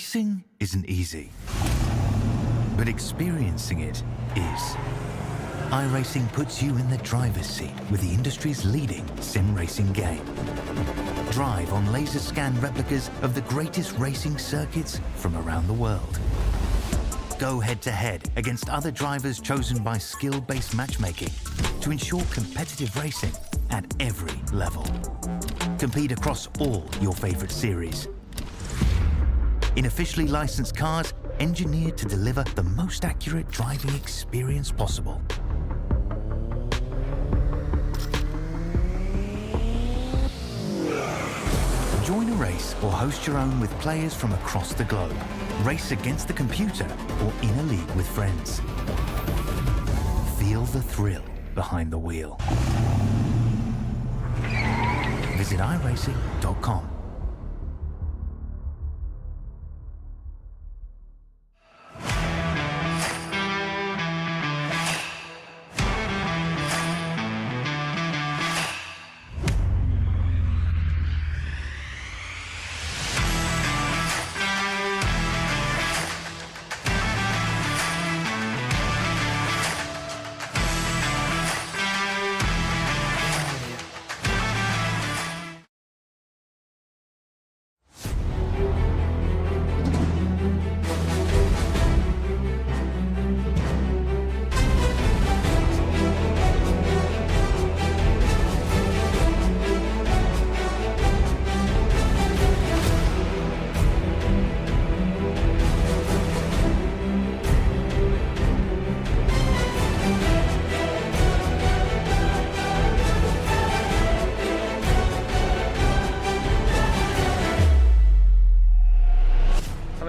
Racing isn't easy, but experiencing it is. Iracing puts you in the driver's seat with the industry's leading sim racing game. Drive on laser scan replicas of the greatest racing circuits from around the world. Go head-to-head against other drivers chosen by skill-based matchmaking to ensure competitive racing at every level. Compete across all your favorite series. In officially licensed cars, engineered to deliver the most accurate driving experience possible. Join a race or host your own with players from across the globe. Race against the computer or in a league with friends. Feel the thrill behind the wheel. Visit iracing.com.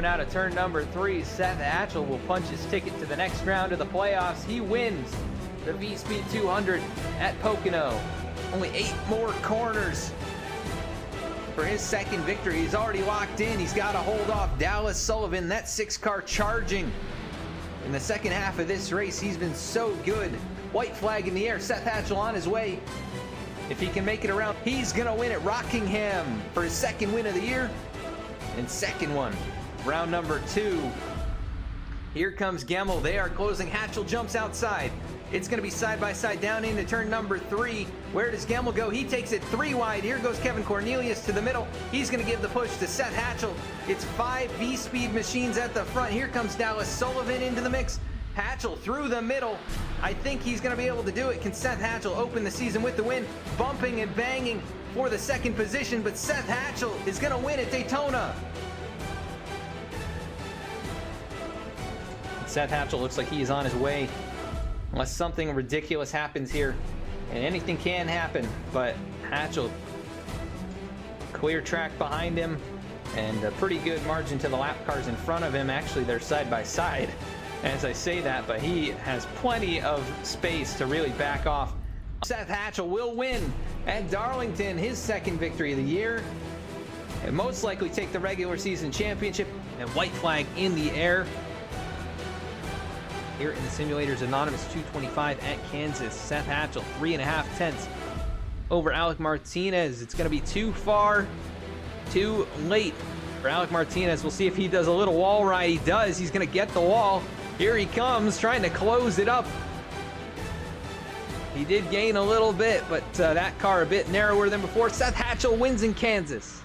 Out of turn number 3, Seth Hatchel will punch his ticket to the next round of the playoffs. He wins the Vspeed 200 at Pocono. Only 8 more corners for his second victory. He's already locked in. He's got to hold off Dallas Sullivan. That 6-car charging in the second half of this race. He's been so good. White flag in the air. Seth Hatchel on his way. If he can make it around, he's going to win at Rockingham for his second win of the year and second one. Round number 2. Here comes Gemmel. They are closing. Hatchel jumps outside. It's going to be side by side down into turn number 3. Where does Gemmel go? He takes it 3 wide. Here goes Kevin Cornelius to the middle. He's going to give the push to Seth Hatchel. It's 5 Vspeed machines at the front. Here comes Dallas Sullivan into the mix. Hatchel through the middle. I think he's going to be able to do it. Can Seth Hatchel open the season with the win? Bumping and banging for the second position, but Seth Hatchel is going to win at Daytona. Seth Hatchel looks like he is on his way, unless something ridiculous happens here, and anything can happen. But Hatchel, clear track behind him, and a pretty good margin to the lap cars in front of him. Actually, they're side by side as I say that, but he has plenty of space to really back off. Seth Hatchel will win at Darlington, his second victory of the year, and most likely take the regular season championship. And white flag in the air here in the Simulators Anonymous 225 at Kansas. Seth Hatchel 3.5 tenths over Alec Martinez. It's going to be too far, too late for Alec Martinez. We'll see if he does a little wall ride. He does. He's going to get the wall. Here he comes, trying to close it up. He did gain a little bit, but that car a bit narrower than before. Seth Hatchel wins in Kansas.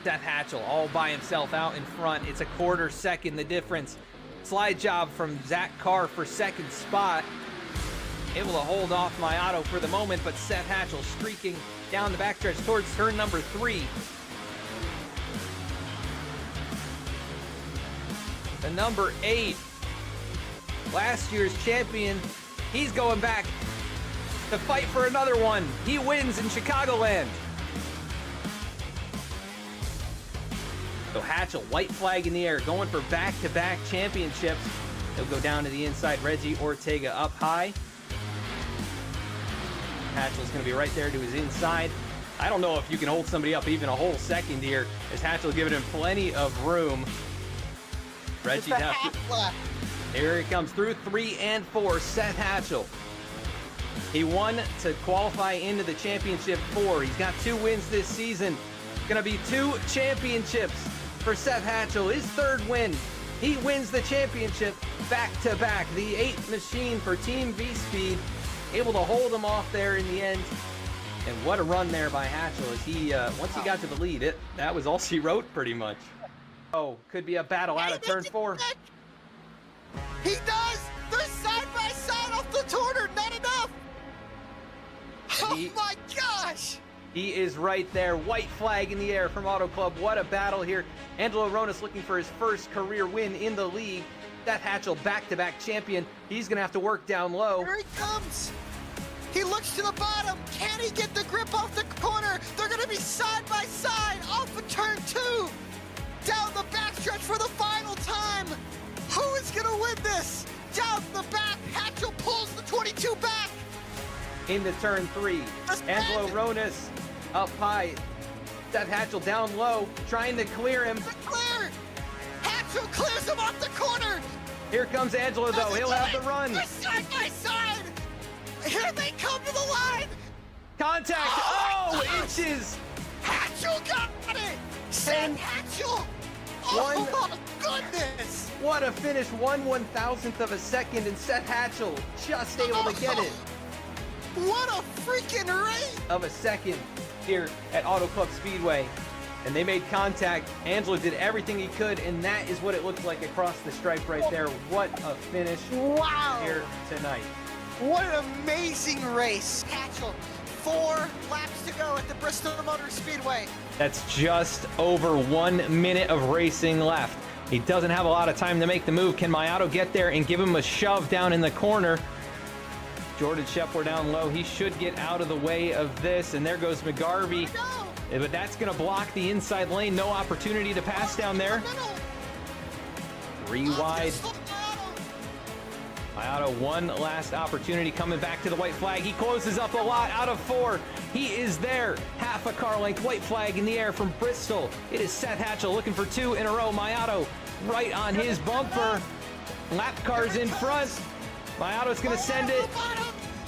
Seth Hatchel all by himself out in front. It's a quarter second the difference. Slide job from Zach Carr for second spot. Able to hold off Mayato for the moment, but Seth Hatchel streaking down the backstretch towards turn number 3. The number 8, last year's champion, he's going back to fight for another one. He wins in Chicagoland. So Hatchel, white flag in the air, going for back-to-back championships. He'll go down to the inside. Reggie Ortega up high. Hatchel's going to be right there to his inside. I don't know if you can hold somebody up even a whole second here, as Hatchel giving him plenty of room. Reggie down. Here he comes through 3 and 4. Seth Hatchel. He won to qualify into the championship 4. He's got 2 wins this season. Gonna be 2 championships for Seth Hatchel, his 3rd win. He wins the championship back-to-back. The 8 machine for Team Vspeed, able to hold him off there in the end. And what a run there by Hatchel as he, once he got to the lead, that was all she wrote pretty much. Oh, could be a battle out of turn 4. He does! They're side by side off the corner, not enough! Oh my gosh! He is right there, white flag in the air from Auto Club. What a battle here. Angelo Ronas looking for his first career win in the league. Seth Hatchel, back-to-back champion. He's gonna have to work down low. Here he comes! He looks to the bottom. Can he get the grip off the corner? They're gonna be side by side off of turn 2. Down the backstretch for the final time. Who is gonna win this? Down the back, Hatchel pulls the 22 back. Into turn 3, Angelo Ronas up high. Seth Hatchel down low, trying to clear him. Clear! Hatchel clears him off the corner. Here comes Angelo though, he'll have the run. They're side by side. Here they come to the line. Contact, oh, inches. Hatchel got it. Seth Hatchel. Oh my goodness. What a finish, 1/1000th of a second, and Seth Hatchel just able to get it. What a freaking race! Of a second here at Auto Club Speedway. And they made contact. Angelo did everything he could, and that is what it looked like across the stripe right there. What a finish here tonight. What an amazing race. Hatchel, 4 laps to go at the Bristol Motor Speedway. That's just over 1 minute of racing left. He doesn't have a lot of time to make the move. Can Mayato get there and give him a shove down in the corner? Jordan Shepler down low. He should get out of the way of this. And there goes McGarvey. But that's going to block the inside lane. No opportunity to pass down there. 3 wide. Mayato, one last opportunity coming back to the white flag. He closes up a lot out of 4. He is there. Half a car length. White flag in the air from Bristol. It is Seth Hatchel looking for 2 in a row. Mayato right on his bumper. Lap cars in front. Mayato's going to send it.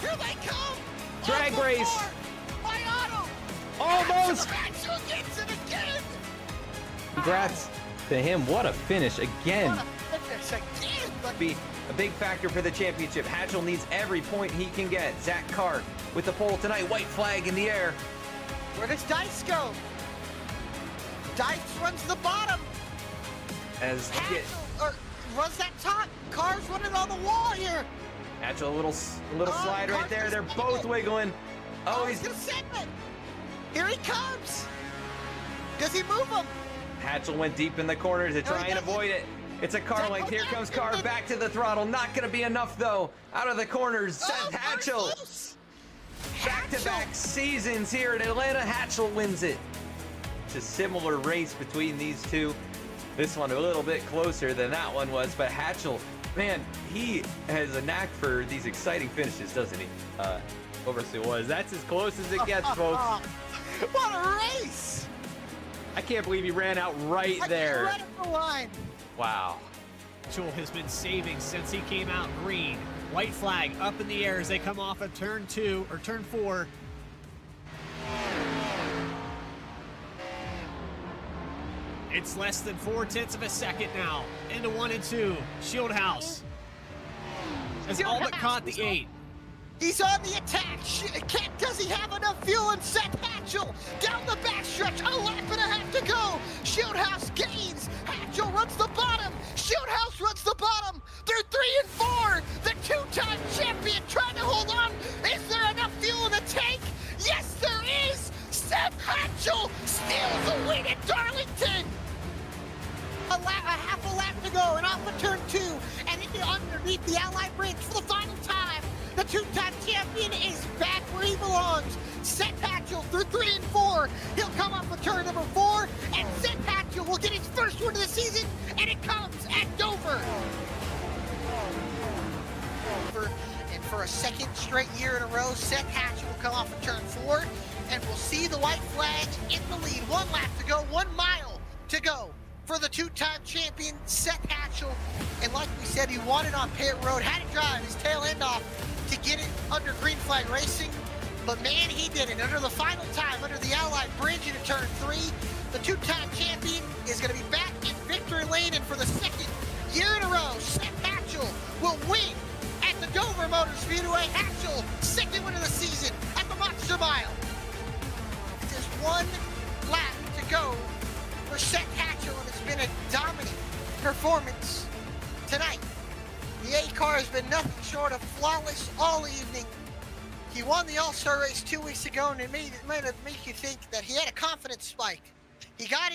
Here they come. Drag race. Mayato. Almost. Hatchel gets it again. Congrats to him. What a finish again. What a finish again. Be a big factor for the championship. Hatchel needs every point he can get. Zach Carr with the pole tonight. White flag in the air. Where does Dice go? Dice runs the bottom. As Hatchel runs that top. Car's running on the wall here. Hatchel, a little slide right there. They're both wiggling. Oh, he's gonna send it. Here he comes. Does he move him? Hatchel went deep in the corner to try and avoid it. It's a car length. Here comes Carr back to the throttle. Not going to be enough, though. Out of the corners, Seth Hatchel. Back-to-back seasons here in Atlanta. Hatchel wins it. It's a similar race between these two. This one a little bit closer than that one was, but Hatchel, man, he has a knack for these exciting finishes, doesn't he? Obviously was. That's as close as it gets, folks. What a race! I can't believe he ran out right there. Right at the line. Wow. Hatchel has been saving since he came out green. White flag up in the air as they come off of turn 2 or turn 4. It's less than 4/10 of a second now. Into 1 and 2. Shieldhouse has all but caught the 8. He's on the attack. Does he have enough fuel? And Seth Hatchel down the backstretch. A lap and a half to go. Shieldhouse gains. Hatchel runs the bottom. Shieldhouse runs the bottom. They're 3 and 4. The 2-time champion trying to hold on. Is there enough fuel in the tank? Yes, there is. Seth Hatchel steals the win at Darlington. A half a lap to go and off of turn 2 and into underneath the Ally Bridge for the final time. The 2-time champion is back where he belongs. Seth Hatchel through 3 and 4. He'll come off of turn number 4, and Seth Hatchel will get his first win of the season, and it comes at Dover. And for a second straight year in a row, Seth Hatchel will come off of turn 4, and we'll see the white flag in the lead. 1 lap to go, 1 mile to go for the 2-time champion, Seth Hatchel. And like we said, he won it on pit road, had to drive his tail end off to get it under green flag racing. But man, he did it under the final time, under the Allied Bridge into turn 3. The two-time champion is going to be back in victory lane, and for the second year in a row, Seth Hatchel will win at the Dover Motor Speedway. Hatchel, second win of the season at the Monster Mile. There's one lap to go for Seth Hatchel, and it's been a dominant performance tonight. The A car has been nothing short of flawless all evening. He won the All-Star race 2 weeks ago, and it made make you think that he had a confidence spike. He got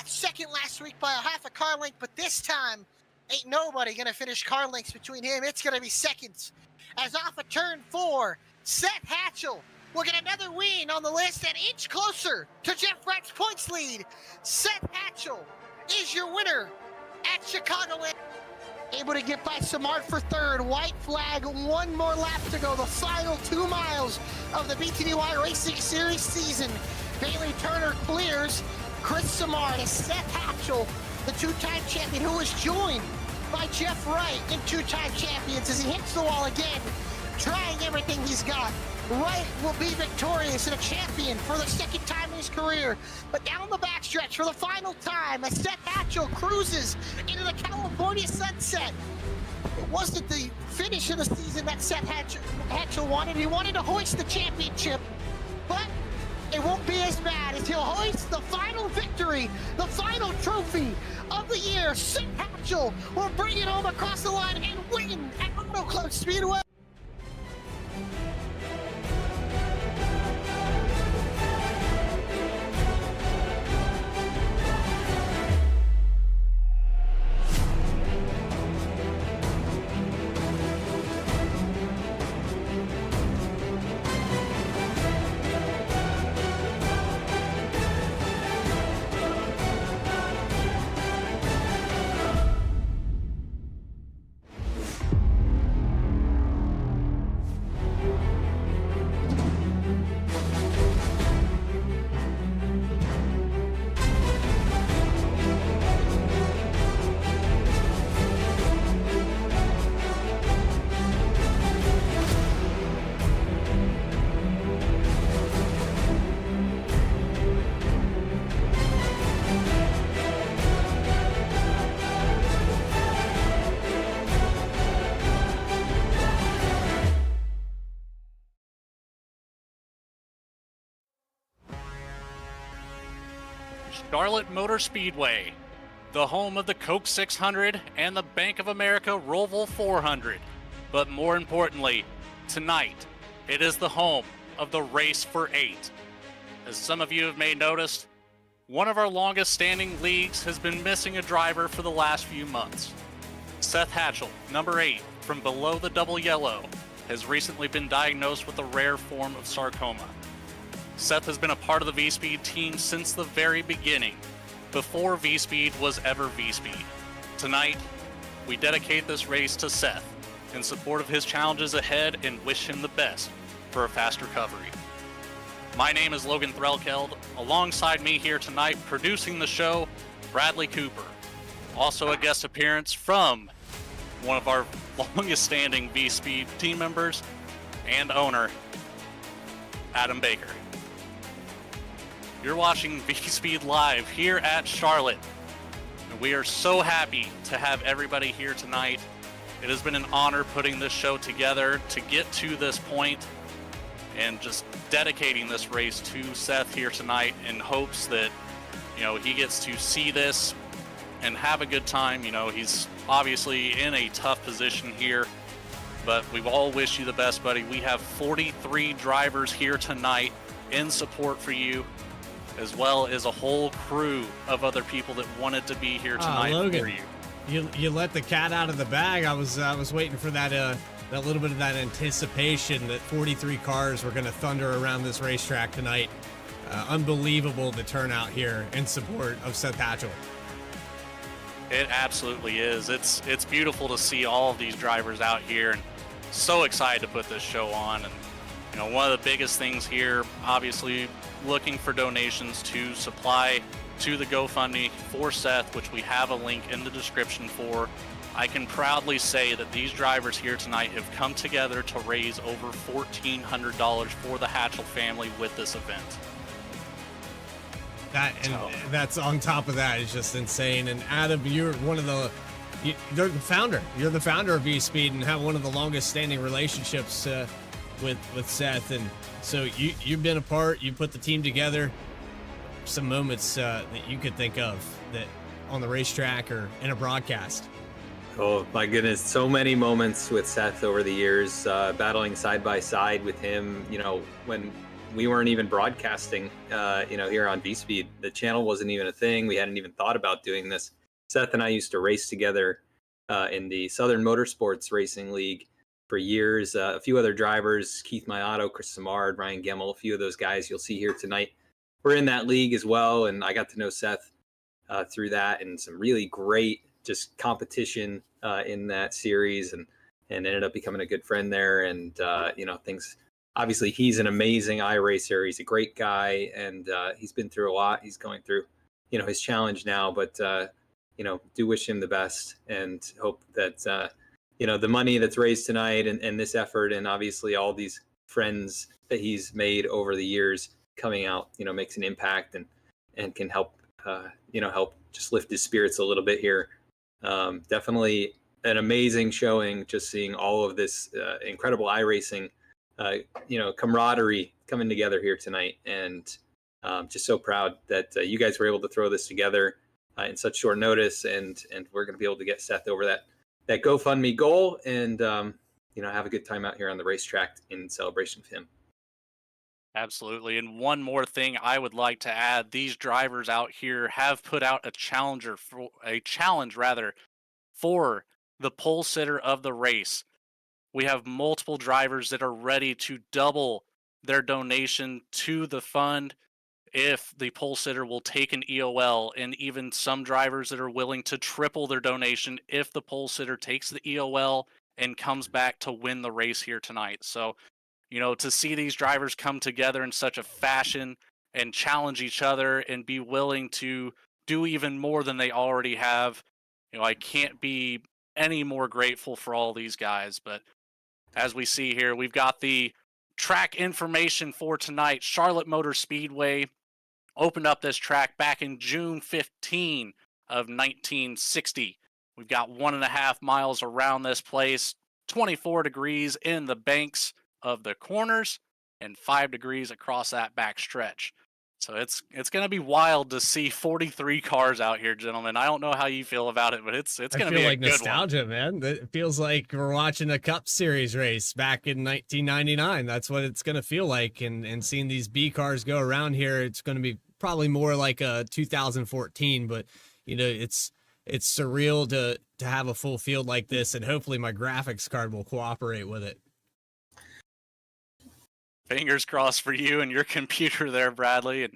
second last week by a half a car length, but this time, ain't nobody gonna finish car lengths between him. It's gonna be seconds. As off of turn 4, Seth Hatchel will get another win on the list and inch closer to Jeff Wright's points lead. Seth Hatchel is your winner at Chicagoland. Able to get by Samart for third. White flag, one more lap to go. The final 2 miles of the BTDY Racing Series season. Bailey Turner clears Chris Samart as Seth Hatchel, the two-time champion, who is joined by Jeff Wright in two-time champions as he hits the wall again, trying everything he's got. Wright will be victorious and a champion for the second time in his career. But down the backstretch for the final time as Seth Hatchel cruises into the California sunset. It wasn't the finish of the season that Seth Hatchel wanted. He wanted to hoist the championship, but it won't be as bad as he'll hoist the final victory, the final trophy of the year. Seth Hatchel will bring it home across the line and win at Auto Club Speedway. Charlotte Motor Speedway, the home of the Coke 600 and the Bank of America Roval 400. But more importantly, tonight, it is the home of the Race for 8. As some of you have may noticed, one of our longest standing leagues has been missing a driver for the last few months. Seth Hatchel, number 8, from below the double yellow, has recently been diagnosed with a rare form of sarcoma. Seth has been a part of the Vspeed team since the very beginning, before Vspeed was ever Vspeed. Tonight, we dedicate this race to Seth in support of his challenges ahead and wish him the best for a fast recovery. My name is Logan Threlkeld. Alongside me here tonight producing the show, Bradley Cooper. Also a guest appearance from one of our longest standing Vspeed team members and owner, Adam Baker. You're watching Vspeed Live here at Charlotte. And we are so happy to have everybody here tonight. It has been an honor putting this show together to get to this point and just dedicating this race to Seth here tonight in hopes that, he gets to see this and have a good time. He's obviously in a tough position here, but we all wish you the best, buddy. We have 43 drivers here tonight in support for you, as well as a whole crew of other people that wanted to be here tonight Logan, for you. You let the cat out of the bag. I was waiting for that little bit of that anticipation that 43 cars were going to thunder around this racetrack tonight. Unbelievable the turnout here in support of Seth Hatchel. It absolutely is. It's beautiful to see all of these drivers out here, and so excited to put this show on. And one of the biggest things here, obviously, looking for donations to supply to the GoFundMe for Seth, which we have a link in the description for. I can proudly say that these drivers here tonight have come together to raise over $1,400 for the Hatchel family with this event. That's on top of that is just insane. And Adam, you're the founder. You're the founder of Vspeed and have one of the longest standing relationships with Seth. And so you've been a part. You put the team together. Some moments that you could think of that on the racetrack or in a broadcast. Oh my goodness, so many moments with Seth over the years, battling side by side with him. When we weren't even broadcasting, here on Vspeed, the channel wasn't even a thing. We hadn't even thought about doing this. Seth and I used to race together in the Southern Motorsports Racing League for years. A few other drivers, Keith Mayato, Chris Samard, Ryan Gemmel, a few of those guys you'll see here tonight. We're in that league as well, and I got to know Seth through that, and some really great just competition in that series, and ended up becoming a good friend there. And things. Obviously, he's an amazing iRacer. He's a great guy, and he's been through a lot. He's going through, his challenge now, but do wish him the best, and hope that the money that's raised tonight and this effort, and obviously all these friends that he's made over the years coming out, makes an impact and can help, help just lift his spirits a little bit here. Definitely an amazing showing, just seeing all of this incredible iRacing, camaraderie coming together here tonight. And just so proud that you guys were able to throw this together in such short notice. And we're going to be able to get Seth over that GoFundMe goal and, have a good time out here on the racetrack in celebration of him. Absolutely. And one more thing I would like to add, these drivers out here have put out a challenge for the pole sitter of the race. We have multiple drivers that are ready to double their donation to the fund if the pole sitter will take an EOL, and even some drivers that are willing to triple their donation if the pole sitter takes the EOL and comes back to win the race here tonight. So to see these drivers come together in such a fashion and challenge each other and be willing to do even more than they already have, I can't be any more grateful for all these guys. But as we see here, we've got the track information for tonight. Charlotte Motor Speedway opened up this track back in June 15 of 1960. We've got 1.5 miles around this place, 24 degrees in the banks of the corners, and 5 degrees across that back stretch. So it's going to be wild to see 43 cars out here, gentlemen. I don't know how you feel about it, but it's going to be a good nostalgia, one. Man. It feels like we're watching a Cup Series race back in 1999. That's what it's going to feel like. And seeing these B cars go around here, it's going to be probably more like a 2014. But it's surreal to have a full field like this, and hopefully my graphics card will cooperate with it. Fingers crossed for you and your computer there, Bradley. And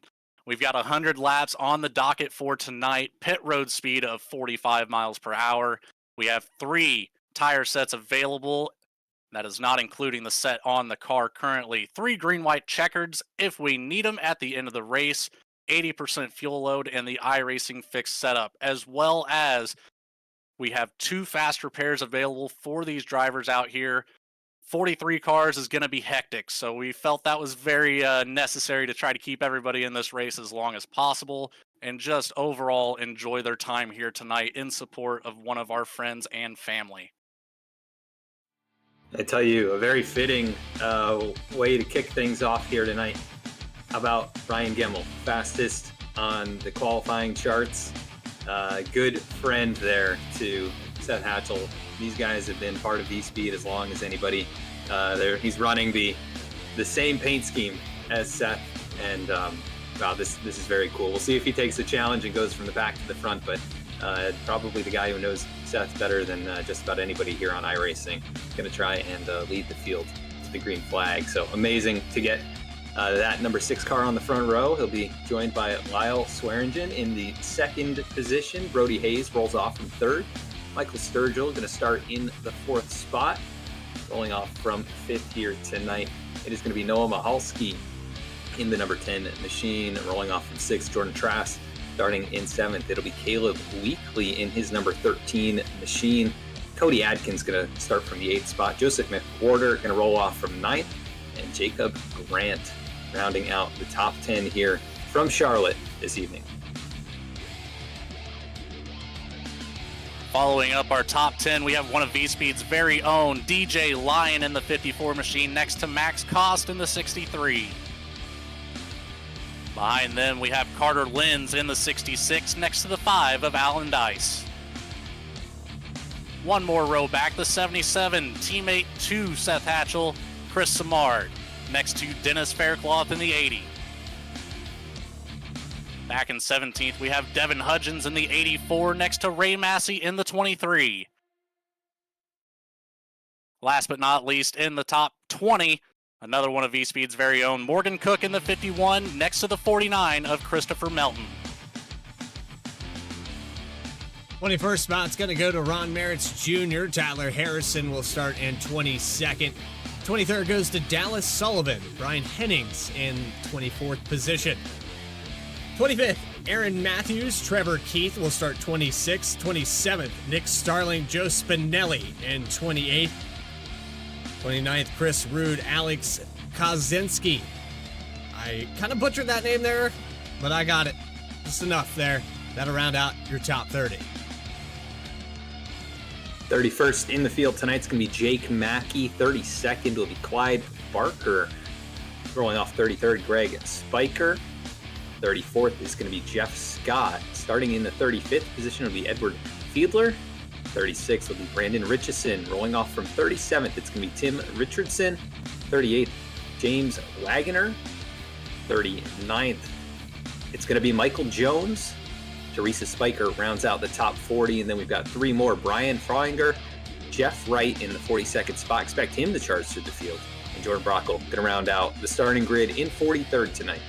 we've got 100 laps on the docket for tonight. Pit road speed of 45 miles per hour. We have 3 tire sets available. That is not including the set on the car currently. 3 green-white checkers if we need them at the end of the race. 80% fuel load and the iRacing fixed setup, as well as we have 2 fast repairs available for these drivers out here. 43 cars is going to be hectic, so we felt that was very necessary to try to keep everybody in this race as long as possible and just overall enjoy their time here tonight in support of one of our friends and family. I tell you, a very fitting way to kick things off here tonight. How about Ryan Gemmel, fastest on the qualifying charts. Good friend there to Seth Hatchel. These guys have been part of Vspeed as long as anybody. He's running the same paint scheme as Seth, and wow, this is very cool. We'll see if he takes the challenge and goes from the back to the front, but probably the guy who knows Seth better than just about anybody here on iRacing. Going to try and lead the field to the green flag. So amazing to get that number 6 car on the front row. He'll be joined by Lyle Swearingen in the 2nd position. Brody Hayes rolls off from 3rd. Michael Sturgill going to start in the 4th spot. Rolling off from 5th here tonight, it is going to be Noah Mahalski in the number 10 machine. Rolling off from 6th, Jordan Trask starting in 7th. It'll be Caleb Weekly in his number 13 machine. Cody Adkins going to start from the 8th spot. Joseph McWhorter going to roll off from 9th. And Jacob Grant rounding out the top 10 here from Charlotte this evening. Following up our top 10, we have one of Vspeed's very own DJ Lyon in the 54 machine next to Max Cost in the 63. Behind them, we have Carter Lenz in the 66 next to the 5 of Alan Dice. One more row back, the 77, teammate to Seth Hatchel, Chris Samard, next to Dennis Faircloth in the 80. Back in 17th, we have Devin Hudgens in the 84 next to Ray Massey in the 23. Last but not least, in the top 20, another one of Vspeed's very own Morgan Cook in the 51 next to the 49 of Christopher Melton. 21st spot's going to go to Ron Merritt's Jr. Tyler Harrison will start in 22nd. 23rd goes to Dallas Sullivan. Brian Hennings in 24th position. 25th, Aaron Matthews. Trevor Keith will start 26th. 27th, Nick Starling. Joe Spinelli in 28th. 29th, Chris Rude. Alex Kaczynski. I kind of butchered that name there, but I got it. Just enough there. That'll round out your top 30. 31st in the field tonight's going to be Jake Mackey. 32nd will be Clyde Barker. Rolling off 33rd, Greg Spiker. 34th is going to be Jeff Scott. Starting in the 35th position will be Edward Fiedler. 36th will be Brandon Richardson. Rolling off from 37th, it's going to be Tim Richardson. 38th, James Wagoner. 39th, it's going to be Michael Jones. Teresa Spiker rounds out the top 40, and then we've got three more. Brian Freunger, Jeff Wright in the 42nd spot. Expect him to charge through the field. And Jordan Brockle going to round out the starting grid in 43rd tonight.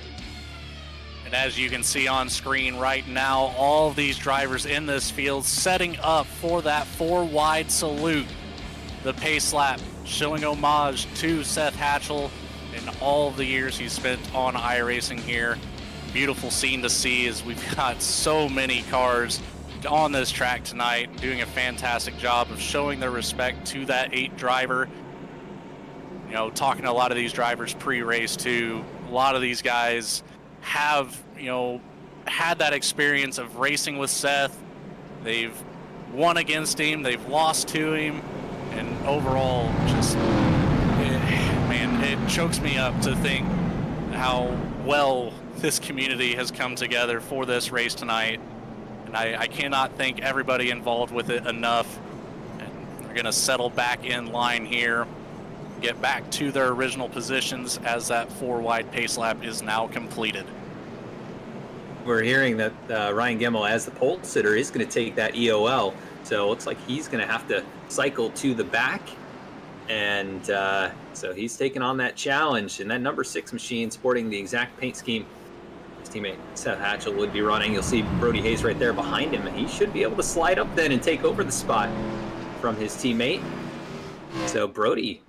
And as you can see on screen right now, all of these drivers in this field setting up for that 4-wide salute. The pace lap showing homage to Seth Hatchel and all of the years he's spent on iRacing here. Beautiful scene to see as we've got so many cars on this track tonight doing a fantastic job of showing their respect to that 8 driver. You know, talking to a lot of these drivers pre-race too, a lot of these guys have, you know, had that experience of racing with Seth. They've won against him, they've lost to him, and overall just, it chokes me up to think how well this community has come together for this race tonight, and I cannot thank everybody involved with it enough. And they're going to settle back in line here, get back to their original positions as that 4-wide pace lap is now completed. We're hearing that Ryan Gemmel, as the pole sitter, is going to take that EOL, so it looks like he's going to have to cycle to the back, and so he's taking on that challenge. And that number 6 machine, sporting the exact paint scheme his teammate Seth Hatchel would be running. You'll see Brody Hayes right there behind him, and he should be able to slide up then and take over the spot from his teammate. So Brody,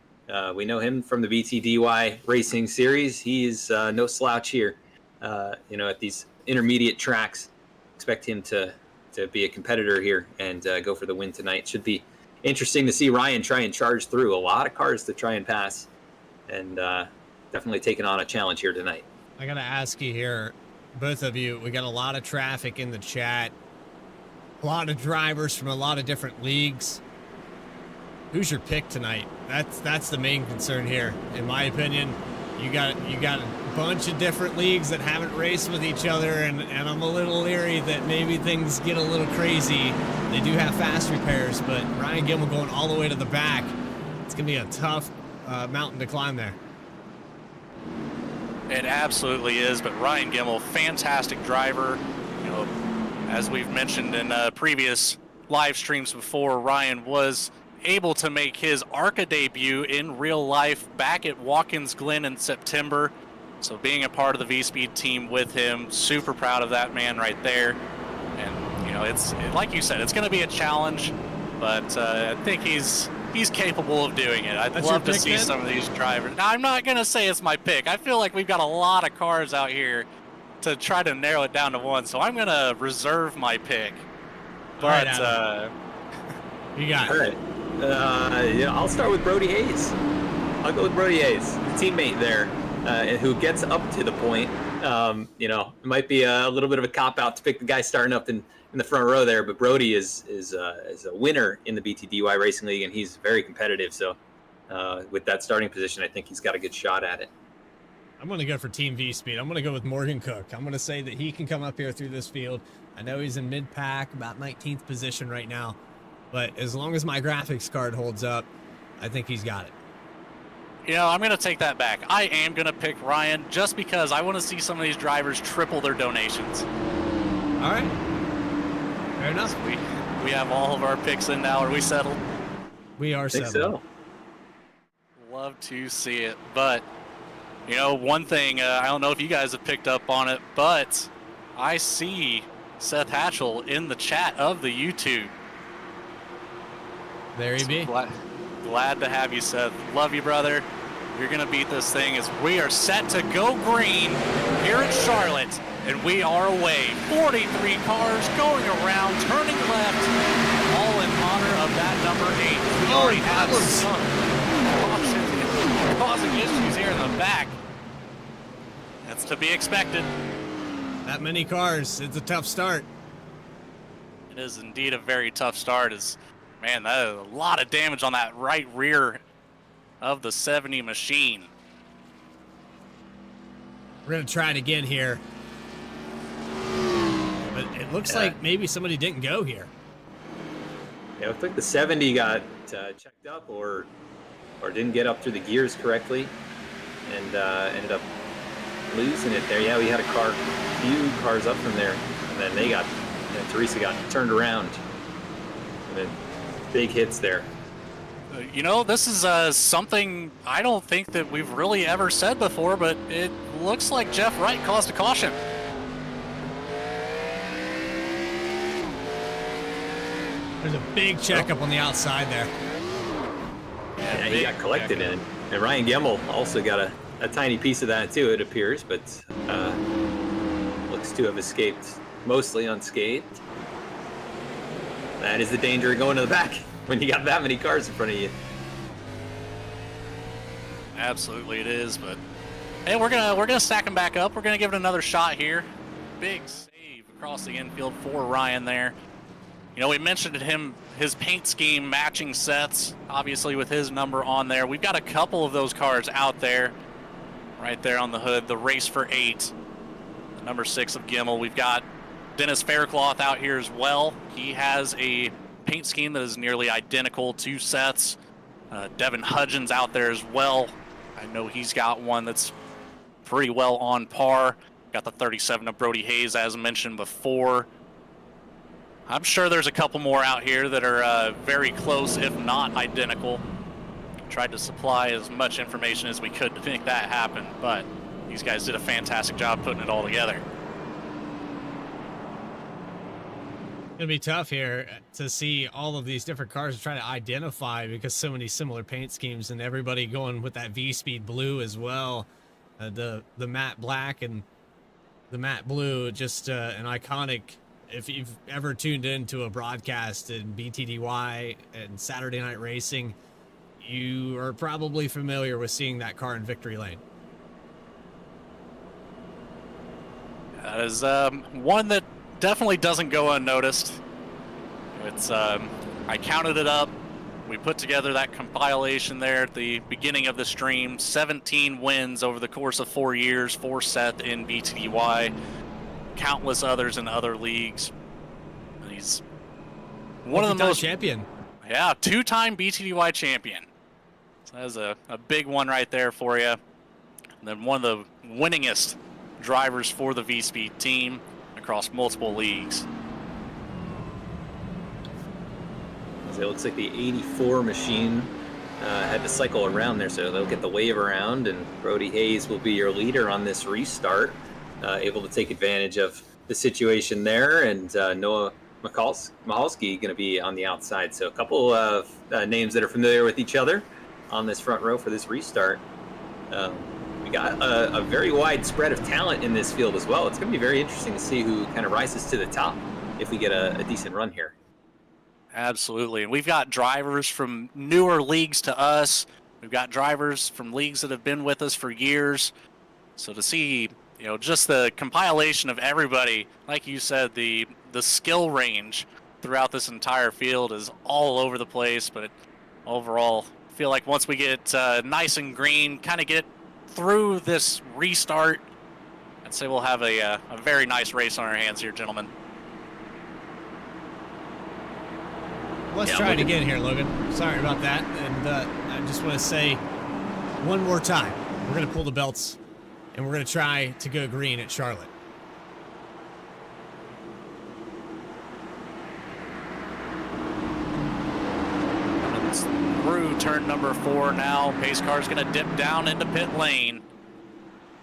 we know him from the BTDY Racing Series. He is no slouch here. You know, at these intermediate tracks, expect him to be a competitor here and go for the win tonight. Should be interesting to see Ryan try and charge through. A lot of cars to try and pass, and definitely taking on a challenge here tonight. I got to ask you here, both of you, we got a lot of traffic in the chat, a lot of drivers from a lot of different leagues. Who's your pick tonight? That's the main concern here. In my opinion, you got a bunch of different leagues that haven't raced with each other, and I'm a little leery that maybe things get a little crazy. They do have fast repairs, but Ryan Gemmel going all the way to the back. It's going to be a tough mountain to climb there. It absolutely is, but Ryan Gemmel, fantastic driver. You know, as we've mentioned in previous live streams before, Ryan was able to make his ARCA debut in real life back at Watkins Glen in September. So being a part of the Vspeed team with him, super proud of that man right there. And, you know, it's like you said, it's going to be a challenge, but I think he's capable of doing it. I'd love to see some of these drivers. Now, I'm not going to say it's my pick. I feel like we've got a lot of cars out here to try to narrow it down to one, so I'm going to reserve my pick. But you got it. All right. Yeah, I'll start with Brody Hayes. I'll go with Brody Hayes, the teammate there, who gets up to the point You know, it might be a little bit of a cop out to pick the guy starting up in the front row there, but Brody is a winner in the BTDY Racing League, and he's very competitive. So with that starting position, I think he's got a good shot at it. I'm going to go for Team Vspeed. I'm going to go with Morgan Cook. I'm going to say that he can come up here through this field. I know he's in mid-pack, about 19th position right now, but as long as my graphics card holds up, I think he's got it. You know, I'm going to take that back. I am going to pick Ryan just because I want to see some of these drivers triple their donations. All right. Fair enough. We have all of our picks in now. Are we settled? We are I think settled. so. Love to see it. But, you know, one thing, I don't know if you guys have picked up on it, but I see Seth Hatchel in the chat of the YouTube. There he be. Glad to have you, Seth. Love you, brother. You're going to beat this thing as we are set to go green here in Charlotte, and we are away. 43 cars going around, turning left, all in honor of that number 8. We already have some causing issues here in the back. That's to be expected. That many cars. It's a tough start. It is indeed a very tough start. Man, that is a lot of damage on that right rear of the 70 machine. We're going to try it again here. But it looks like maybe somebody didn't go here. Yeah, it looked like the 70 got checked up or didn't get up through the gears correctly, and ended up losing it there. Yeah, we had a few cars up from there, and then Teresa got turned around, and then big hits there. You know, this is something I don't think that we've really ever said before, but it looks like Jeff Wright caused a caution. There's a big checkup on the outside there. Yeah, he got collected in. And Ryan Gemmel also got a tiny piece of that too, it appears, but looks to have escaped mostly unscathed. That is the danger of going to the back when you got that many cars in front of you. Absolutely it is, but hey, we're gonna stack them back up. We're gonna give it another shot here. Big save across the infield for Ryan there. You know, we mentioned his paint scheme matching Seth's, obviously with his number on there. We've got a couple of those cars out there, right there on the hood. The race for 8, the number 6 of Gemmel. We've got Dennis Faircloth out here as well. He has a paint scheme that is nearly identical to Seth's. Devin Hudgens out there as well. I know he's got one that's pretty well on par. Got the 37 of Brody Hayes, as mentioned before. I'm sure there's a couple more out here that are very close, if not identical. Tried to supply as much information as we could to make that happen, but these guys did a fantastic job putting it all together. It's going to be tough here to see all of these different cars to try to identify because so many similar paint schemes and everybody going with that V-Speed blue as well. The matte black and the matte blue, just an iconic. If you've ever tuned into a broadcast in BTDY and Saturday Night Racing, you are probably familiar with seeing that car in victory lane. That is one that definitely doesn't go unnoticed. It's I counted it up. We put together that compilation there at the beginning of the stream. 17 wins over the course of 4 years for Seth in BTDY. Countless others in other leagues. He's one of the most champion. Yeah, 2-time BTDY champion. So that's a big one right there for you. And then one of the winningest drivers for the Vspeed team across multiple leagues. So it looks like the 84 machine had to cycle around there, so they'll get the wave around, and Brody Hayes will be your leader on this restart. Able to take advantage of the situation there, and Noah Michalski going to be on the outside. So a couple of names that are familiar with each other on this front row for this restart. We got a very wide spread of talent in this field as well. It's going to be very interesting to see who kind of rises to the top if we get a decent run here. Absolutely, and we've got drivers from newer leagues to us. We've got drivers from leagues that have been with us for years. So to see you know, just the compilation of everybody, like you said, the skill range throughout this entire field is all over the place. But overall, I feel like once we get nice and green, kind of get through this restart, I'd say we'll have a very nice race on our hands here, gentlemen. Let's try it again here, Logan. Sorry about that. And I just want to say one more time, we're going to pull the belts and we're going to try to go green at Charlotte. Through turn number 4 now. Pace car's going to dip down into pit lane.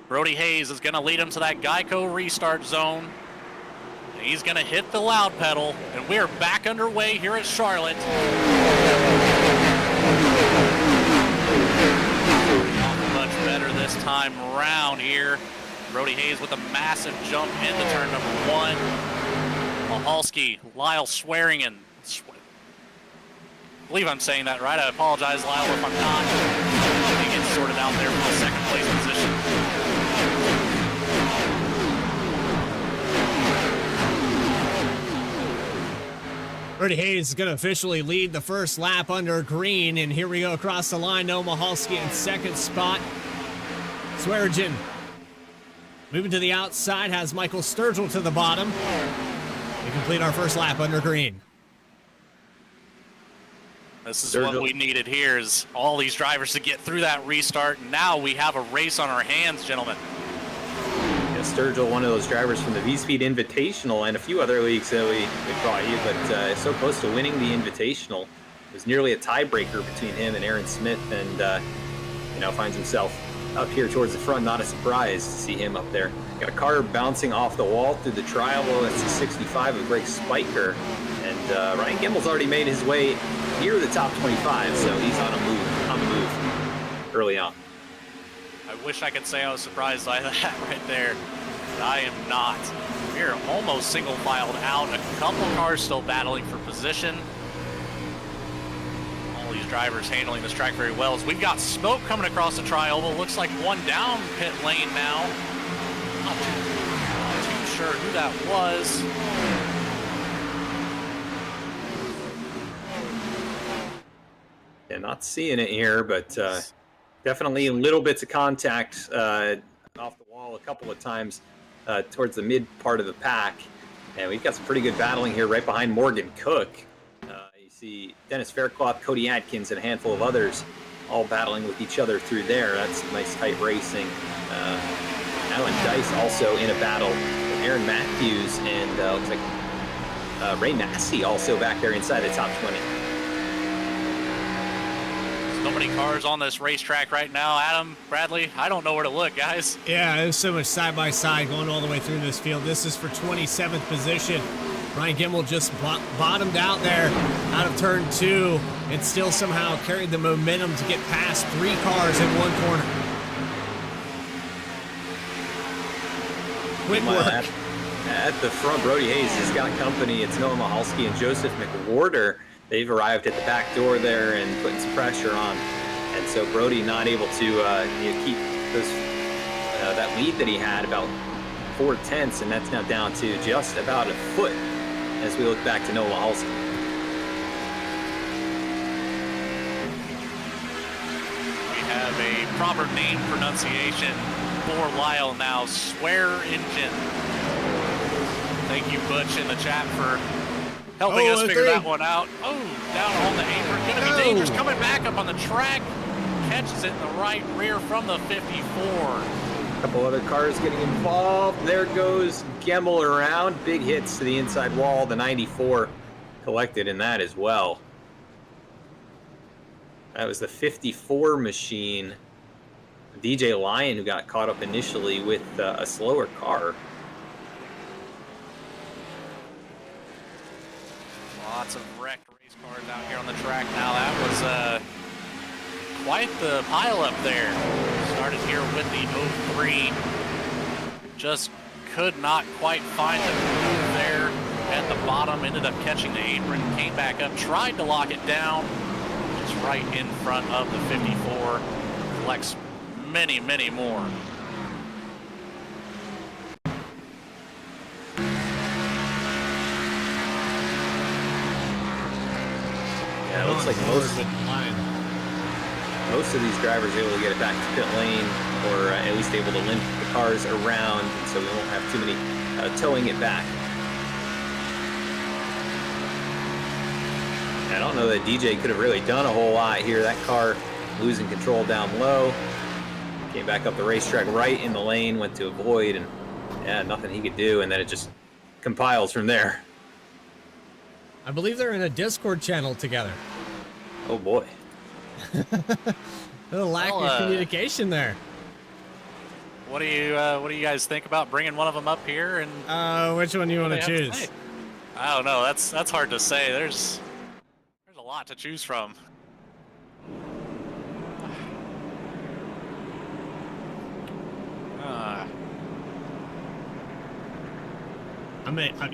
Brody Hayes is going to lead him to that Geico restart zone. He's going to hit the loud pedal, and we're back underway here at Charlotte. Not much better this time around here. Brody Hayes with a massive jump into turn number 1. Mahalski, Lyle Swearingen. I believe I'm saying that right. I apologize, Lyle, if I'm not. He gets sorted out there from the second place position. Brody Hayes is going to officially lead the first lap under green, and here we go across the line. Noah Mahalski in second spot. Swearingen moving to the outside, has Michael Sturgill to the bottom. We complete our first lap under green. This is what we needed here, is all these drivers to get through that restart. Now we have a race on our hands, gentlemen. Yeah, Sturgill, one of those drivers from the Vspeed Invitational and a few other leagues that we brought you, but so close to winning the Invitational. It was nearly a tiebreaker between him and Aaron Smith, and finds himself up here towards the front. Not a surprise to see him up there. Got a car bouncing off the wall through the trial. Well, that's the 65 of Greg Spiker, and Ryan Gimbel's already made his way near the top 25, so he's on the move early on. I wish I could say I was surprised by that right there, but I am not. We're almost single filed out. A couple cars still battling for position. All these drivers handling this track very well. As we've got smoke coming across the tri-oval. Looks like one down pit lane now. Not too sure who that was. Yeah, not seeing it here, but definitely little bits of contact off the wall a couple of times towards the mid part of the pack. And we've got some pretty good battling here right behind Morgan Cook. You see Dennis Faircloth, Cody Atkins, and a handful of others all battling with each other through there. That's nice tight racing. Alan Dice also in a battle with Aaron Matthews, and looks like Ray Massey also back there inside the top 20. So many cars on this racetrack right now. Adam, Bradley, I don't know where to look, guys. Yeah, there's so much side-by-side going all the way through this field. This is for 27th position. Ryan Gimbel just bottomed out there out of turn 2 and still somehow carried the momentum to get past 3 cars in one corner. Quick work. At the front, Brody Hayes has got company. It's Noah Mahalski and Joseph McWhorter. They've arrived at the back door there and putting some pressure on. And so Brody not able to keep those that lead that he had, about 4/10, and that's now down to just about a foot as we look back to Noah Mahalski. We have a proper name pronunciation for Lyle now, Swearingen. Thank you, Butch, in the chat for helping us figure that one out. Oh, down on the apron. Going to be dangerous. Coming back up on the track. Catches it in the right rear from the 54. A couple other cars getting involved. There goes Gemmel around. Big hits to the inside wall. The 94 collected in that as well. That was the 54 machine. DJ Lyon, who got caught up initially with a slower car. Lots of wrecked race cars out here on the track now. That was quite the pileup there. Started here with the 03. Just could not quite find the groove there at the bottom. Ended up catching the apron, came back up, tried to lock it down. Just right in front of the 54. Collects many, many more. Yeah, it looks like most of these drivers are able to get it back to pit lane, or at least able to limp the cars around, so we won't have too many towing it back. I don't know that DJ could have really done a whole lot here. That car losing control down low. Came back up the racetrack right in the lane, went to avoid, and yeah, nothing he could do, and then it just compiles from there. I believe they're in a Discord channel together. Oh boy. The lack of communication there. What do you guys think about bringing one of them up here? And which one do you want to choose? I don't know. That's hard to say. There's a lot to choose from.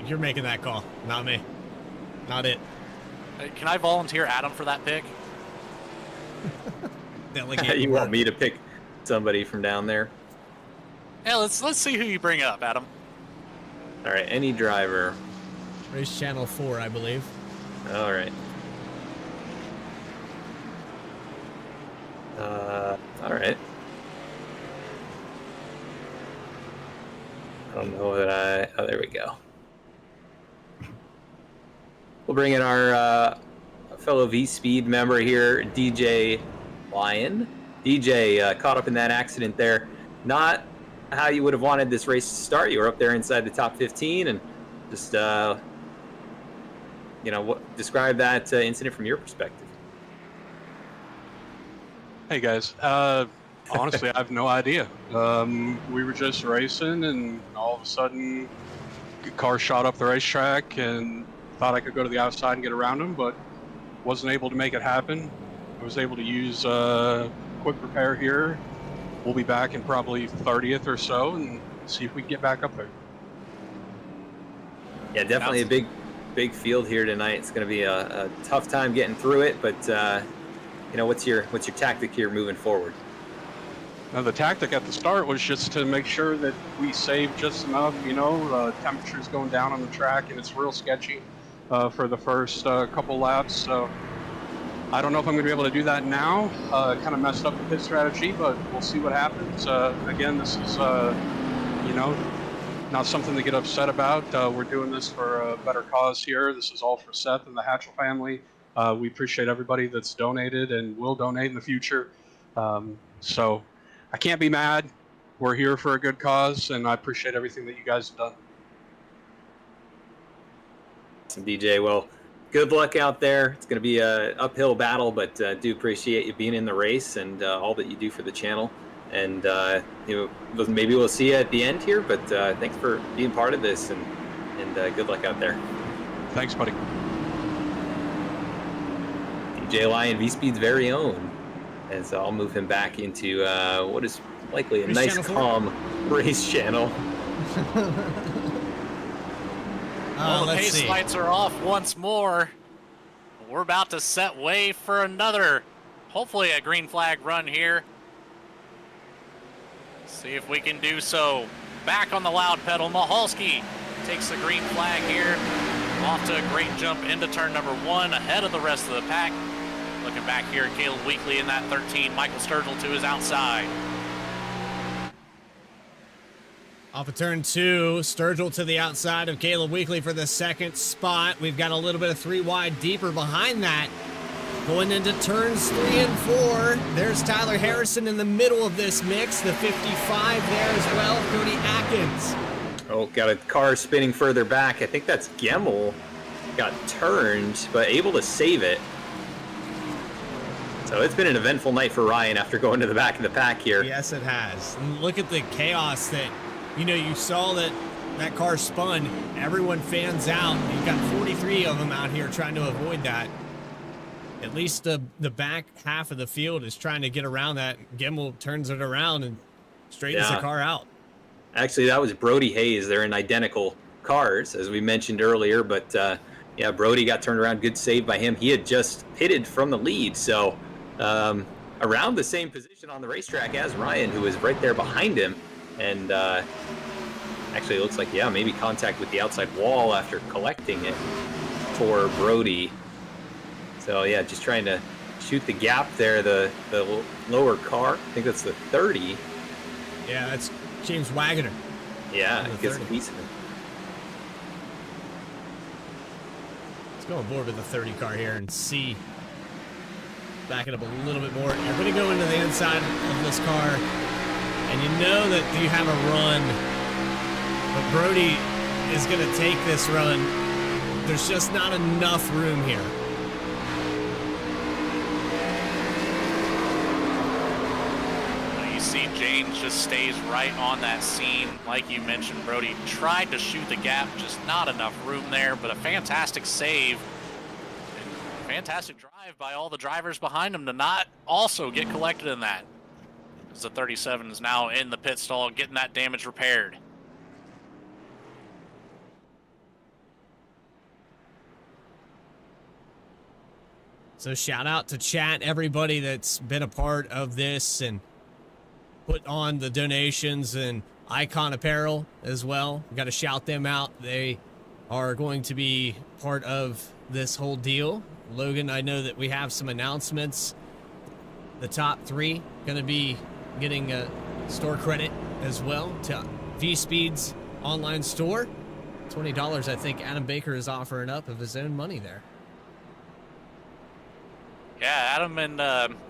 You're making that call, not me. Not it. Can I volunteer Adam for that pick? Delegate. You want me to pick somebody from down there? Yeah, let's see who you bring up, Adam. All right, any driver. Race Channel 4, I believe. All right. All right. I don't know that oh, there we go. We'll bring in our fellow Vspeed member here, DJ Lion. DJ caught up in that accident there. Not how you would have wanted this race to start. You were up there inside the top 15, and just describe that incident from your perspective. Hey guys, honestly, I have no idea. We were just racing, and all of a sudden, the car shot up the racetrack, and thought I could go to the outside and get around him, but wasn't able to make it happen. I was able to use quick repair here. We'll be back in probably 30th or so, and see if we can get back up there. Yeah, definitely a big field here tonight. It's going to be a tough time getting through it, but what's your tactic here moving forward? Now, the tactic at the start was just to make sure that we save just enough. Temperature's going down on the track, and it's real sketchy for the first couple laps. So I don't know if I'm going to be able to do that now. Kind of messed up the pit strategy, but we'll see what happens. Again, this is not something to get upset about. We're doing this for a better cause here. This is all for Seth and the Hatchel family. We appreciate everybody that's donated and will donate in the future. So I can't be mad. We're here for a good cause, and I appreciate everything that you guys have done. DJ, well, good luck out there. It's going to be an uphill battle, but do appreciate you being in the race and all that you do for the channel. And maybe we'll see you at the end here, but thanks for being part of this, and good luck out there. Thanks, buddy. DJ Lion, Vspeed's very own. And so I'll move him back into what is likely a nice, calm race channel. Well, the pace lights are off once more. We're about to set way for another, hopefully a green flag run here. See if we can do so. Back on the loud pedal, Mahalski takes the green flag here. Off to a great jump into turn number 1, ahead of the rest of the pack. Looking back here, Caleb Weekly in that 13, Michael Sturgill to his outside. Off of turn 2, Sturgill to the outside of Caleb Weekly for the second spot. We've got a little bit of 3 wide deeper behind that. Going into turns 3 and 4, there's Tyler Harrison in the middle of this mix. The 55 there as well, Cody Atkins. Oh, got a car spinning further back. I think that's Gemmel. Got turned, but able to save it. So it's been an eventful night for Ryan after going to the back of the pack here. Yes, it has. And look at the chaos that, you saw that car spun. Everyone fans out. You've got 43 of them out here trying to avoid that. At least the back half of the field is trying to get around that. Gemmel turns it around and straightens the car out. Actually, that was Brody Hayes. They're in identical cars, as we mentioned earlier. But, Brody got turned around. Good save by him. He had just pitted from the lead. So around the same position on the racetrack as Ryan, who was right there behind him. And actually, it looks like, maybe contact with the outside wall after collecting it for Brody. So yeah, just trying to shoot the gap there. The lower car, I think that's the 30. Yeah, that's James Wagner. Yeah, The it gets 30. decent. Let's go on board with the 30 car here and see. Back it up a little bit more. You're going to go into the inside of this car, and you know that you have a run, but Brody is going to take this run. There's just not enough room here. You see James just stays right on that scene. Like you mentioned, Brody tried to shoot the gap, just not enough room there, but a fantastic save. And fantastic drive by all the drivers behind him to not also get collected in that. As the 37 is now in the pit stall getting that damage repaired. So shout out to chat, everybody that's been a part of this and put on the donations, and Icon Apparel as well. We got to shout them out. They are going to be part of this whole deal. Logan, I know that we have some announcements. The top 3 going to be getting a store credit as well to Vspeed's online store. $20, I think Adam Baker is offering up of his own money there. Yeah,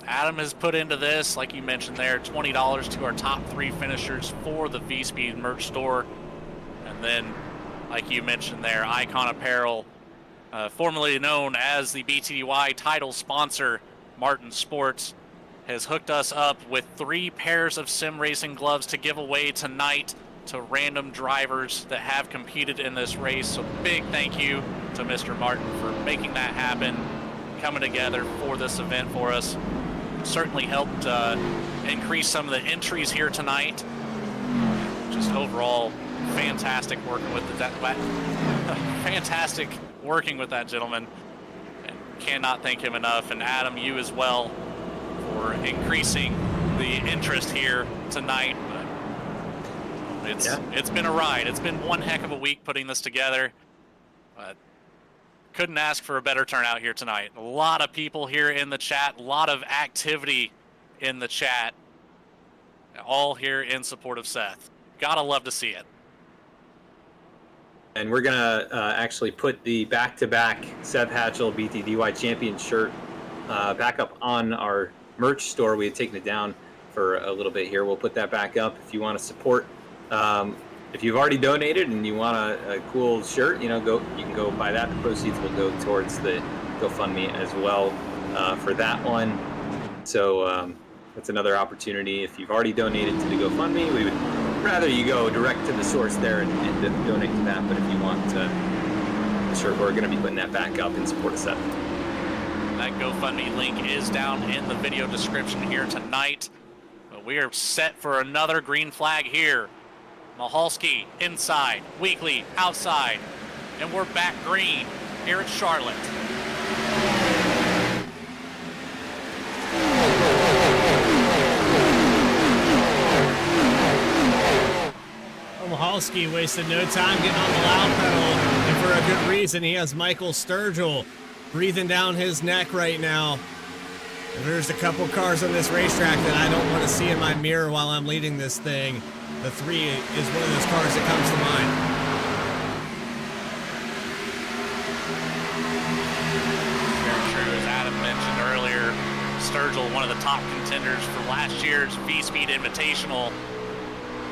Adam has put into this, like you mentioned there, $20 to our top 3 finishers for the Vspeed merch store. And then, like you mentioned there, Icon Apparel, formerly known as the BTDY title sponsor, Martin Sports, has hooked us up with 3 pairs of sim racing gloves to give away tonight to random drivers that have competed in this race. So big thank you to Mr. Martin for making that happen, coming together for this event for us. Certainly helped increase some of the entries here tonight. Just overall, fantastic working with fantastic working with that gentleman. And cannot thank him enough. And Adam, you as well, for increasing the interest here tonight. It's been a ride. It's been one heck of a week putting this together. Couldn't ask for a better turnout here tonight. A lot of people here in the chat, a lot of activity in the chat, all here in support of Seth. Gotta love to see it. And we're gonna actually put the back-to-back Seth Hatchel BTDY champion shirt back up on our merch store. We had taken it down for a little bit here. We'll put that back up if you want to support. If you've already donated and you want a cool shirt, you can go buy that. The proceeds will go towards the GoFundMe as well for that one. So that's another opportunity. If you've already donated to the GoFundMe, we would rather you go direct to the source there and donate to that. But if you want the shirt, we're going to be putting that back up in support of Seth. That GoFundMe link is down in the video description here tonight. But we are set for another green flag here. Mahalski inside, Weekly outside, and we're back green here at Charlotte. Well, Mahalski wasted no time getting on the loud pedal, and for a good reason. He has Michael Sturgill breathing down his neck right now. And there's a couple cars on this racetrack that I don't want to see in my mirror while I'm leading this thing. The 3 is one of those cars that comes to mind. Very true. As Adam mentioned earlier, Sturgill, one of the top contenders for last year's Vspeed Invitational,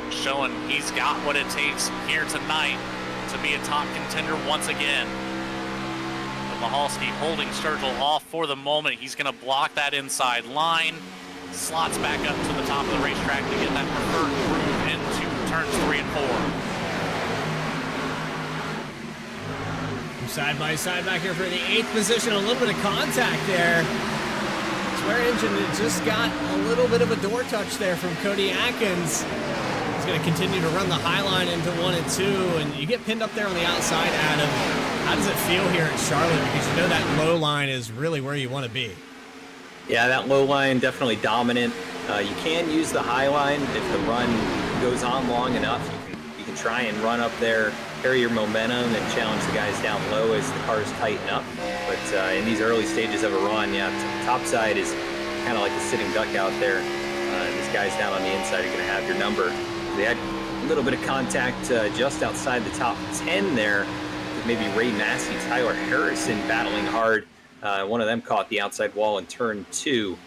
showing he's got what it takes here tonight to be a top contender once again. But Mahalski holding Sturgill off for the moment. He's going to block that inside line, slots back up to the top of the racetrack to get that preferred groove into turns 3 and 4. Side by side back here for the 8th position. A little bit of contact there. Square engine just got a little bit of a door touch there from Cody Atkins. He's going to continue to run the high line into 1 and 2, and you get pinned up there on the outside, Adam. How does it feel here at Charlotte? Because you know that low line is really where you want to be. Yeah, that low line definitely dominant. You can use the high line if the run goes on long enough. You can try and run up there carry your momentum and challenge the guys down low as the cars tighten up. But in these early stages of a run, yeah, top side is kind of like a sitting duck out there. These guys down on the inside are going to have your number. They had a little bit of contact just outside the top 10 there, with maybe Ray Massey, Tyler Harrison battling hard. One of them caught the outside wall in turn 2.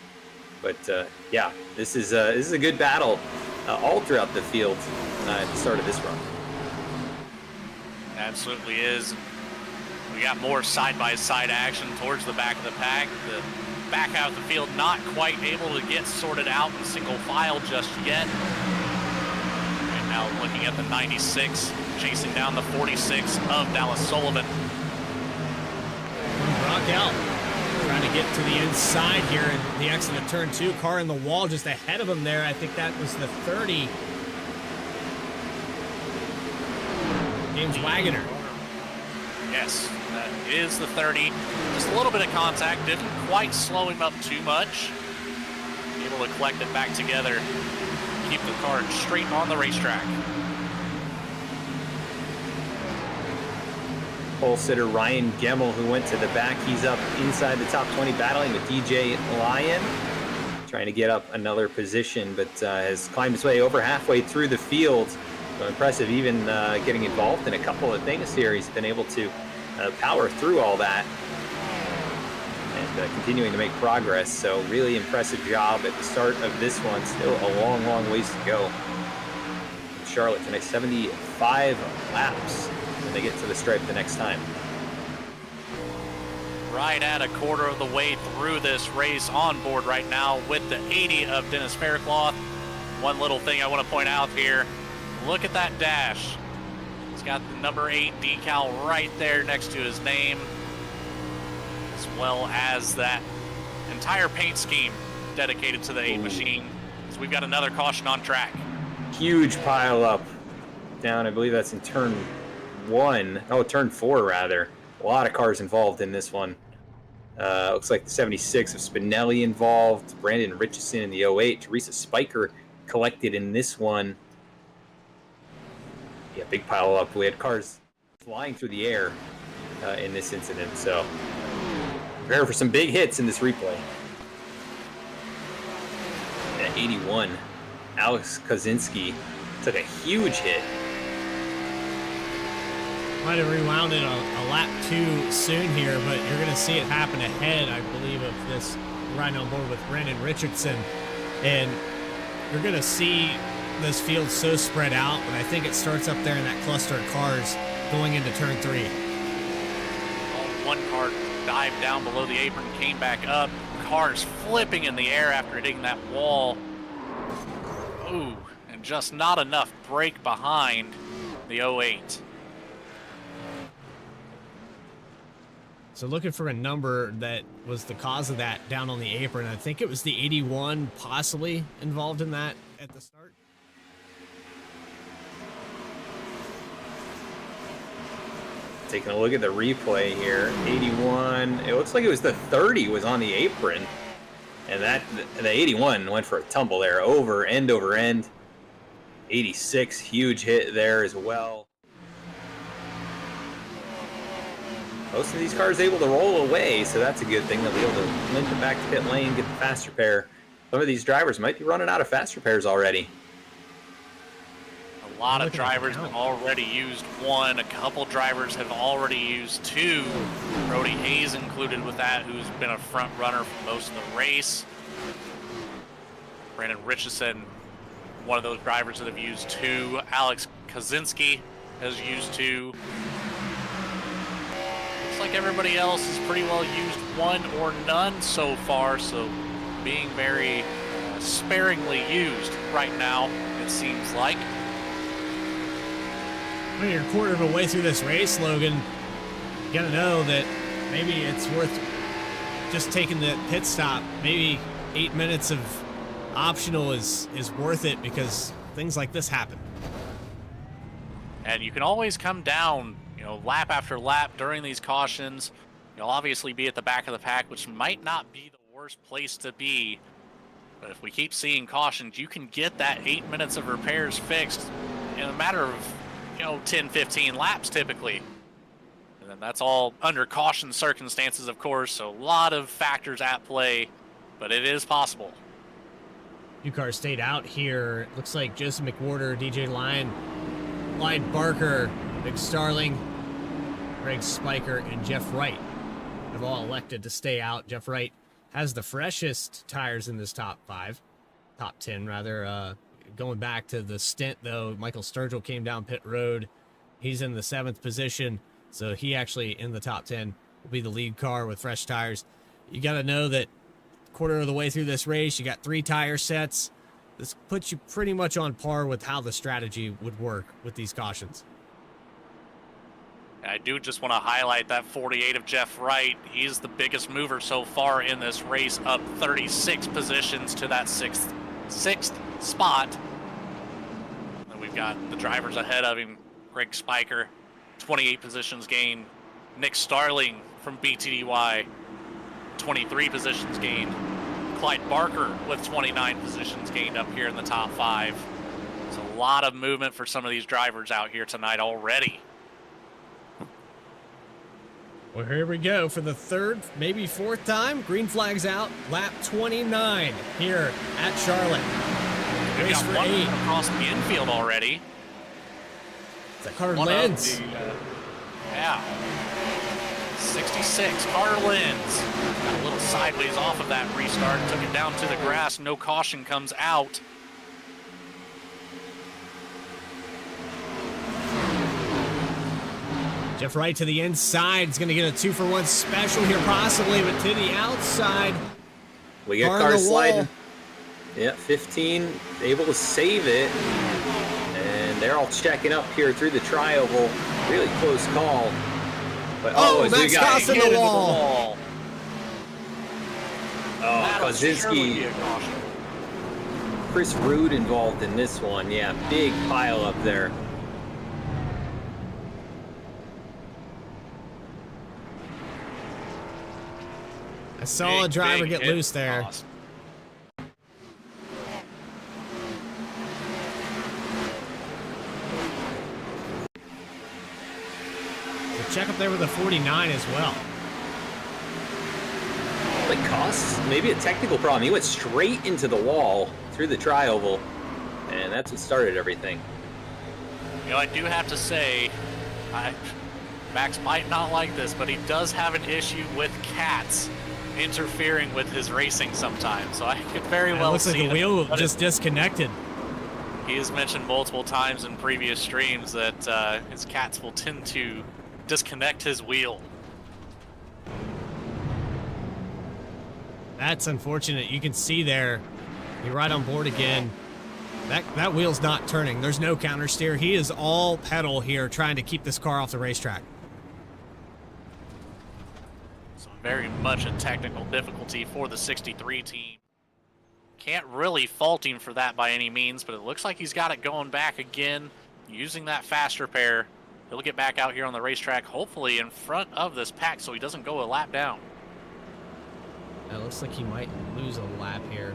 But yeah, this is a good battle all throughout the field at the start of this run. Absolutely is. We got more side-by-side action towards the back of the pack. The back out of the field not quite able to get sorted out in single file just yet. And now looking at the 96, chasing down the 46 of Dallas Sullivan. Brock out, trying to get to the inside here in the exit of turn 2. Car in the wall just ahead of him there. I think that was the 30. James Wagoner. Yes, that is the 30. Just a little bit of contact, didn't quite slow him up too much. Able to collect it back together, keep the car straight on the racetrack. Pole sitter Ryan Gemmel, who went to the back, he's up inside the top 20, battling with DJ Lyon, trying to get up another position, but has climbed his way over halfway through the field. So impressive, even getting involved in a couple of things here. He's been able to power through all that and continuing to make progress. So really impressive job at the start of this one. Still a long, long ways to go. Charlotte tonight, 75 laps when they get to the stripe the next time. Right at a quarter of the way through this race, on board right now with the 80 of Dennis Faircloth. One little thing I want to point out here. Look at that dash. It's got the number 8 decal right there next to his name, as well as that entire paint scheme dedicated to the 8 machine. So we've got another caution on track. Huge pile up down, I believe that's in turn 1. Oh, turn 4 rather. A lot of cars involved in this one. Looks like the 76 of Spinelli involved, Brandon Richardson in the 08, Teresa Spiker collected in this one. Yeah, big pile up. We had cars flying through the air in this incident, so prepare for some big hits in this replay. At 81, Alex Kozinski took a huge hit. Might have rewound it a lap too soon here, but you're going to see it happen ahead, I believe, of this riding on board with Brandon Richardson. And you're going to see this field so spread out, but I think it starts up there in that cluster of cars going into turn 3. One car dived down below the apron, came back up. Cars flipping in the air after hitting that wall. Ooh, and just not enough brake behind the 08. So looking for a number that was the cause of that down on the apron. I think it was the 81 possibly involved in that at the start. Taking a look at the replay here, 81, it looks like it was the 30 was on the apron, and that the 81 went for a tumble there, over end. 86, huge hit there as well. Most of these cars able to roll away, so that's a good thing. They'll be able to limp it back to pit lane, get the fast repair. Some of these drivers might be running out of fast repairs already. A lot of drivers have already used 1. A couple drivers have already used 2. Brody Hayes included with that, who's been a front runner for most of the race. Brandon Richardson, one of those drivers that have used 2. Alex Kozinski has used 2. Looks like everybody else has pretty well used 1 or none so far, so being very sparingly used right now, it seems like. When you're a quarter of a way through this race, Logan, you gotta know that maybe it's worth just taking the pit stop. Maybe 8 minutes of optional is worth it, because things like this happen. And you can always come down, lap after lap during these cautions. You'll obviously be at the back of the pack, which might not be the worst place to be. But if we keep seeing cautions, you can get that 8 minutes of repairs fixed in a matter of 10, 15 laps typically. And then that's all under caution circumstances, of course, so a lot of factors at play, but it is possible. Few cars stayed out here. Looks like Joseph McWhorter, DJ Lyon, Clyde Barker, Vic Starling, Greg Spiker, and Jeff Wright have all elected to stay out. Jeff Wright has the freshest tires in this top 10 rather. Going back to the stint, though, Michael Sturgill came down pit road. He's in the 7th position, so he actually in the top 10 will be the lead car with fresh tires. You got to know that quarter of the way through this race, you got 3 tire sets. This puts you pretty much on par with how the strategy would work with these cautions. I do just want to highlight that 48 of Jeff Wright. He's the biggest mover so far in this race, up 36 positions to that sixth spot. And we've got the drivers ahead of him. Greg Spiker, 28 positions gained. Nick Starling from BTDY, 23 positions gained. Clyde Barker with 29 positions gained up here in the top 5. It's a lot of movement for some of these drivers out here tonight already. Well, here we go for the 3rd, maybe 4th time. Green flag's out. Lap 29 here at Charlotte. We've Race got for one 8. across the infield already. It's a Carter One of Lenz. Yeah. 66, Carter Lenz. Got a little sideways off of that restart. Took it down to the grass. No caution comes out. Jeff Wright to the inside. He's going to get a 2-for-1 special here possibly, but to the outside. We get Car on cars the wall. sliding. Yeah, 15 able to save it. And they're all checking up here through the tri-oval. Really close call. But as we Max got Goss in Hit the into wall. That'll surely be Kozinski, a caution. Chris Rude involved in this one. Yeah, big pile up there. I saw a driver Big get hit loose there. cost. Check up there with a 49 as well. Like costs, maybe a technical problem. He went straight into the wall through the tri-oval, and that's what started everything. I do have to say, Max might not like this, but he does have an issue with cats interfering with his racing sometimes. So I could very well looks like see the wheel but just disconnected. He has mentioned multiple times in previous streams that his cats will tend to disconnect his wheel. That's unfortunate. You can see there, you're right on board again. That wheel's not turning. There's no counter steer. He is all pedal here trying to keep this car off the racetrack. So very much a technical difficulty for the 63 team. Can't really fault him for that by any means, but it looks like he's got it going back again, using that faster pair. He'll get back out here on the racetrack, hopefully in front of this pack so he doesn't go a lap down. It looks like he might lose a lap here.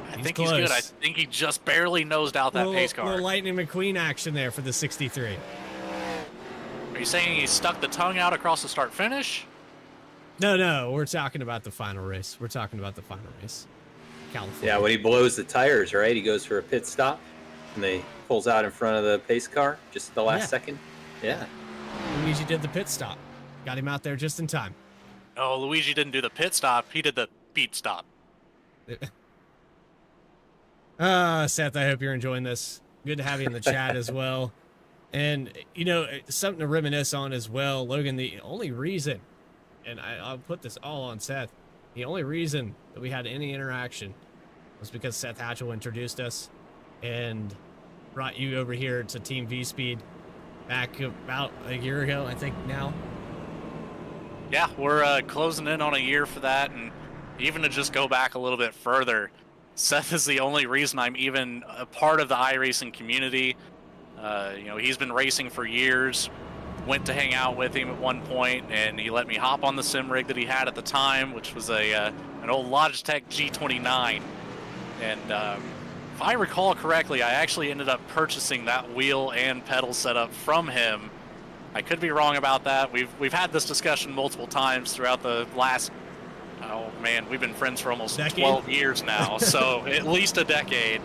I think he's good. I think he just barely nosed out that pace car. Little Lightning McQueen action there for the 63. Are you saying he stuck the tongue out across the start finish? No, we're talking about the final race. California. Yeah, when he blows the tires, right? He goes for a pit stop, and they pulls out in front of the pace car just the last second. Yeah. Luigi did the pit stop. Got him out there just in time. No, Luigi didn't do the pit stop. He did the beat stop. Seth, I hope you're enjoying this. Good to have you in the chat as well. And, something to reminisce on as well, Logan, the only reason, and I'll put this all on Seth, the only reason that we had any interaction was because Seth Hatchel introduced us and brought you over here to Team Vspeed back about a year ago, I think now. Yeah, we're closing in on a year for that, and even to just go back a little bit further, Seth is the only reason I'm even a part of the iRacing community. He's been racing for years. Went to hang out with him at one point, and he let me hop on the sim rig that he had at the time, which was an old Logitech G29. And if I recall correctly, I actually ended up purchasing that wheel and pedal setup from him. I could be wrong about that. We've had this discussion multiple times throughout the last, oh man, we've been friends for almost 12 years now, so at least a decade.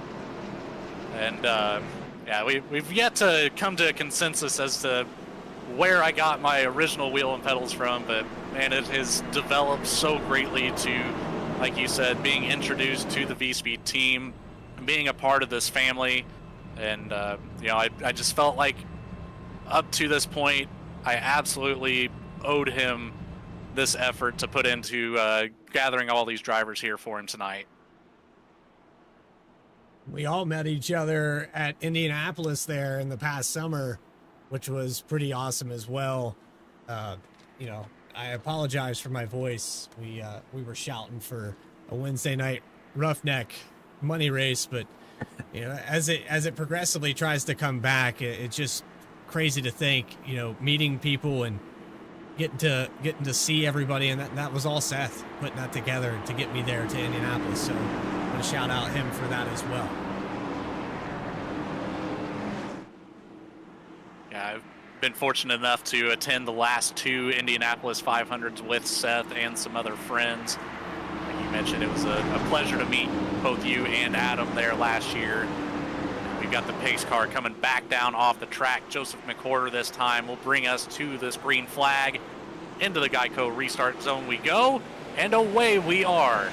And yeah, we've yet to come to a consensus as to where I got my original wheel and pedals from, but man, it has developed so greatly to, like you said, being introduced to the Vspeed team, being a part of this family. And you know, I just felt like up to this point, I absolutely owed him this effort to put into gathering all these drivers here for him tonight. We all met each other at Indianapolis there in the past summer, which was pretty awesome as well. You know, I apologize for my voice. We were shouting for a Wednesday night roughneck money race, but you know, as it progressively tries to come back, it's just crazy to think, you know, meeting people and getting to see everybody, and that was all Seth putting that together to get me there to Indianapolis. So I'm gonna shout out him for that as well. Yeah, I've been fortunate enough to attend the last 2 Indianapolis 500s with Seth and some other friends. Like you mentioned, it was a pleasure to meet both you and Adam there last year. We've got the pace car coming back down off the track. Joseph McWhorter this time will bring us to this green flag. Into the Geico restart zone we go, and away we are.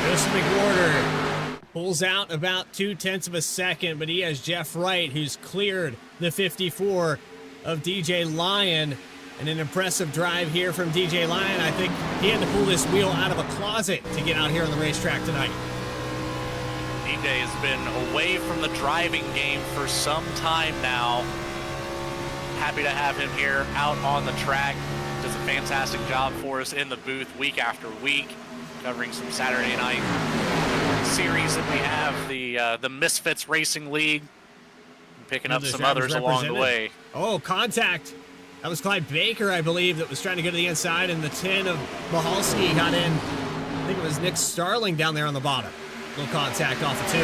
Joseph McWhorter pulls out about 0.2 of a second, but he has Jeff Wright, who's cleared the 54 of DJ Lyon. And an impressive drive here from DJ Lyon. I think he had to pull this wheel out of a closet to get out here on the racetrack tonight. DJ has been away from the driving game for some time now. Happy to have him here out on the track. Does a fantastic job for us in the booth week after week, covering some Saturday night series that we have, the Misfits Racing League, picking up some others along the way. Oh, contact. That was Clyde Baker, I believe, that was trying to go to the inside, and the 10 of Mahalski got in. I think it was Nick Starling down there on the bottom. Little contact off of 2.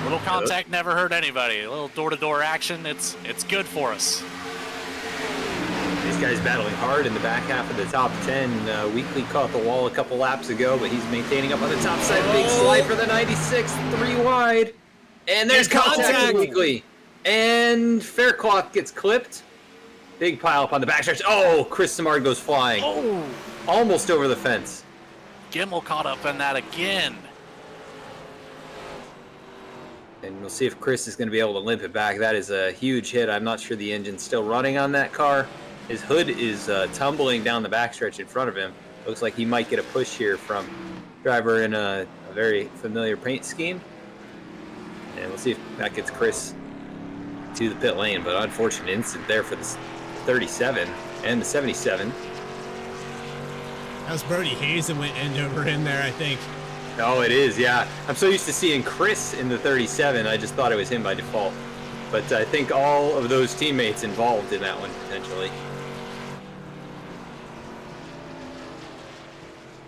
Little contact never hurt anybody. A little door-to-door action, it's good for us. These guys battling hard in the back half of the top 10. Weekly caught the wall a couple laps ago, but he's maintaining up on the top side. Big slide for the 96, 3 wide. And there's contact Weekly. And Faircloth gets clipped. Big pile up on the backstretch. Oh, Chris Simard goes flying. Oh, almost over the fence. Gimmel caught up in that again. And we'll see if Chris is going to be able to limp it back. That is a huge hit. I'm not sure the engine's still running on that car. His hood is tumbling down the backstretch in front of him. Looks like he might get a push here from driver in a very familiar paint scheme. And we'll see if that gets Chris to the pit lane. But unfortunate incident there for the 37 and the 77. That was Brody Hayes that went end over end there, I think. Oh, it is, yeah. I'm so used to seeing Chris in the 37, I just thought it was him by default. But I think all of those teammates involved in that one, potentially.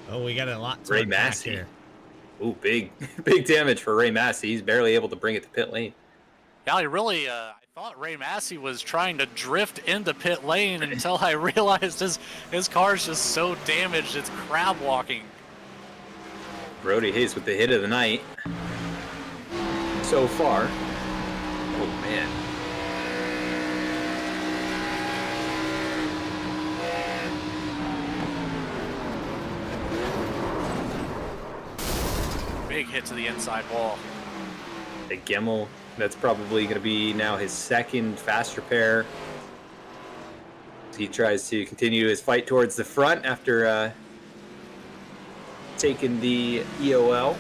Oh, we got a lot to Ray Massey here. Ooh, big damage for Ray Massey. He's barely able to bring it to pit lane. Yeah, I thought Ray Massey was trying to drift into pit lane until I realized his car's just so damaged, it's crab walking. Brody Hayes with the hit of the night so far. Oh, man. Big hit to the inside wall. The Gimmel, that's probably going to be now his second fast repair. He tries to continue his fight towards the front after taking the EOL.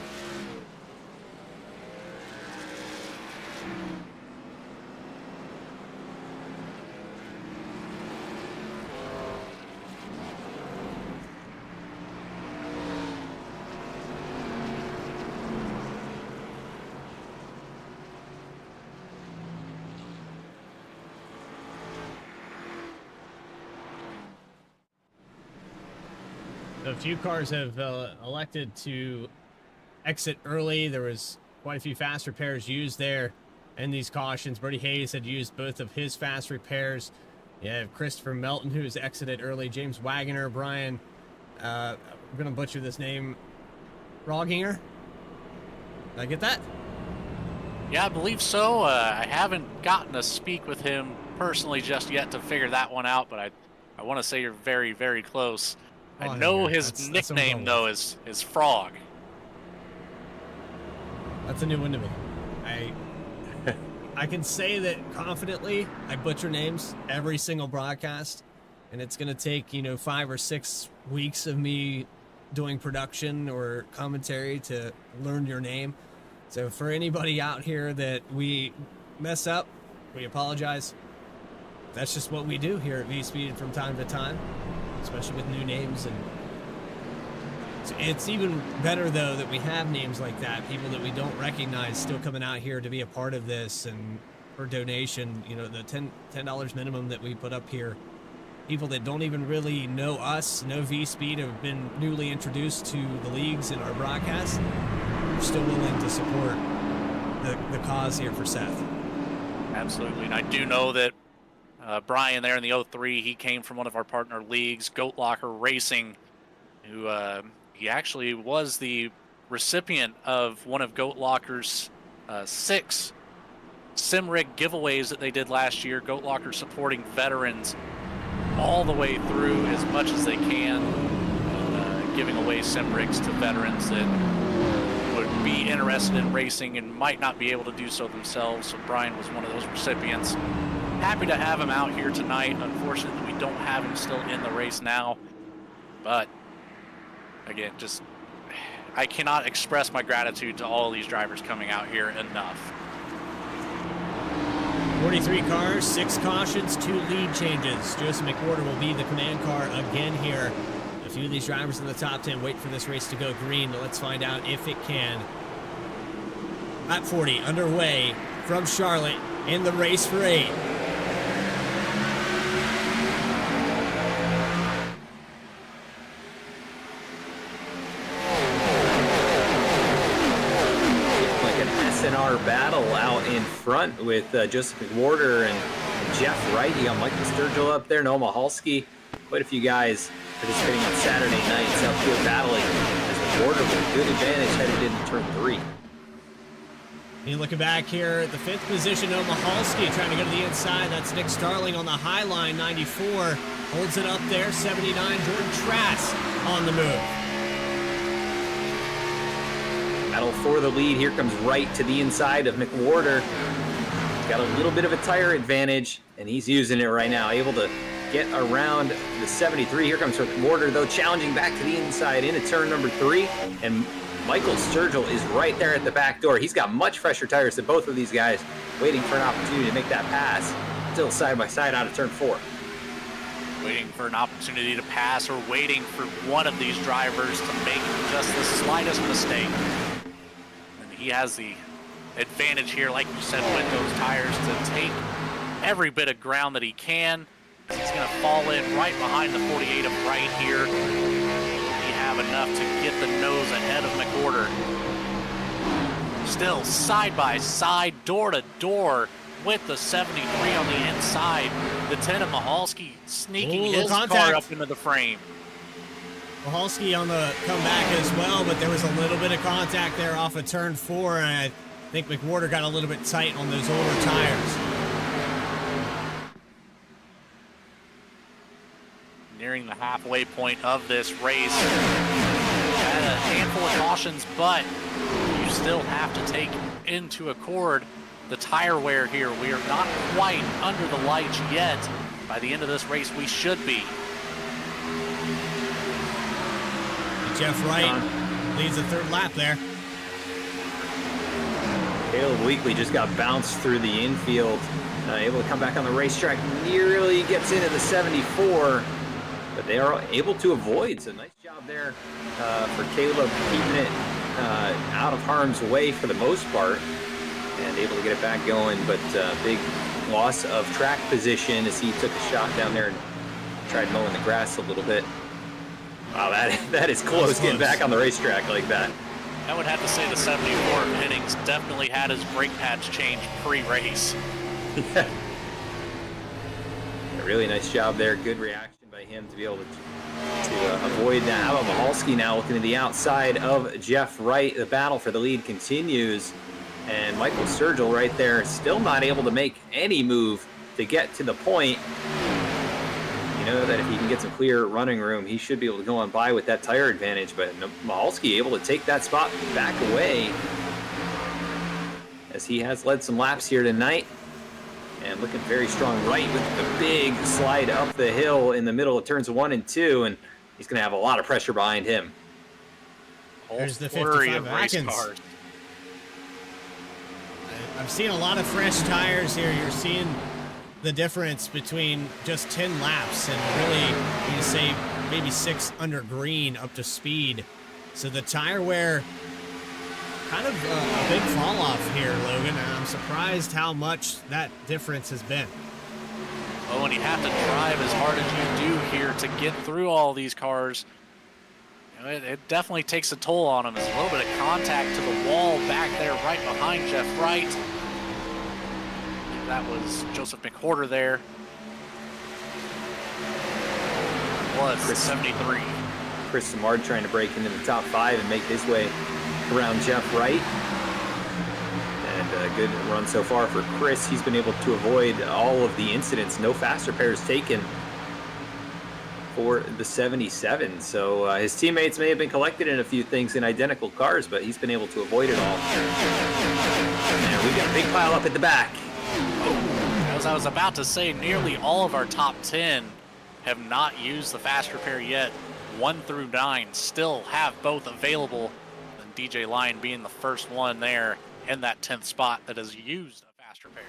a few cars have elected to exit early. There was quite a few fast repairs used there in these cautions. Brody Hayes had used both of his fast repairs. You have Christopher Melton, who's exited early. James Wagoner, Brian, I'm going to butcher this name, Roginger. Did I get that? Yeah, I believe so. I haven't gotten to speak with him personally just yet to figure that one out, but I want to say you're very, very close. I know his nickname, though, is Frog. That's a new one to me. I can say that confidently. I butcher names every single broadcast, and it's going to take, 5 or 6 weeks of me doing production or commentary to learn your name. So for anybody out here that we mess up, we apologize. That's just what we do here at Vspeed from time to time, especially with new names. And it's even better, though, that we have names like that, people that we don't recognize still coming out here to be a part of this, and for donation, the $10 minimum that we put up here. People that don't even really know us, know Vspeed, have been newly introduced to the leagues and our broadcast. We're still willing to support the cause here for Seth. Absolutely, and I do know that Brian there in the 03, he came from one of our partner leagues, Goat Locker Racing, who he actually was the recipient of one of Goat Locker's 6 sim rig giveaways that they did last year. Goat Locker supporting veterans all the way through as much as they can, giving away sim rigs to veterans that would be interested in racing and might not be able to do so themselves. So Brian was one of those recipients. Happy to have him out here tonight. Unfortunately, we don't have him still in the race now, but again, I cannot express my gratitude to all these drivers coming out here enough. 43 cars, 6 cautions, 2 lead changes. Joseph McWhorter will be the command car again here. A few of these drivers in the top 10 wait for this race to go green. Let's find out if it can. Lap 40 underway from Charlotte in the race for 8. Battle out in front with Joseph McWhorter and Jeff Wright. You got Michael Sturgill up there, Noah Mahalski. Quite a few guys participating on Saturday night. Southfield battling as McWhorter with a good advantage headed into turn 3. And looking back here at the 5th position, Noah Mahalski trying to go to the inside. That's Nick Starling on the high line, 94. Holds it up there, 79. Jordan Trask on the move. Battle for the lead. Here comes Wright to the inside of McWhorter. He's got a little bit of a tire advantage, and he's using it right now. Able to get around the 73. Here comes McWhorter, though, challenging back to the inside into turn number 3. And Michael Sturgill is right there at the back door. He's got much fresher tires than both of these guys, waiting for an opportunity to make that pass. Still side by side out of turn 4. Waiting for an opportunity to pass, or waiting for one of these drivers to make just the slightest mistake. He has the advantage here, like you said, with those tires to take every bit of ground that he can. He's going to fall in right behind the 48 of Wright here. We have enough to get the nose ahead of McWhorter. Still side by side, door to door with the 73 on the inside. The 10 of Mahalski sneaking his car up into the frame. Mahalski on the comeback as well, but there was a little bit of contact there off of turn 4, and I think McWhorter got a little bit tight on those older tires. Nearing the halfway point of this race. Had a handful of cautions, but you still have to take into accord the tire wear here. We are not quite under the lights yet. By the end of this race, we should be. Jeff Wright leads the 3rd lap there. Caleb Weekly just got bounced through the infield, able to come back on the racetrack. Nearly gets into the 74, but they are able to avoid. So nice job there for Caleb, keeping it out of harm's way for the most part, and able to get it back going. But big loss of track position as he took a shot down there and tried mowing the grass a little bit. Wow, that is close getting back on the racetrack like that. I would have to say the 74 Hennings definitely had his brake pads changed pre-race. Yeah. A really nice job there. Good reaction by him to be able to avoid that. How about Michalski now looking to the outside of Jeff Wright? The battle for the lead continues. And Michael Sturgill right there still not able to make any move to get to the point. You know that if he can get some clear running room, he should be able to go on by with that tire advantage. But Michalski able to take that spot back away, as he has led some laps here tonight. And looking very strong right with the big slide up the hill in the middle of turns 1 and 2. And he's going to have a lot of pressure behind him. There's the 55 Atkins. I'm seeing a lot of fresh tires here. You're seeing the difference between just 10 laps and really, you say, maybe 6 under green up to speed. So the tire wear, kind of a big fall off here, Logan. And I'm surprised how much that difference has been. Oh, and you have to drive as hard as you do here to get through all these cars. You know, it definitely takes a toll on them. There's a little bit of contact to the wall back there right behind Jeff Wright. That was Joseph McWhorter there. Was 73. Chris Samard trying to break into the top 5 and make his way around Jeff Wright. And a good run so far for Chris. He's been able to avoid all of the incidents. No fast repairs taken for the 77. So his teammates may have been collected in a few things in identical cars, but he's been able to avoid it all. And we've got a big pile up at the back. As I was about to say, nearly all of our top 10 have not used the fast repair yet. 1 through 9 still have both available, and DJ Lyon being the first one there in that 10th spot that has used a fast repair.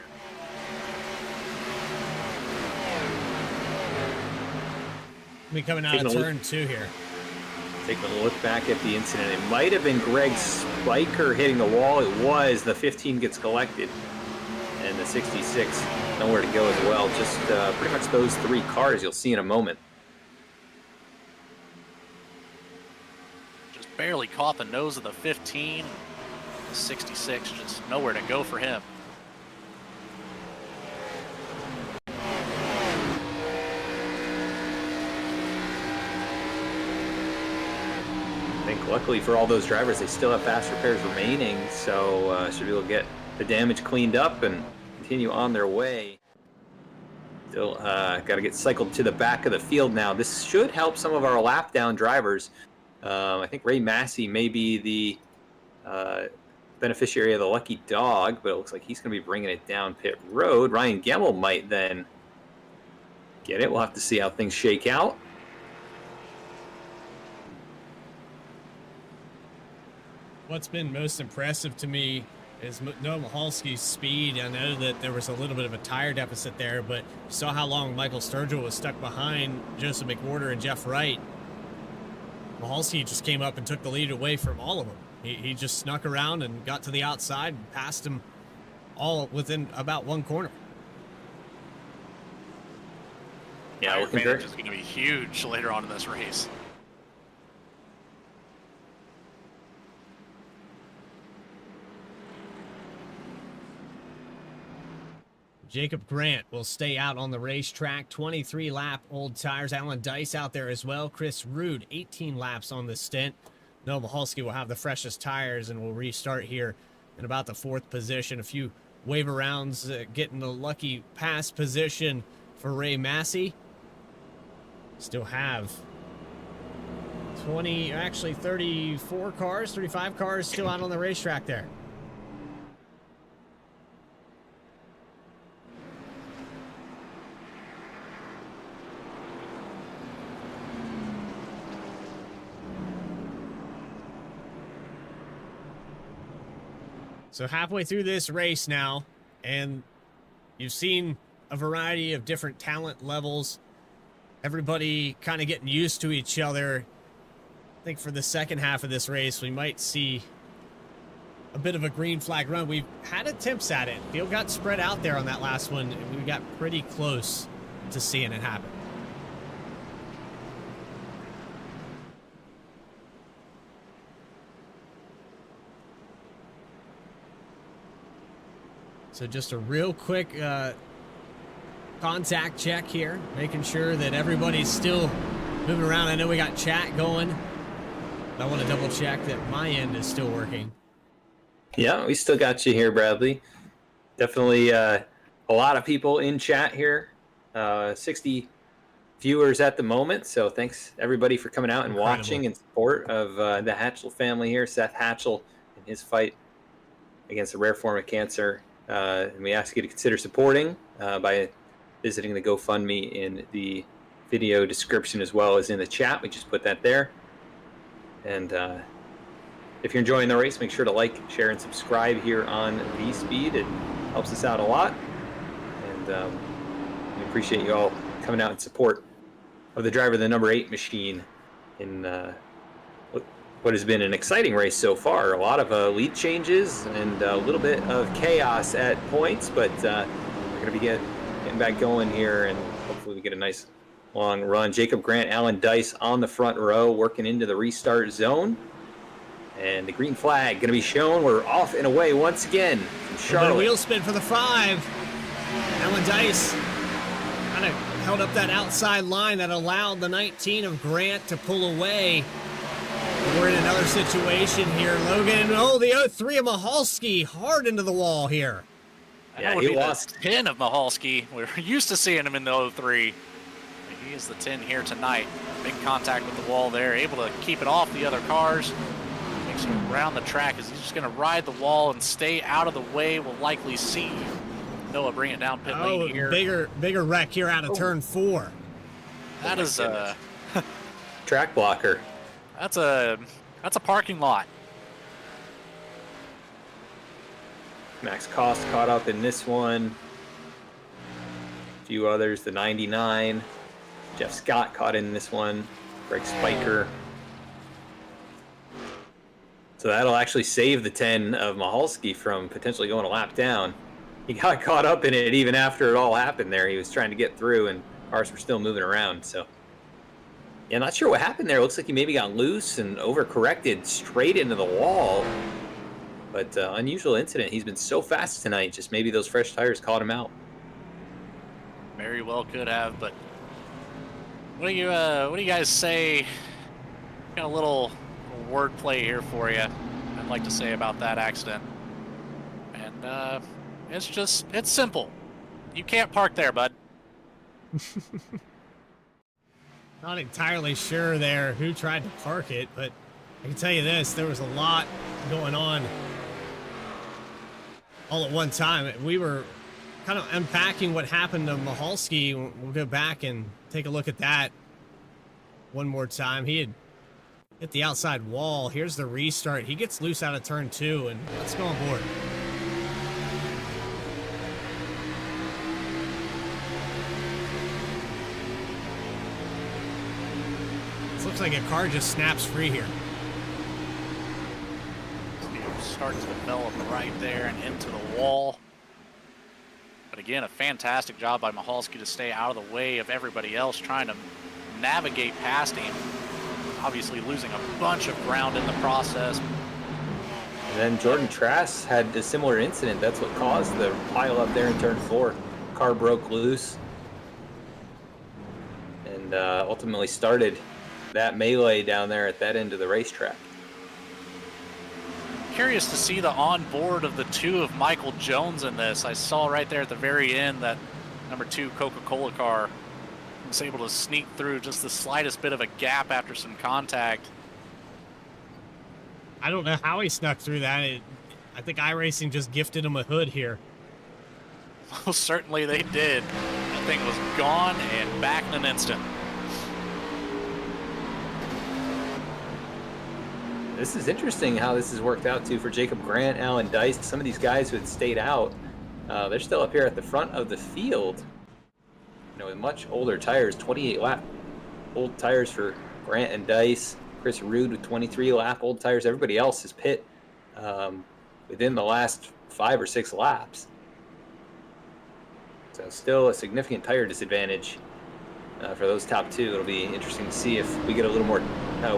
We coming out of turn 2 here. Taking a look back at the incident. It might have been Greg Spiker hitting the wall. It was. The 15 gets collected. And the 66 nowhere to go as well. Just pretty much those 3 cars you'll see in a moment. Just barely caught the nose of the 15. The 66 just nowhere to go for him. I think luckily for all those drivers, they still have fast repairs remaining, so should be able to get the damage cleaned up and continue on their way. Still got to get cycled to the back of the field now. This should help some of our lap down drivers. I think Ray Massey may be the beneficiary of the lucky dog, but it looks like he's going to be bringing it down pit road. Ryan Gemmel might then get it. We'll have to see how things shake out. What's been most impressive to me is Noah Michalski's speed. I know that there was a little bit of a tire deficit there, but you saw how long Michael Sturgill was stuck behind Joseph McWhorter and Jeff Wright. Michalski just came up and took the lead away from all of them. He just snuck around and got to the outside and passed them all within about 1 corner. Yeah, our advantage is going to be huge later on in this race. Jacob Grant will stay out on the racetrack. 23-lap old tires. Alan Dice out there as well. Chris Rude, 18 laps on the stint. Noah Michalski will have the freshest tires and will restart here in about the 4th position. A few wave arounds, getting the lucky pass position for Ray Massey. Still have 34 cars, 35 cars still out on the racetrack there. So halfway through this race now, and you've seen a variety of different talent levels. Everybody kind of getting used to each other. I think for the second half of this race, we might see a bit of a green flag run. We've had attempts at it. Field got spread out there on that last one, and we got pretty close to seeing it happen. So just a real quick contact check here, making sure that everybody's still moving around. I know we got chat going. I want to double check that my end is still working. Yeah, we still got you here, Bradley. Definitely a lot of people in chat here. 60 viewers at the moment. So thanks everybody for coming out and watching in support of the Hatchel family here. Seth Hatchel in his fight against a rare form of cancer. And we ask you to consider supporting by visiting the GoFundMe in the video description as well as in the chat. We just put that there. And if you're enjoying the race, make sure to like, share, and subscribe here on Vspeed. It helps us out a lot. And we appreciate you all coming out in support of the driver of the number 8 machine in what has been an exciting race so far. A lot of lead changes and a little bit of chaos at points, but we're going to be getting back going here, and hopefully we get a nice long run. Jacob Grant, Alan Dice on the front row, working into the restart zone. And the green flag going to be shown. We're off and away once again from Charlotte. Wheel spin for the 5. Alan Dice kind of held up that outside line that allowed the 19 of Grant to pull away. We're in another situation here. Logan, the 03 of Mahalski hard into the wall here. Yeah, he lost 10 of Mahalski. We're used to seeing him in the 03. He is the 10 here tonight. Big contact with the wall there, able to keep it off the other cars. Makes it around the track as he's just going to ride the wall and stay out of the way. We'll likely see Noah bring it down pit lane here. Bigger wreck here out of turn 4. That is a track blocker. That's a parking lot. Max Cost caught up in this one. A few others, the 99. Jeff Scott caught in this one. Greg Spiker. So that'll actually save the 10 of Mahalski from potentially going a lap down. He got caught up in it even after it all happened there. He was trying to get through and cars were still moving around. So, yeah, not sure what happened there. Looks like he maybe got loose and overcorrected straight into the wall. But unusual incident. He's been so fast tonight. Just maybe those fresh tires caught him out. Very well could have, but what do you guys say? Got a little wordplay here for you. I'd like to say about that accident, and it's simple. You can't park there, bud. Not entirely sure there who tried to park it, but I can tell you this: there was a lot going on all at one time. We were kind of unpacking what happened to Mahalski. We'll go back and take a look at that one more time. He had hit the outside wall. Here's the restart. He gets loose out of turn 2, and let's go on board. This looks like a car just snaps free here. Start to develop right there and into the wall. But again, a fantastic job by Mahalski to stay out of the way of everybody else trying to navigate past him. Obviously losing a bunch of ground in the process. And then Jordan Trask had a similar incident. That's what caused the pile up there in turn 4. Car broke loose and ultimately started that melee down there at that end of the racetrack. Curious to see the onboard of the 2 of Michael Jones in this. I saw right there at the very end that number 2 Coca-Cola car was able to sneak through just the slightest bit of a gap after some contact. I don't know how he snuck through that. I think Iracing just gifted him a hood here. Well, certainly they did. That thing was gone and back in an instant. This is interesting how this has worked out too for Jacob Grant, Alan Dice. Some of these guys who had stayed out, they're still up here at the front of the field. You know, with much older tires, 28 lap old tires for Grant and Dice. Chris Rude with 23 lap old tires. Everybody else is pit within the last 5 or 6 laps. So still a significant tire disadvantage for those top 2. It'll be interesting to see if we get a little more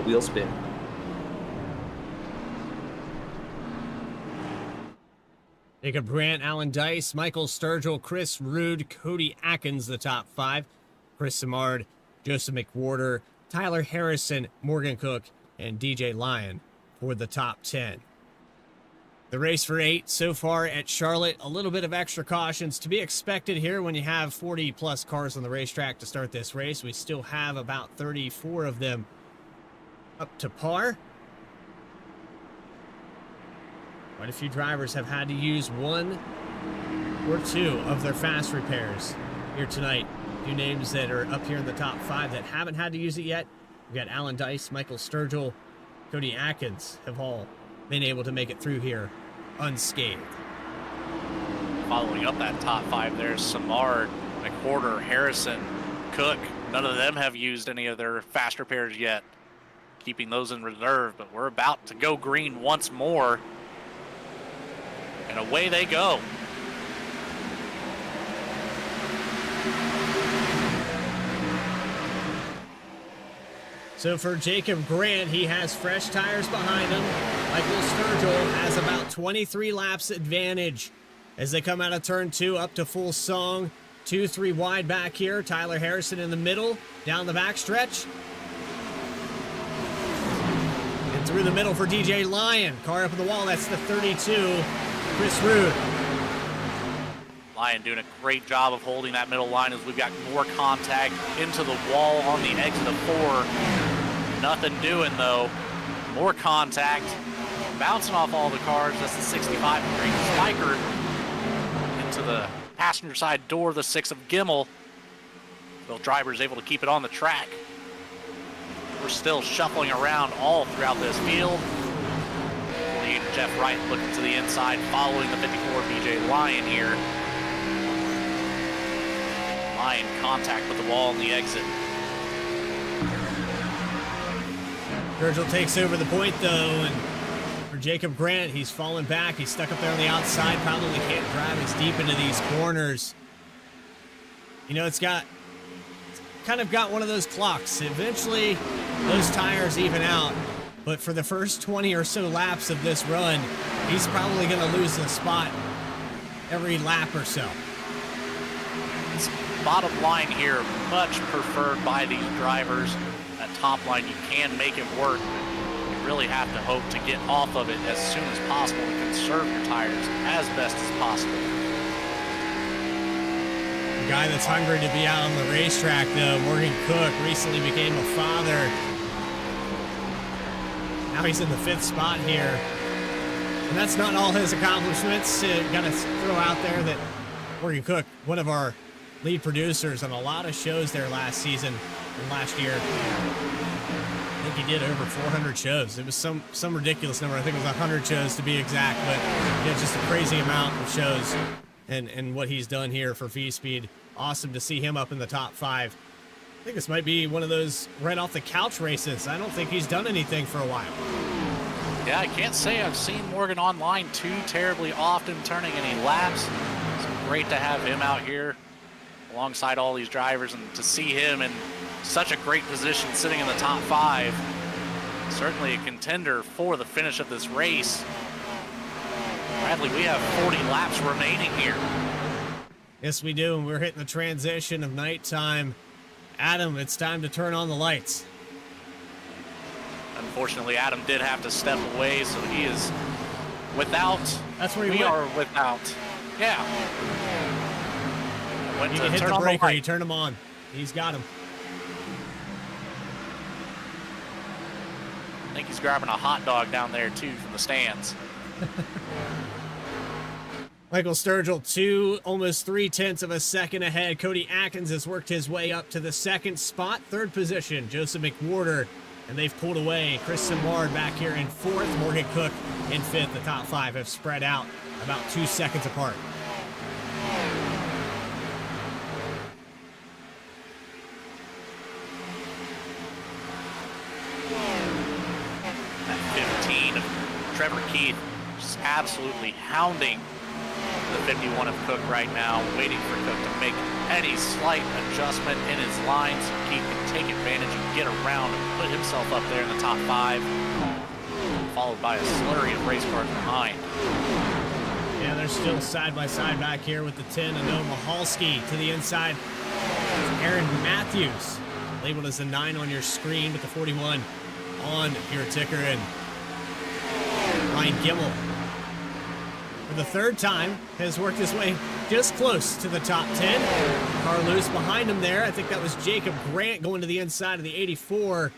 wheel spin. Jacob Grant, Alan Dice, Michael Sturgill, Chris Rude, Cody Atkins, the top 5. Chris Simard, Joseph McWhorter, Tyler Harrison, Morgan Cook, and DJ Lyon for the top 10. The race for 8 so far at Charlotte. A little bit of extra cautions to be expected here when you have 40-plus cars on the racetrack to start this race. We still have about 34 of them up to par. Quite a few drivers have had to use 1 or 2 of their fast repairs here tonight. A few names that are up here in the top 5 that haven't had to use it yet. We've got Alan Dice, Michael Sturgill, Cody Atkins have all been able to make it through here unscathed. Following up that top 5, there's Samard, McWhorter, Harrison, Cook. None of them have used any of their fast repairs yet, keeping those in reserve, but we're about to go green once more. And away they go. So for Jacob Grant, he has fresh tires behind him. Michael Sturgill has about 23 laps advantage as they come out of turn 2 up to full song. 2-3 wide back here. Tyler Harrison in the middle, down the back stretch. And through the middle for DJ Lyon. Car up in the wall, that's the 32. Chris Rude. Lyon doing a great job of holding that middle line as we've got more contact into the wall on the exit of 4. Nothing doing though. More contact. Bouncing off all the cars. That's the 65 of Green Spiker into the passenger side door of the 6 of Gimmel. The driver is able to keep it on the track. We're still shuffling around all throughout this field. Jeff Wright looking to the inside, following the 54 BJ Lyon here. Lyon contact with the wall on the exit. Virgil takes over the point though, and for Jacob Grant, he's fallen back. He's stuck up there on the outside, probably can't drive as deep into these corners. You know, it's kind of got one of those clocks. Eventually, those tires even out. But for the first 20 or so laps of this run, he's probably going to lose the spot every lap or so. It's bottom line here, much preferred by these drivers. That top line, you can make it work, but you really have to hope to get off of it as soon as possible and conserve your tires as best as possible. The guy that's hungry to be out on the racetrack, though, Morgan Cook, recently became a father. Now he's in the 5th spot here. And that's not all his accomplishments. Got to throw out there that Morgan Cook, one of our lead producers on a lot of shows there last season and last year. I think he did over 400 shows. It was some ridiculous number. I think it was 100 shows to be exact, but yeah, just a crazy amount of shows. And what he's done here for Vspeed. Awesome to see him up in the top 5. I think this might be one of those right off the couch races. I don't think he's done anything for a while. Yeah, I can't say I've seen Morgan online too terribly often turning any laps. It's great to have him out here alongside all these drivers and to see him in such a great position sitting in the top 5. Certainly a contender for the finish of this race. Bradley, we have 40 laps remaining here. Yes, we do, and we're hitting the transition of nighttime. Adam, it's time to turn on the lights. Unfortunately, Adam did have to step away, so he is without. That's where we are without. Yeah. Went you to hit turn the breaker, you turn him on. He's got him. I think he's grabbing a hot dog down there, too, from the stands. Michael Sturgill, almost 0.3 of a second ahead. Cody Atkins has worked his way up to the 2nd spot. 3rd position, Joseph McWhorter, and they've pulled away. Chris Simard back here in 4th. Morgan Cook in 5th. The top 5 have spread out about 2 seconds apart. That 15 of Trevor Keith just absolutely hounding the 51 of Cook right now, waiting for Cook to make any slight adjustment in his lines so Keith can take advantage and get around and put himself up there in the top 5, followed by a slurry of race cars behind. Yeah, they're still side by side back here with the 10. Ano Mahalski to the inside. Aaron Matthews, labeled as the 9 on your screen with the 41 on your ticker. And Ryan Gimmel, for the third time, has worked his way just close to the top 10. Car loose behind him there. I think that was Jacob Grant going to the inside of the 84.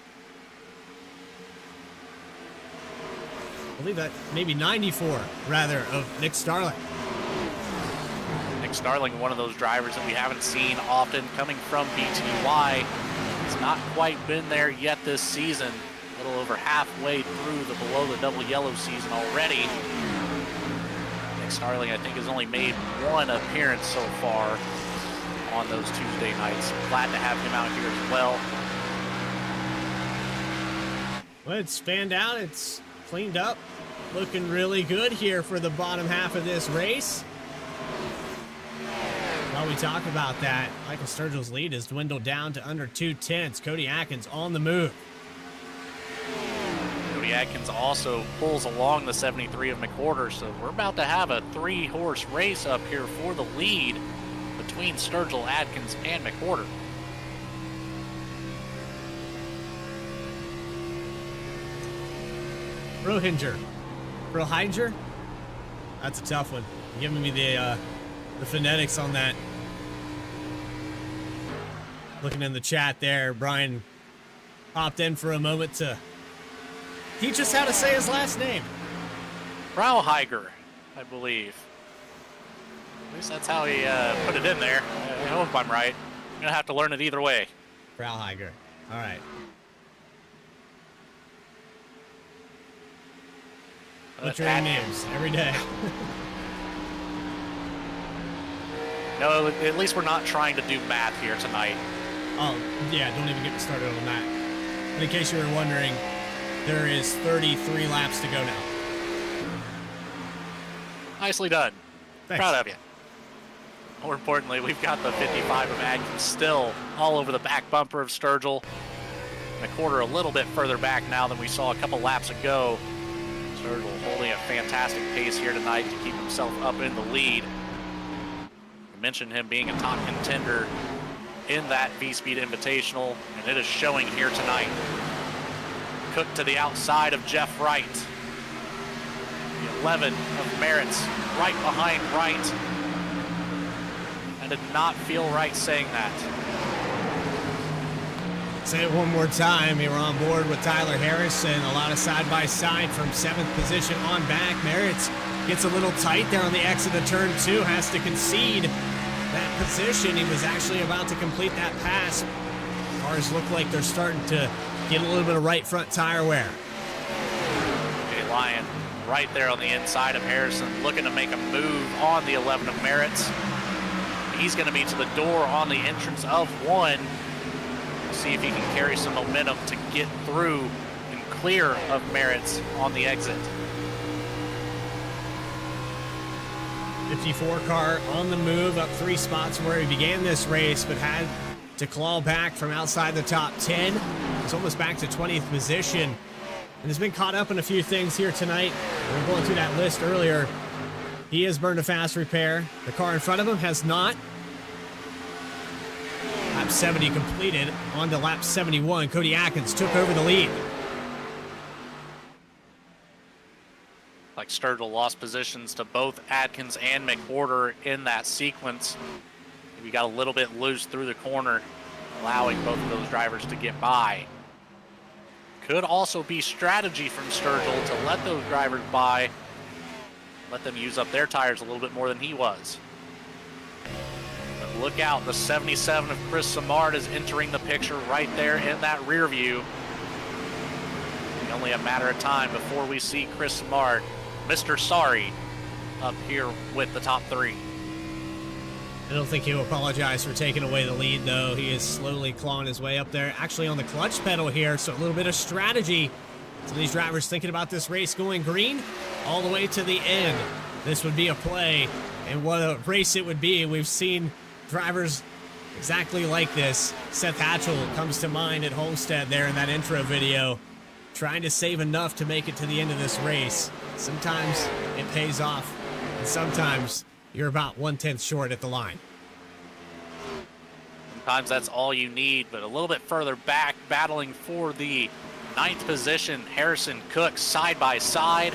I believe that maybe 94, rather, of Nick Starling. Nick Starling, one of those drivers that we haven't seen often coming from BTY. It's not quite been there yet this season. A little over halfway through the below the double yellow season already. Nick Starling, I think, has only made one appearance so far on those Tuesday nights. Glad to have him out here as well. Well, it's fanned out. It's cleaned up. Looking really good here for the bottom half of this race. While we talk about that, Michael Sturgill's lead has dwindled down to under 2/10. Cody Atkins on the move. Cody Atkins also pulls along the 73 of McWhorter, so we're about to have a 3-horse race up here for the lead between Sturgill, Atkins, and McWhorter. Prohinger? That's a tough one. You're giving me the phonetics on that. Looking in the chat there, Brian popped in for a moment to teach us how to say his last name. Brauheiger, I believe. At least that's how he put it in there. I hope I'm right. I'm going to have to learn it either way. Brauheiger. All right. Butchering names every day. No, at least we're not trying to do math here tonight. Oh, yeah, don't even get me started on that. And in case you were wondering, there is 33 laps to go now. Nicely done. Thanks. Proud of you. More importantly, we've got the 55 of Atkins still all over the back bumper of Sturgill. McWhorter a little bit further back now than we saw a couple laps ago. Sturgill holding a fantastic pace here tonight to keep himself up in the lead. I mentioned him being a top contender in that Vspeed Invitational, and it is showing here tonight. Cook to the outside of Jeff Wright. The 11 of Merritt's right behind Wright. I did not feel right saying that. Say it one more time. You were on board with Tyler Harrison. A lot of side-by-side from 7th position on back. Merritt's gets a little tight there on the exit of turn 2. Has to concede that position. He was actually about to complete that pass. Cars look like they're starting to get a little bit of right front tire wear. Jay Lyon right there on the inside of Harrison, looking to make a move on the 11 of Merritt's. He's going to be to the door on the entrance of 1. See if he can carry some momentum to get through and clear of Merritt's on the exit. 54 car on the move, up 3 spots from where he began this race, but had to claw back from outside the top 10. He's almost back to 20th position and has been caught up in a few things here tonight. We were going through that list earlier. He has burned a fast repair. The car in front of him has not. Lap 70 completed. On to lap 71. Cody Atkins took over the lead. Like Sturgill lost positions to both Atkins and McWhorter in that sequence. We got a little bit loose through the corner, allowing both of those drivers to get by. Could also be strategy from Sturgill to let those drivers by, let them use up their tires a little bit more than he was. But look out, the 77 of Chris Simard is entering the picture right there in that rear view. Only a matter of time before we see Chris Simard, Mr. Sorry, up here with the top 3. I don't think he'll apologize for taking away the lead, though. He is slowly clawing his way up there, actually on the clutch pedal here, so a little bit of strategy. So these drivers thinking about this race going green all the way to the end. This would be a play, and what a race it would be. We've seen drivers exactly like this. Seth Hatchel comes to mind at Homestead there in that intro video, trying to save enough to make it to the end of this race. Sometimes it pays off And sometimes you're about 1/10 short at the line. Sometimes that's all you need, but a little bit further back, battling for the 9th position, Harrison Cook side by side.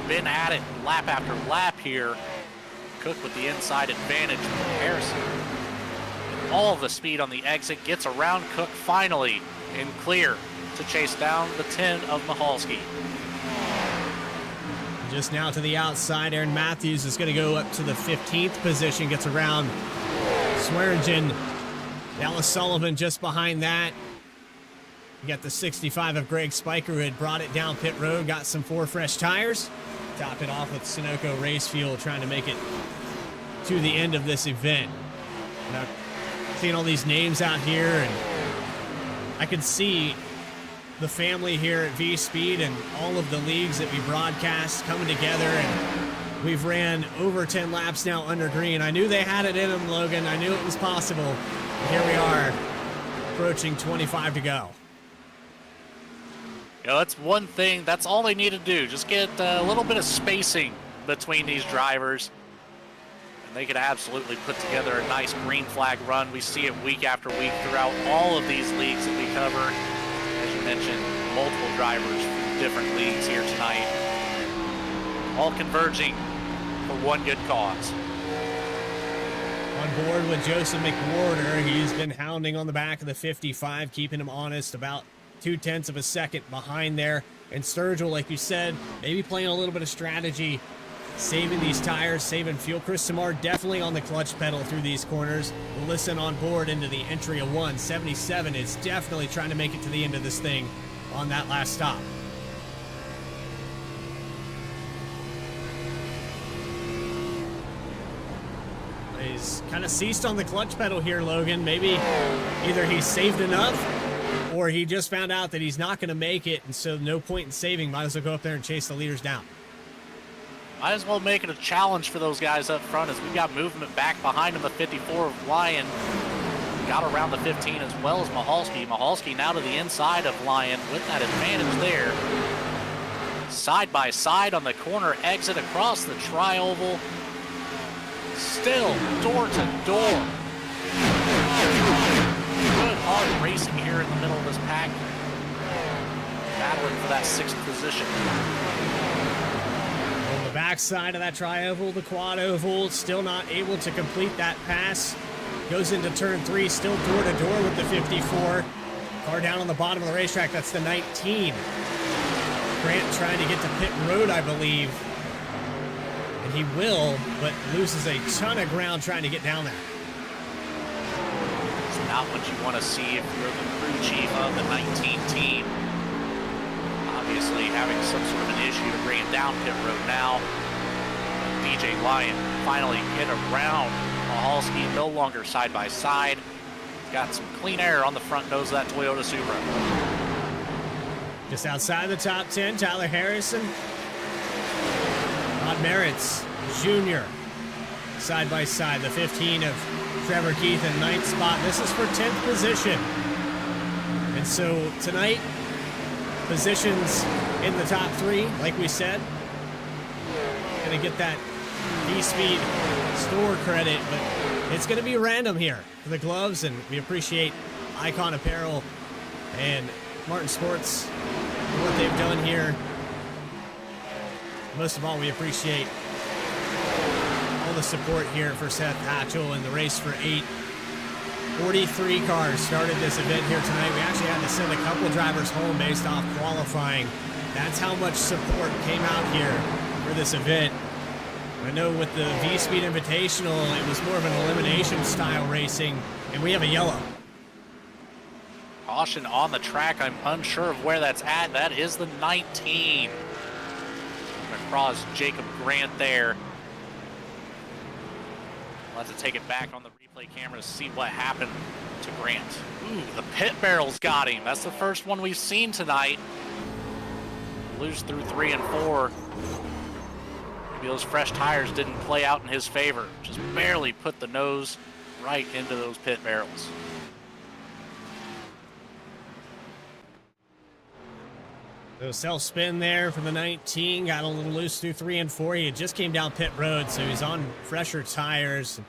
Been at it lap after lap here. Cook with the inside advantage. Harrison, all the speed on the exit, gets around Cook finally in clear to chase down the 10 of Michalski. Just now to the outside, Aaron Matthews is going to go up to the 15th position, gets around Swearingen. Dallas Sullivan just behind that. You got the 65 of Greg Spiker, who had brought it down pit road, got some 4 fresh tires. Top it off with Sunoco Race Fuel, trying to make it to the end of this event. Now, seeing all these names out here, and I can see the family here at Vspeed and all of the leagues that we broadcast coming together, and we've ran over 10 laps now under green. I knew they had it in them, Logan. I knew it was possible. And here we are, approaching 25 to go. You know, that's one thing, that's all they need to do. Just get a little bit of spacing between these drivers, and they could absolutely put together a nice green flag run. We see it week after week throughout all of these leagues that we cover. As you mentioned, multiple drivers from different leagues here tonight, all converging for one good cause. On board with Joseph McWhorter, he's been hounding on the back of the 55, keeping him honest, about 0.2 of a second behind there. And Sturgill, like you said, maybe playing a little bit of strategy, saving these tires, saving fuel. Chris Samar definitely on the clutch pedal through these corners. We'll listen on board into the entry of 177 is definitely trying to make it to the end of this thing on that last stop. He's kind of ceased on the clutch pedal here, Logan. Maybe either he's saved enough or he just found out that he's not going to make it, and so no point in saving. Might as well go up there and chase the leaders down. Might as well make it a challenge for those guys up front, as we got movement back behind him. The 54 of Lyon got around the 15 as well as Michalski. Michalski now to the inside of Lyon with that advantage there. Side by side on the corner exit across the tri-oval. Still door to door. Good hard racing here in the middle of this pack. Battling for that 6th position. On the backside of that tri-oval, the quad oval, still not able to complete that pass. Goes into turn 3, still door to door with the 54. Car down on the bottom of the racetrack, that's the 19. Grant trying to get to pit road, I believe. And he will, but loses a ton of ground trying to get down there. It's not what you want to see if you're the crew chief of the 19 team. Obviously having some sort of an issue to bring it down pit road now. DJ Lyon finally hit around Michalski, no longer side by side. Got some clean air on the front nose of that Toyota Supra. Just outside the top 10, Tyler Harrison. Rod Merritt's Jr. side by side. The 15 of Trevor Keith in 9th spot. This is for 10th position. And so tonight, positions in the top 3, like we said. Gonna get that Vspeed store credit, but it's gonna be random here for the gloves, and we appreciate Icon Apparel and Martin Sports for what they've done here. Most of all, we appreciate all the support here for Seth Hatchel and the race for 8. 43 cars started this event here tonight. We actually had to send a couple drivers home based off qualifying. That's how much support came out here for this event. I know with the Vspeed Invitational, it was more of an elimination style racing, and we have a yellow. Caution on the track. I'm unsure of where that's at. That is the 19. Across Jacob Grant there. We'll have to take it back on the replay camera to see what happened to Grant. Ooh, the pit barrels got him. That's the first one we've seen tonight. Lose through 3 and 4. Maybe those fresh tires didn't play out in his favor. Just barely put the nose right into those pit barrels. So self-spin there for the 19. Got a little loose through 3 and 4. He just came down pit road, so he's on fresher tires,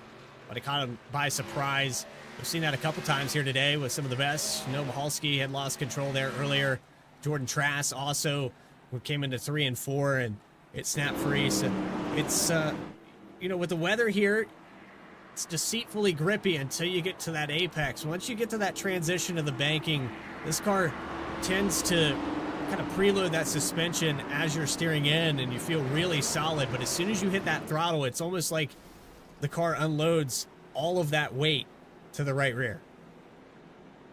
but it caught him by surprise. We've seen that a couple times here today with some of the best. Mahalski had lost control there earlier. Jordan Trass also came into 3 and 4, and it snapped free. So it's, you know, with the weather here, it's deceitfully grippy until you get to that apex. Once you get to that transition of the banking, this car tends to kind of preload that suspension as you're steering in, and you feel really solid. But as soon as you hit that throttle, it's almost like the car unloads all of that weight to the right rear.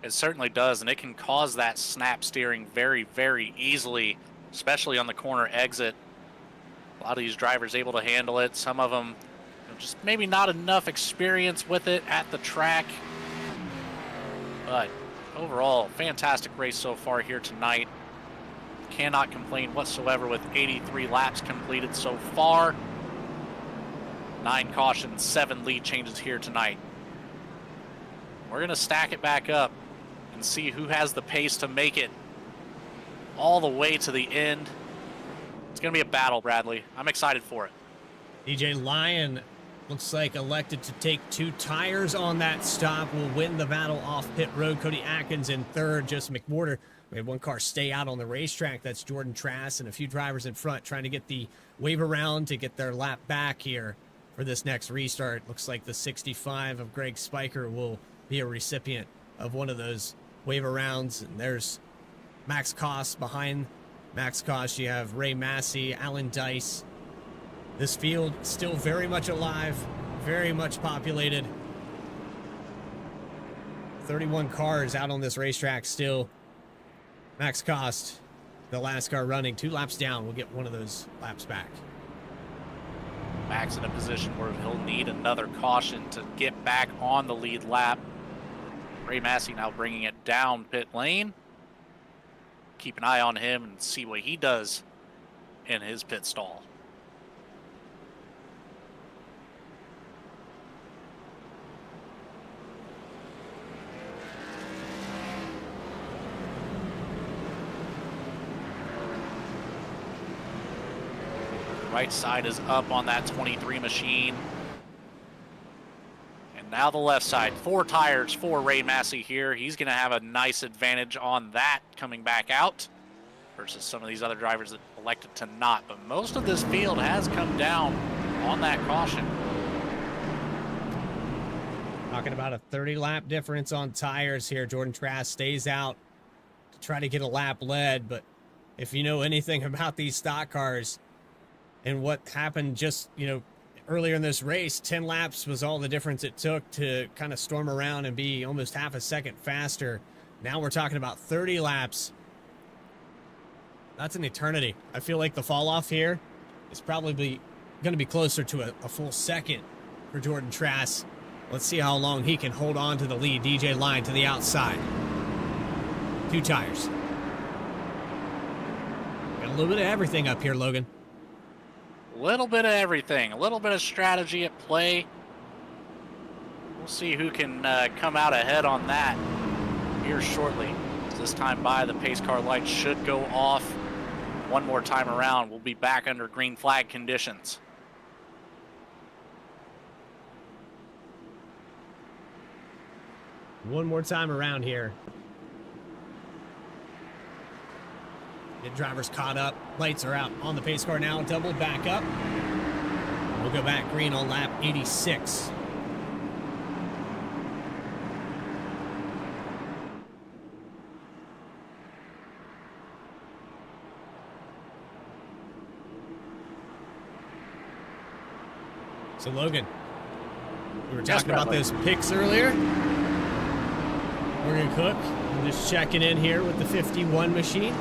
It certainly does, and it can cause that snap steering very, very easily, especially on the corner exit. A lot of these drivers able to handle it. Some of them just maybe not enough experience with it at the track. But overall, fantastic race so far here tonight. Cannot complain whatsoever with 83 laps completed so far. 9 cautions, 7 lead changes here tonight. We're going to stack it back up and see who has the pace to make it all the way to the end. It's going to be a battle, Bradley. I'm excited for it. DJ Lyon looks like elected to take 2 tires on that stop. Will win the battle off pit road. Cody Atkins in third. Just McWhorter. We had one car stay out on the racetrack. That's Jordan Trass, and a few drivers in front trying to get the wave around to get their lap back here for this next restart. Looks like the 65 of Greg Spiker will be a recipient of one of those wave arounds. And there's Max Koss behind Max Koss. You have Ray Massey, Alan Dice. This field still very much alive, very much populated. 31 cars out on this racetrack still. Max Koss, the last car running, 2 laps down. We'll get one of those laps back. Max in a position where he'll need another caution to get back on the lead lap. Ray Massey now bringing it down pit lane. Keep an eye on him and see what he does in his pit stall. Right side is up on that 23 machine. And now the left side. 4 tires for Ray Massey here. He's going to have a nice advantage on that coming back out versus some of these other drivers that elected to not. But most of this field has come down on that caution. Talking about a 30-lap difference on tires here. Jordan Trass stays out to try to get a lap led. But if you know anything about these stock cars, and what happened just, you know, earlier in this race, 10 laps was all the difference it took to kind of storm around and be almost half a second faster. Now we're talking about 30 laps. That's an eternity. I feel like the fall off here is probably going to be closer to a full second for Jordan Trass. Let's see how long he can hold on to the lead. DJ Line to the outside. 2 tires. Got a little bit of everything up here, Logan. Little bit of everything, a little bit of strategy at play. We'll see who can come out ahead on that here shortly. This time by, the pace car lights should go off. One more time around, we'll be back under green flag conditions. One more time around here. Get drivers caught up. Lights are out on the pace car now. Doubled back up. We'll go back green on lap 86. So Logan, we were talking about those picks earlier. Morgan Cook, I'm just checking in here with the 51 machine.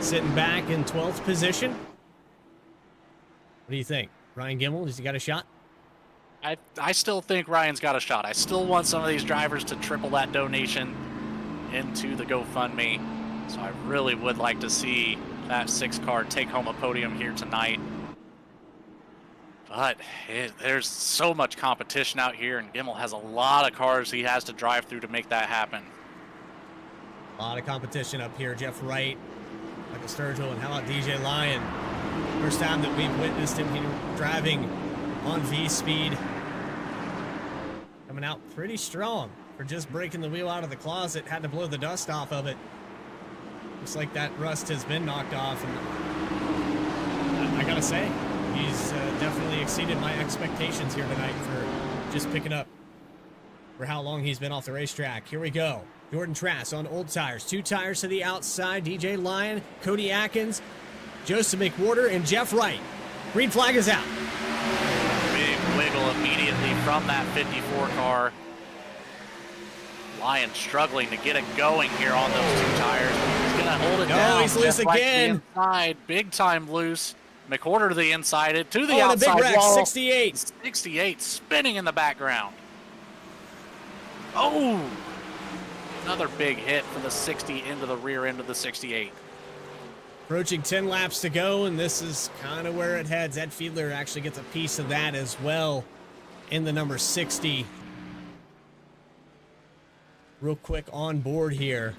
Sitting back in 12th position. What do you think? Ryan Gimmel, has he got a shot? I still think Ryan's got a shot. I still want some of these drivers to triple that donation into the GoFundMe. So I really would like to see that 6 car take home a podium here tonight. But there's so much competition out here, and Gimmel has a lot of cars he has to drive through to make that happen. A lot of competition up here. Jeff Wright Michael Sturgill, and how about DJ Lyon? First time that we've witnessed him driving on V-Speed. Coming out pretty strong for just breaking the wheel out of the closet. Had to blow the dust off of it. Looks like that rust has been knocked off. And I gotta say, he's definitely exceeded my expectations here tonight for just picking up for how long he's been off the racetrack. Here we go. Jordan Trask on old tires. 2 tires to the outside. DJ Lyon, Cody Atkins, Joseph McWhorter, and Jeff Wright. Green flag is out. Big wiggle immediately from that 54 car. Lyon struggling to get it going here on those 2 tires. He's going to hold it down. Oh, he's loose Jeff Wright again. to the inside, big time loose. McWhorter to the inside, to the Oh, outside the big wreck, wall. 68. 68 spinning in the background. Oh, another big hit for the 60 into the rear end of the 68. Approaching 10 laps to go, and this is kind of where it heads. Ed Fiedler actually gets a piece of that as well in the number 60. Real quick on board here.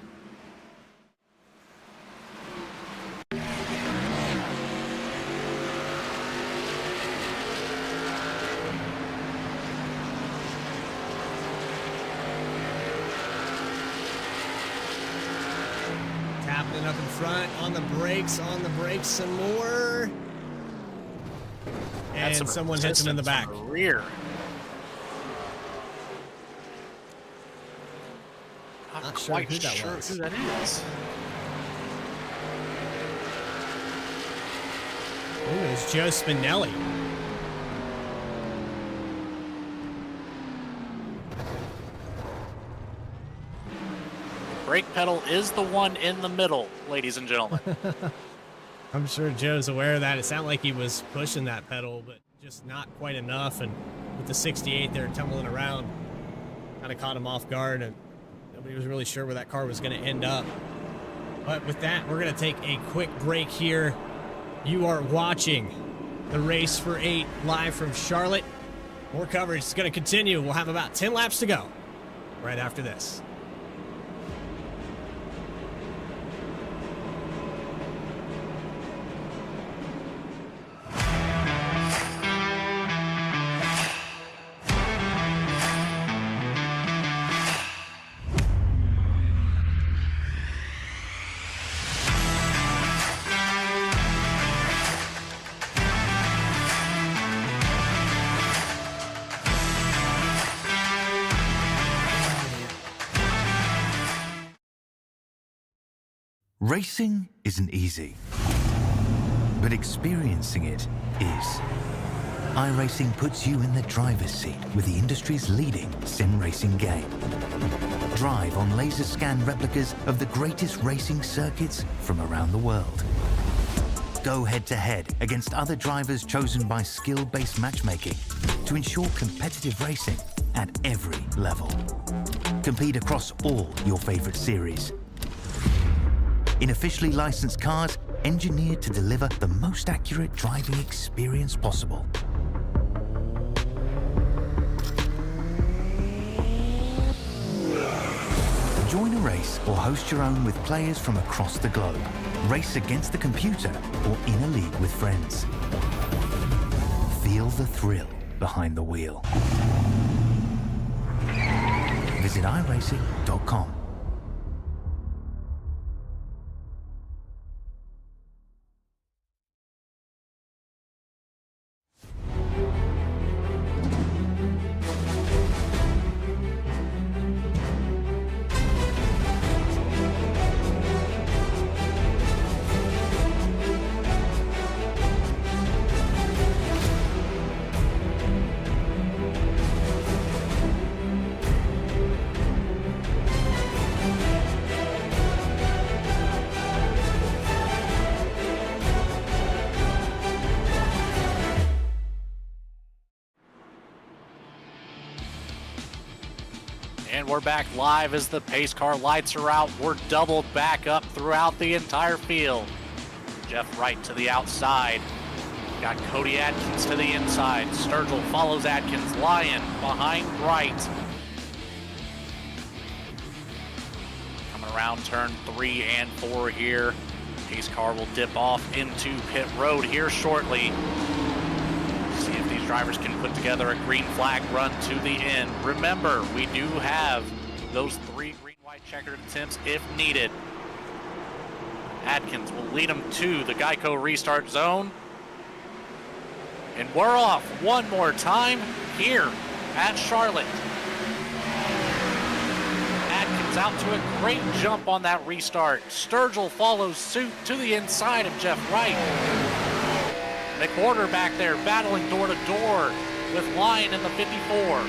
Tapping it up in front, on the brakes some more. And someone hits him in the back. Rear. Not Not sure quite who that sure was. who that is. Ooh, it's Joe Spinelli. Brake pedal is the one in the middle, ladies and gentlemen. I'm sure Joe's aware of that. It sounded like he was pushing that pedal, but just not quite enough. And with the 68 there tumbling around, kind of caught him off guard, and nobody was really sure where that car was going to end up. But with that, we're going to take a quick break here. You are watching the Race for 8 live from Charlotte. More coverage is going to continue. We'll have about 10 laps to go right after this. Racing isn't easy, but experiencing it is. Iracing puts you in the driver's seat with the industry's leading sim racing game. Drive on laser scan replicas of the greatest racing circuits from around the world. Go head-to-head against other drivers chosen by skill-based matchmaking to ensure competitive racing at every level. Compete across all your favorite series in officially licensed cars engineered to deliver the most accurate driving experience possible. Join a race or host your own with players from across the globe. Race against the computer or in a league with friends. Feel the thrill behind the wheel. Visit iracing.com. And we're back live as the pace car lights are out. We're doubled back up throughout the entire field. Jeff Wright to the outside. Got Cody Atkins to the inside. Sturgill follows Atkins. Lyon behind Wright. Coming around turn 3 and 4 here. Pace car will dip off into pit road here shortly. See if these drivers can put together a green flag run to the end. Remember, we do have those 3 green-white checkered attempts if needed. Atkins will lead them to the Geico restart zone. And we're off one more time here at Charlotte. Atkins out to a great jump on that restart. Sturgill follows suit to the inside of Jeff Wright. McWhorter back there battling door to door with Lyon in the 54.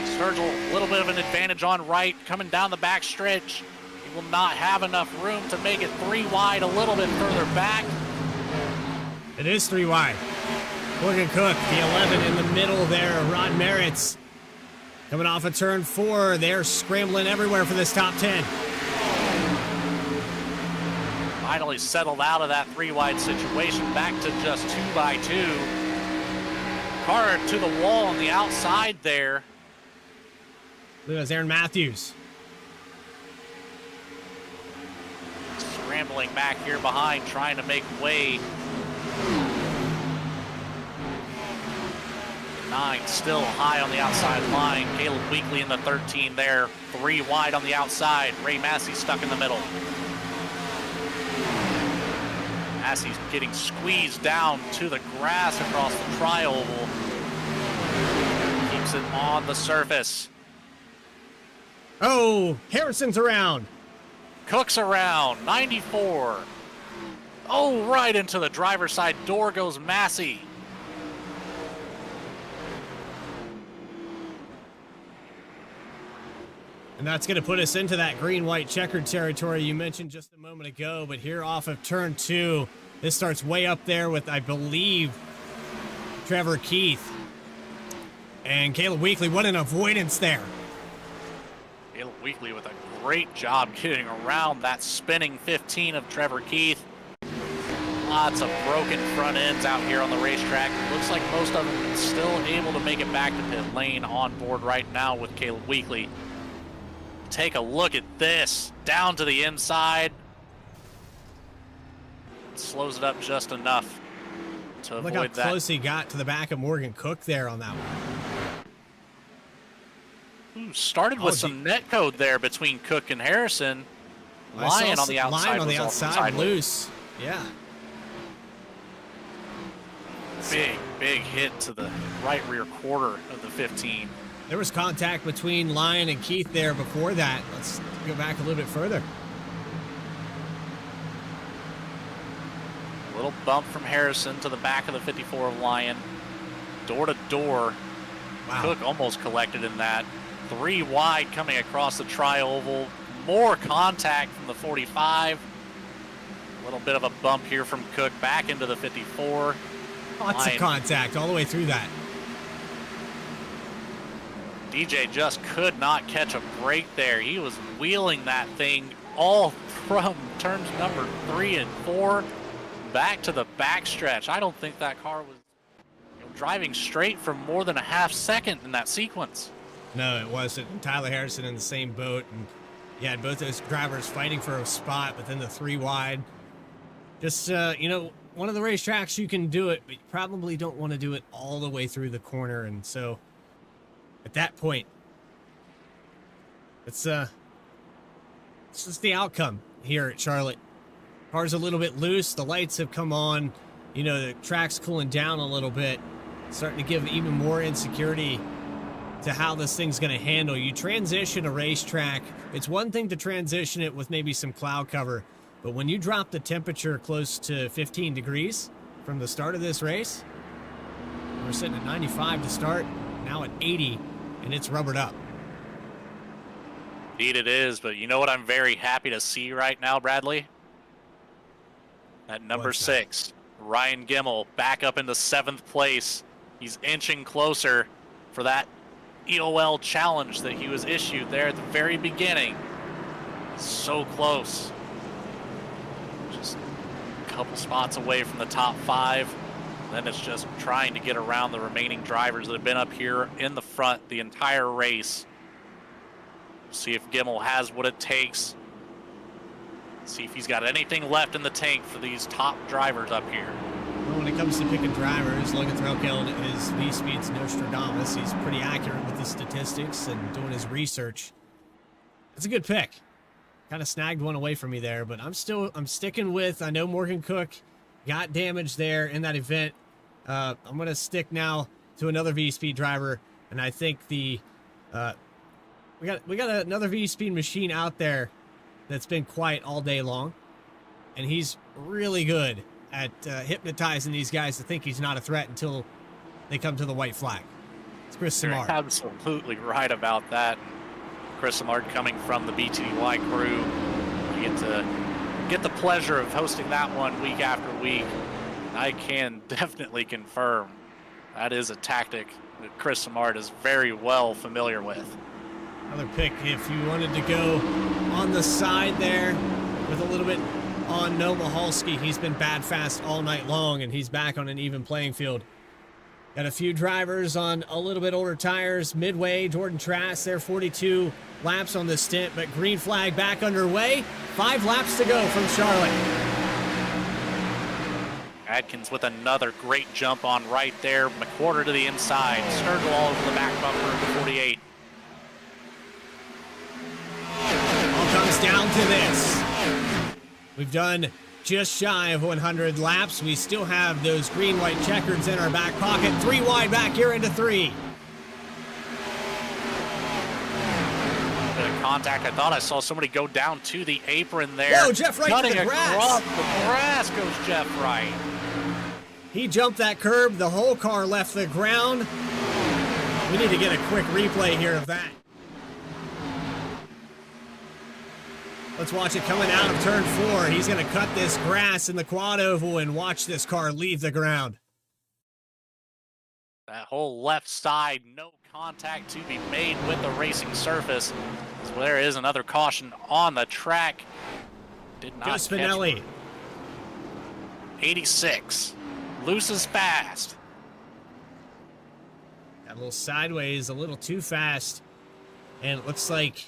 Sturgill, a little bit of an advantage on Wright coming down the back stretch. He will not have enough room to make it 3 wide, a little bit further back. It is 3 wide. Morgan Cook, the 11 in the middle there. Rod Merritt's coming off of turn 4. They're scrambling everywhere for this top 10. Finally settled out of that 3 wide situation, back to just 2x2. Car to the wall on the outside there. Look, that's Aaron Matthews. Scrambling back here behind, trying to make way. 9 still high on the outside line. Caleb Weekly in the 13 there. 3 wide on the outside. Ray Massey stuck in the middle. Massey's getting squeezed down to the grass across the tri-oval. Keeps it on the surface. Oh, Harrison's around. Cook's around. 94. Oh, right into the driver's side door goes Massey. And that's going to put us into that green-white checkered territory you mentioned just a moment ago. But here off of turn 2, this starts way up there with, I believe, Trevor Keith. And Caleb Weekly, what an avoidance there. Caleb Weekly with a great job getting around that spinning 15 of Trevor Keith. Lots of broken front ends out here on the racetrack. Looks like most of them still able to make it back to pit lane on board right now with Caleb Weekly. Take a look at this. Down to the inside. Slows it up just enough to Look avoid how close he got to the back of Morgan Cook there on that one. Ooh, started with some net code there between Cook and Harrison. Lyon on the outside. Lyon on the outside, loose. Yeah. Big hit to the right rear quarter of the 15. There was contact between Lyon and Keith there before that. Let's go back a little bit further. A little bump from Harrison to the back of the 54 of Lyon. Door to door. Wow. Cook almost collected in that. 3 wide coming across the tri-oval. More contact from the 45. A little bit of a bump here from Cook back into the 54. Lots of contact all the way through that. DJ just could not catch a break there. He was wheeling that thing all from turns number 3 and 4 back to the backstretch. I don't think that car was driving straight for more than a half second in that sequence. No, it wasn't. And Tyler Harrison in the same boat. And you had both those drivers fighting for a spot within the 3 wide. Just, one of the racetracks you can do it, but you probably don't want to do it all the way through the corner. And so at that point, it's just the outcome here at Charlotte. Car's a little bit loose. The lights have come on. The track's cooling down a little bit. Starting to give even more insecurity to how this thing's going to handle. You transition a racetrack. It's one thing to transition it with maybe some cloud cover. But when you drop the temperature close to 15 degrees from the start of this race, we're sitting at 95 to start, now at 80, and it's rubbered up. Indeed it is, but you know what I'm very happy to see right now, Bradley? At number 6, Ryan Gimmel back up into 7th place. He's inching closer for that EOL challenge that he was issued there at the very beginning. So close. Just a couple spots away from the top 5. Then it's just trying to get around the remaining drivers that have been up here in the front the entire race. See if Gimmel has what it takes. See if he's got anything left in the tank for these top drivers up here. Well, when it comes to picking drivers, Logan Threlkeld is Vspeed's Nostradamus. He's pretty accurate with his statistics and doing his research. It's a good pick. Kind of snagged one away from me there, but I'm sticking with, I know Morgan Cook got damaged there in that event. I'm going to stick now to another Vspeed driver, and I think we got another Vspeed machine out there that's been quiet all day long, and he's really good at hypnotizing these guys to think he's not a threat until they come to the white flag. It's Chris Samard. You're absolutely right about that. Chris Samard coming from the BTDY crew. We get the pleasure of hosting that one week after week. I can definitely confirm that is a tactic that Chris Samard is very well familiar with. Another pick if you wanted to go on the side there with a little bit on Noah Mahalski. He's been bad fast all night long, and he's back on an even playing field. Got a few drivers on a little bit older tires. Midway, Jordan Trask, they're 42 laps on the stint, but green flag back underway. 5 laps to go from Charlotte. Adkins with another great jump on right there. McWhorter to the inside. Sturgill all over the back bumper of the 48. All comes down to this. We've done just shy of 100 laps. We still have those green-white checkers in our back pocket. 3 wide back here into 3. Bit of contact. I thought I saw somebody go down to the apron there. Whoa, Jeff Wright to the grass. Across the grass goes Jeff Wright. He jumped that curb. The whole car left the ground. We need to get a quick replay here of that. Let's watch it coming out of turn 4. He's going to cut this grass in the quad oval and watch this car leave the ground. That whole left side, no contact to be made with the racing surface. So there is another caution on the track. Did not Joe Spinelli. 86. Loose is fast. Got a little sideways, a little too fast. And it looks like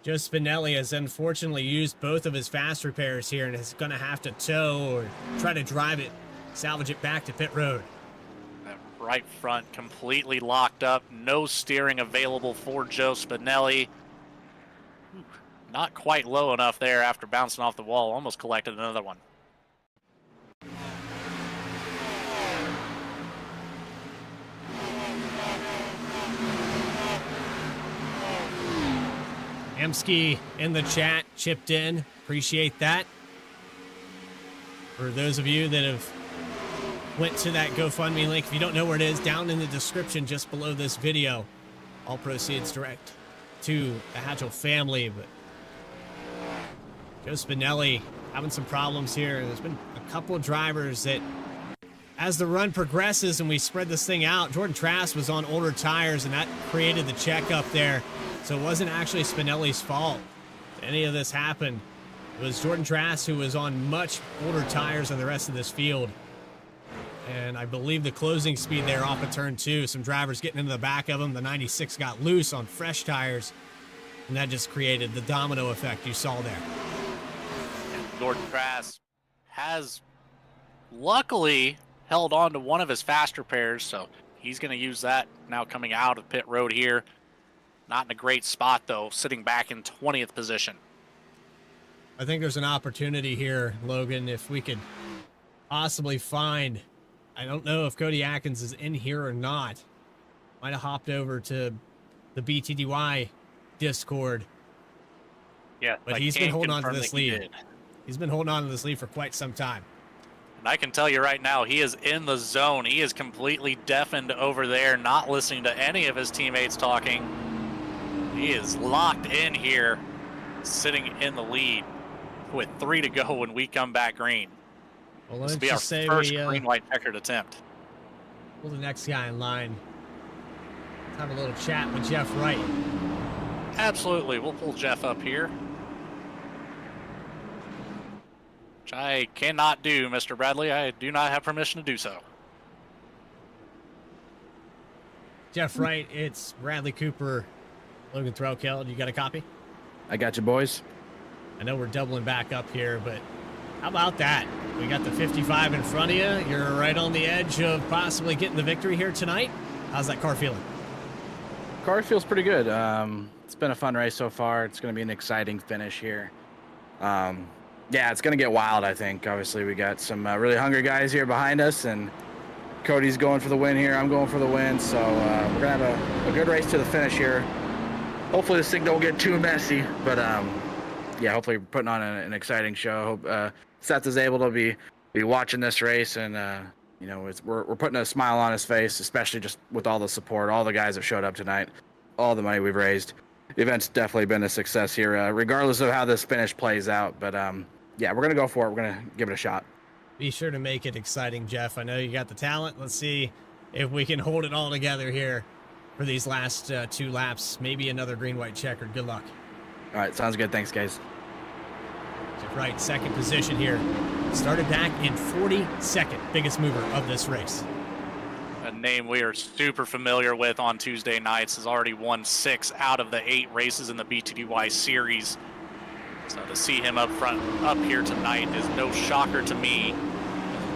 Joe Spinelli has unfortunately used both of his fast repairs here and is going to have to tow or try to drive it, salvage it back to pit road. That right front completely locked up. No steering available for Joe Spinelli. Not quite low enough there after bouncing off the wall. Almost collected another one. Emsky in the chat chipped in. Appreciate that. For those of you that have went to that GoFundMe link, if you don't know where it is, down in the description just below this video. All proceeds direct to the Hatchel family. But Joe Spinelli having some problems here. There's been a couple of drivers that, as the run progresses and we spread this thing out, Jordan Trask was on older tires and that created the check up there. So it wasn't actually Spinelli's fault that any of this happened. It was Jordan Trask who was on much older tires than the rest of this field. And I believe the closing speed there off of turn 2, some drivers getting into the back of him. The 96 got loose on fresh tires, and that just created the domino effect you saw there. Jordan Trask has luckily held on to one of his fast repairs, so he's going to use that now coming out of pit road here. Not in a great spot, though, sitting back in 20th position. I think there's an opportunity here, Logan, if we could possibly find, I don't know if Cody Atkins is in here or not. Might have hopped over to the BTDY Discord. Yeah, but he's been holding on to this lead. He's been holding on to this lead for quite some time. And I can tell you right now, he is in the zone. He is completely deafened over there, not listening to any of his teammates talking. He is locked in here, sitting in the lead with 3 to go when we come back green. Well, this will be our first green-white checkered attempt. Pull the next guy in line. Let's have a little chat with Jeff Wright. Absolutely. We'll pull Jeff up here. Which I cannot do, Mr. Bradley. I do not have permission to do so. Jeff Wright, it's Bradley Cooper, Logan Threlkeld. You got a copy? I got you, boys. I know we're doubling back up here, but how about that? We got the 55 in front of you. You're right on the edge of possibly getting the victory here tonight. How's that car feeling? Car feels pretty good. It's been a fun race so far. It's going to be an exciting finish here. Yeah, it's going to get wild, I think. Obviously, we got some really hungry guys here behind us, and Cody's going for the win here. I'm going for the win, so we're going to have a good race to the finish here. Hopefully this thing don't get too messy, but yeah, hopefully we're putting on an exciting show. Hope Seth is able to be watching this race, and you know, we're putting a smile on his face, especially just with all the support, all the guys that showed up tonight, all the money we've raised. The event's definitely been a success here, regardless of how this finish plays out. But yeah, we're gonna go for it. We're gonna give it a shot. Be sure to make it exciting, Jeff. I know you got the talent. Let's see if we can hold it all together here for these last 2 laps. Maybe another green-white checkered. Good luck. All right, sounds good. Thanks, guys. Jeff Wright, second position here. Started back in 42nd, biggest mover of this race. A name we are super familiar with on Tuesday nights, has already won 6 out of the 8 races in the BTDY series. So to see him up front, up here tonight is no shocker to me.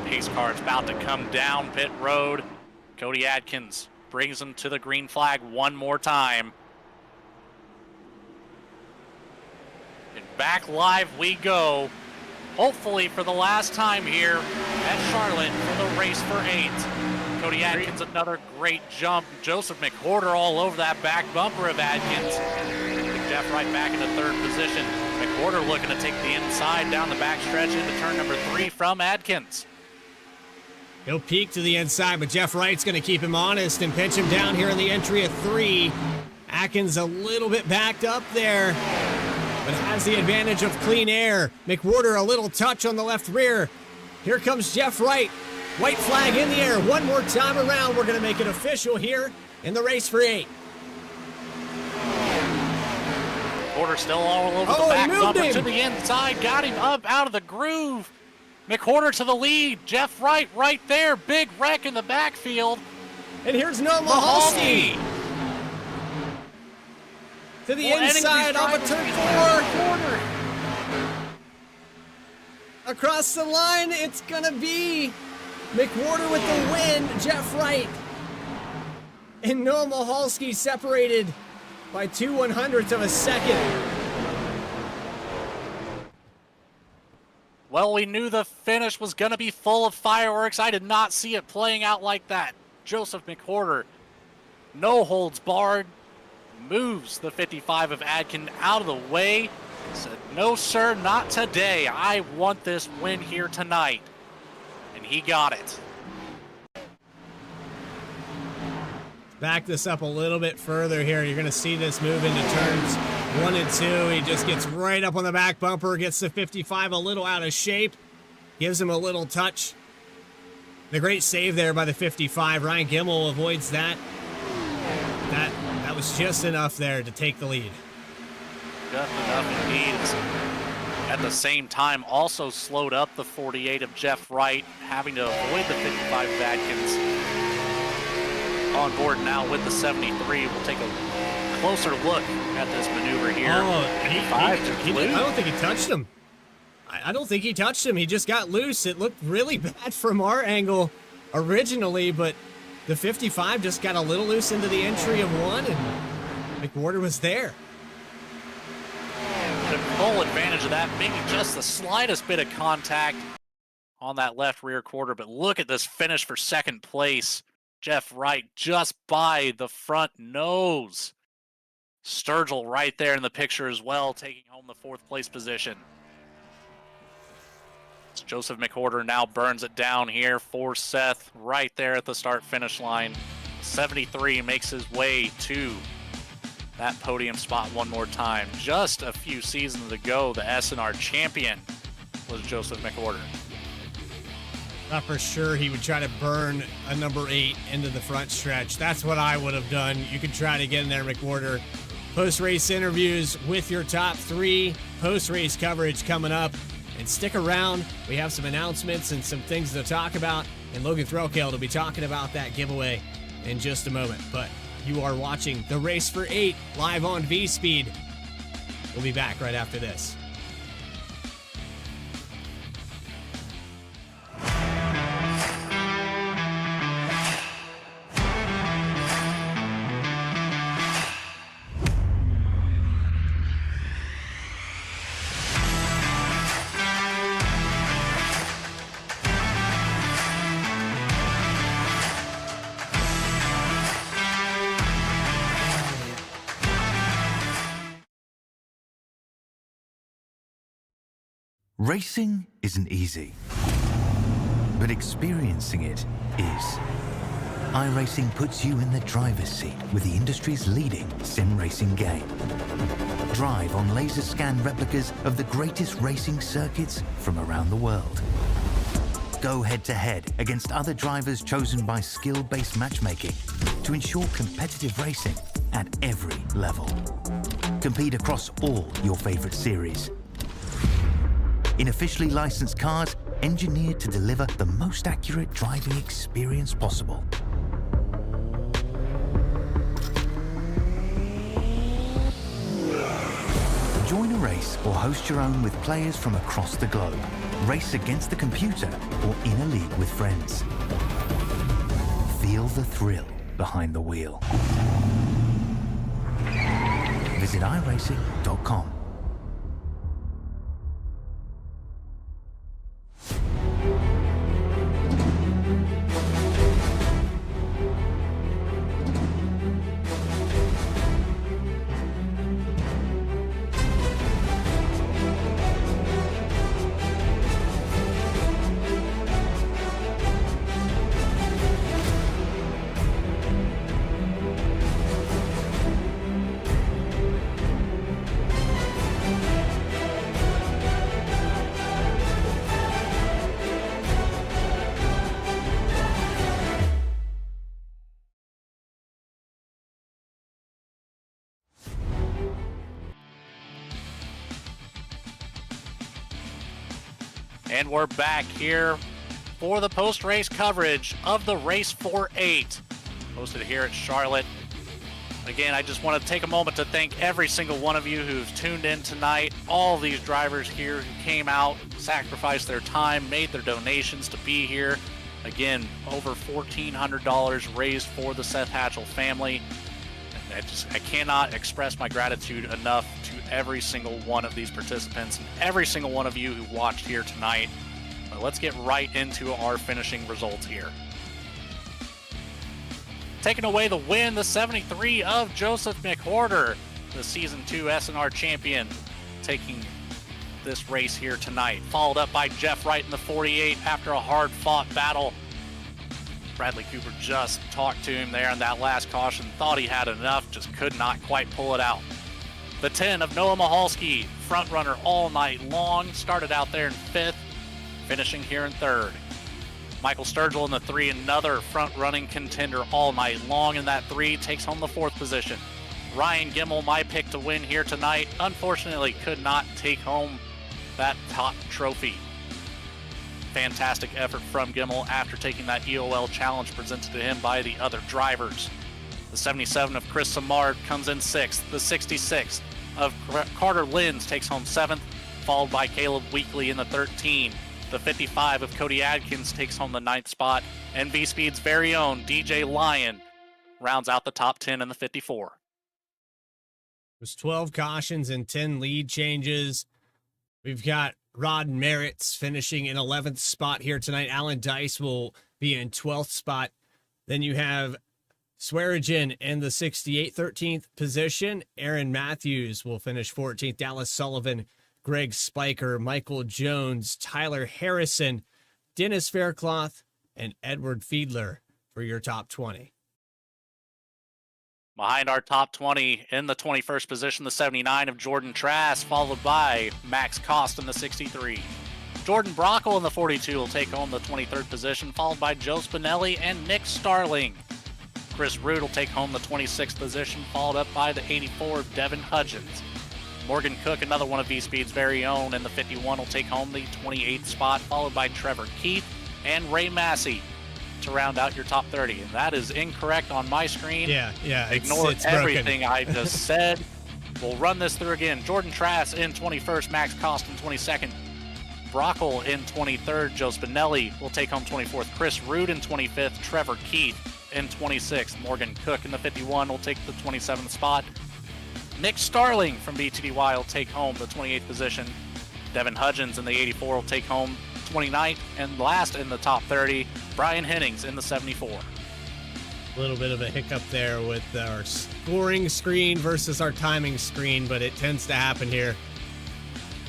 Pace car is about to come down pit road. Cody Adkins brings him to the green flag one more time. And back live we go. Hopefully for the last time here at Charlotte for the race for 8. Cody Adkins, another great jump. Joseph McWhorter all over that back bumper of Adkins. Jeff right back into 3rd position. McWhorter looking to take the inside down the back stretch into turn number 3 from Adkins. He'll peek to the inside, but Jeff Wright's going to keep him honest and pinch him down here in the entry of 3. Atkins a little bit backed up there, but has the advantage of clean air. McWhorter a little touch on the left rear. Here comes Jeff Wright. White flag in the air. One more time around. We're going to make it official here in the race for 8. McWhorter still all over the back bumper to the inside. Got him up out of the groove. McWhorter to the lead. Jeff Wright right there. Big wreck in the backfield. And here's Noah Mahalski to the inside off of turn 4. Across the line, it's going to be McWhorter with the win. Jeff Wright and Noah Mahalski separated by 2/100ths of a second. Well, we knew the finish was going to be full of fireworks. I did not see it playing out like that. Joseph McWhorter, no holds barred, moves the 55 of Adkin out of the way. Said, no, sir, not today. I want this win here tonight. And he got it. Back this up a little bit further here. You're going to see this move into turns 1 and 2. He just gets right up on the back bumper, gets the 55 a little out of shape, gives him a little touch. The great save there by the 55. Ryan Gimmel avoids that. That was just enough there to take the lead. Just enough indeed. At the same time, also slowed up the 48 of Jeff Wright, having to avoid the 55 of Adkins. On board now with the 73. We'll take a closer look at this maneuver here. I don't think he touched him. I don't think he touched him. He just got loose. It looked really bad from our angle originally, but the 55 just got a little loose into the entry of 1, and McWhorter was there. Took full advantage of that. Maybe just the slightest bit of contact on that left rear quarter, but look at this finish for 2nd place. Jeff Wright just by the front nose. Sturgill right there in the picture as well, taking home the 4th place position. Joseph McWhorter now burns it down here for Seth right there at the start-finish line. 73 makes his way to that podium spot one more time. Just a few seasons ago, the SNR champion was Joseph McWhorter. Thought for sure he would try to burn a number 8 into the front stretch. That's what I would have done. You could try to get in there, McWhorter. Post-race interviews with your top 3. Post-race coverage coming up. And stick around. We have some announcements and some things to talk about. And Logan Threlkeld will be talking about that giveaway in just a moment. But you are watching the Race for 8 live on Vspeed. We'll be back right after this. Racing isn't easy, but experiencing it is. Iracing puts you in the driver's seat with the industry's leading sim racing game. Drive on laser scan replicas of the greatest racing circuits from around the world. Go head-to-head against other drivers chosen by skill-based matchmaking to ensure competitive racing at every level. Compete across all your favorite series. In officially licensed cars, engineered to deliver the most accurate driving experience possible. Join a race or host your own with players from across the globe. Race against the computer or in a league with friends. Feel the thrill behind the wheel. Visit iracing.com. And we're back here for the post-race coverage of the Race 4-8, hosted here at Charlotte. Again, I just want to take a moment to thank every single one of you who's tuned in tonight, all these drivers here who came out, sacrificed their time, made their donations to be here. Again, over $1,400 raised for the Seth Hatchel family. I cannot express my gratitude enough to every single one of these participants and every single one of you who watched here tonight. But let's get right into our finishing results here. Taking away the win, the 73 of Joseph McWhorter, the Season 2 SNR champion, taking this race here tonight. Followed up by Jeff Wright in the 48 after a hard-fought battle. Bradley Cooper just talked to him there in that last caution, thought he had enough, just could not quite pull it out. The 10 of Noah Mihalski, front runner all night long, started out there in 5th, finishing here in 3rd. Michael Sturgill in the 3, another front-running contender all night long in that 3, takes home the 4th position. Ryan Gimmel, my pick to win here tonight, unfortunately could not take home that top trophy. Fantastic effort from Gimmel after taking that EOL challenge presented to him by the other drivers. The 77 of Chris Samard comes in 6th. The 66 of Carter Lins takes home 7th, followed by Caleb Weekly in the 13. The 55 of Cody Adkins takes home the 9th spot, and Vspeed's very own DJ Lyon rounds out the top 10 in the 54. It was 12 cautions and 10 lead changes. We've got Rod Merritt's finishing in 11th spot here tonight. Alan Dice will be in 12th spot. Then you have Swearigan in the 68, 13th position. Aaron Matthews will finish 14th. Dallas Sullivan, Greg Spiker, Michael Jones, Tyler Harrison, Dennis Faircloth, and Edward Fiedler for your top 20. Behind our top 20 in the 21st position, the 79 of Jordan Trask, followed by Max Cost in the 63. Jordan Brockle in the 42 will take home the 23rd position, followed by Joe Spinelli and Nick Starling. Chris Root will take home the 26th position, followed up by the 84 of Devin Hudgens. Morgan Cook, another one of Vspeed's very own, in the 51 will take home the 28th spot, followed by Trevor Keith and Ray Massey to round out your top 30. And that is incorrect on my screen. Yeah. Ignore it's everything broken. I just said. We'll run this through again. Jordan Trask in 21st, Max Cost in 22nd. Brockle in 23rd, Joe Spinelli will take home 24th. Chris Root in 25th, Trevor Keith in 26th. Morgan Cook in the 51 will take the 27th spot. Nick Starling from BTDY will take home the 28th position. Devin Hudgens in the 84 will take home 29th, and last in the top 30, Brian Hennings in the 74. A little bit of a hiccup there with our scoring screen versus our timing screen, but it tends to happen here.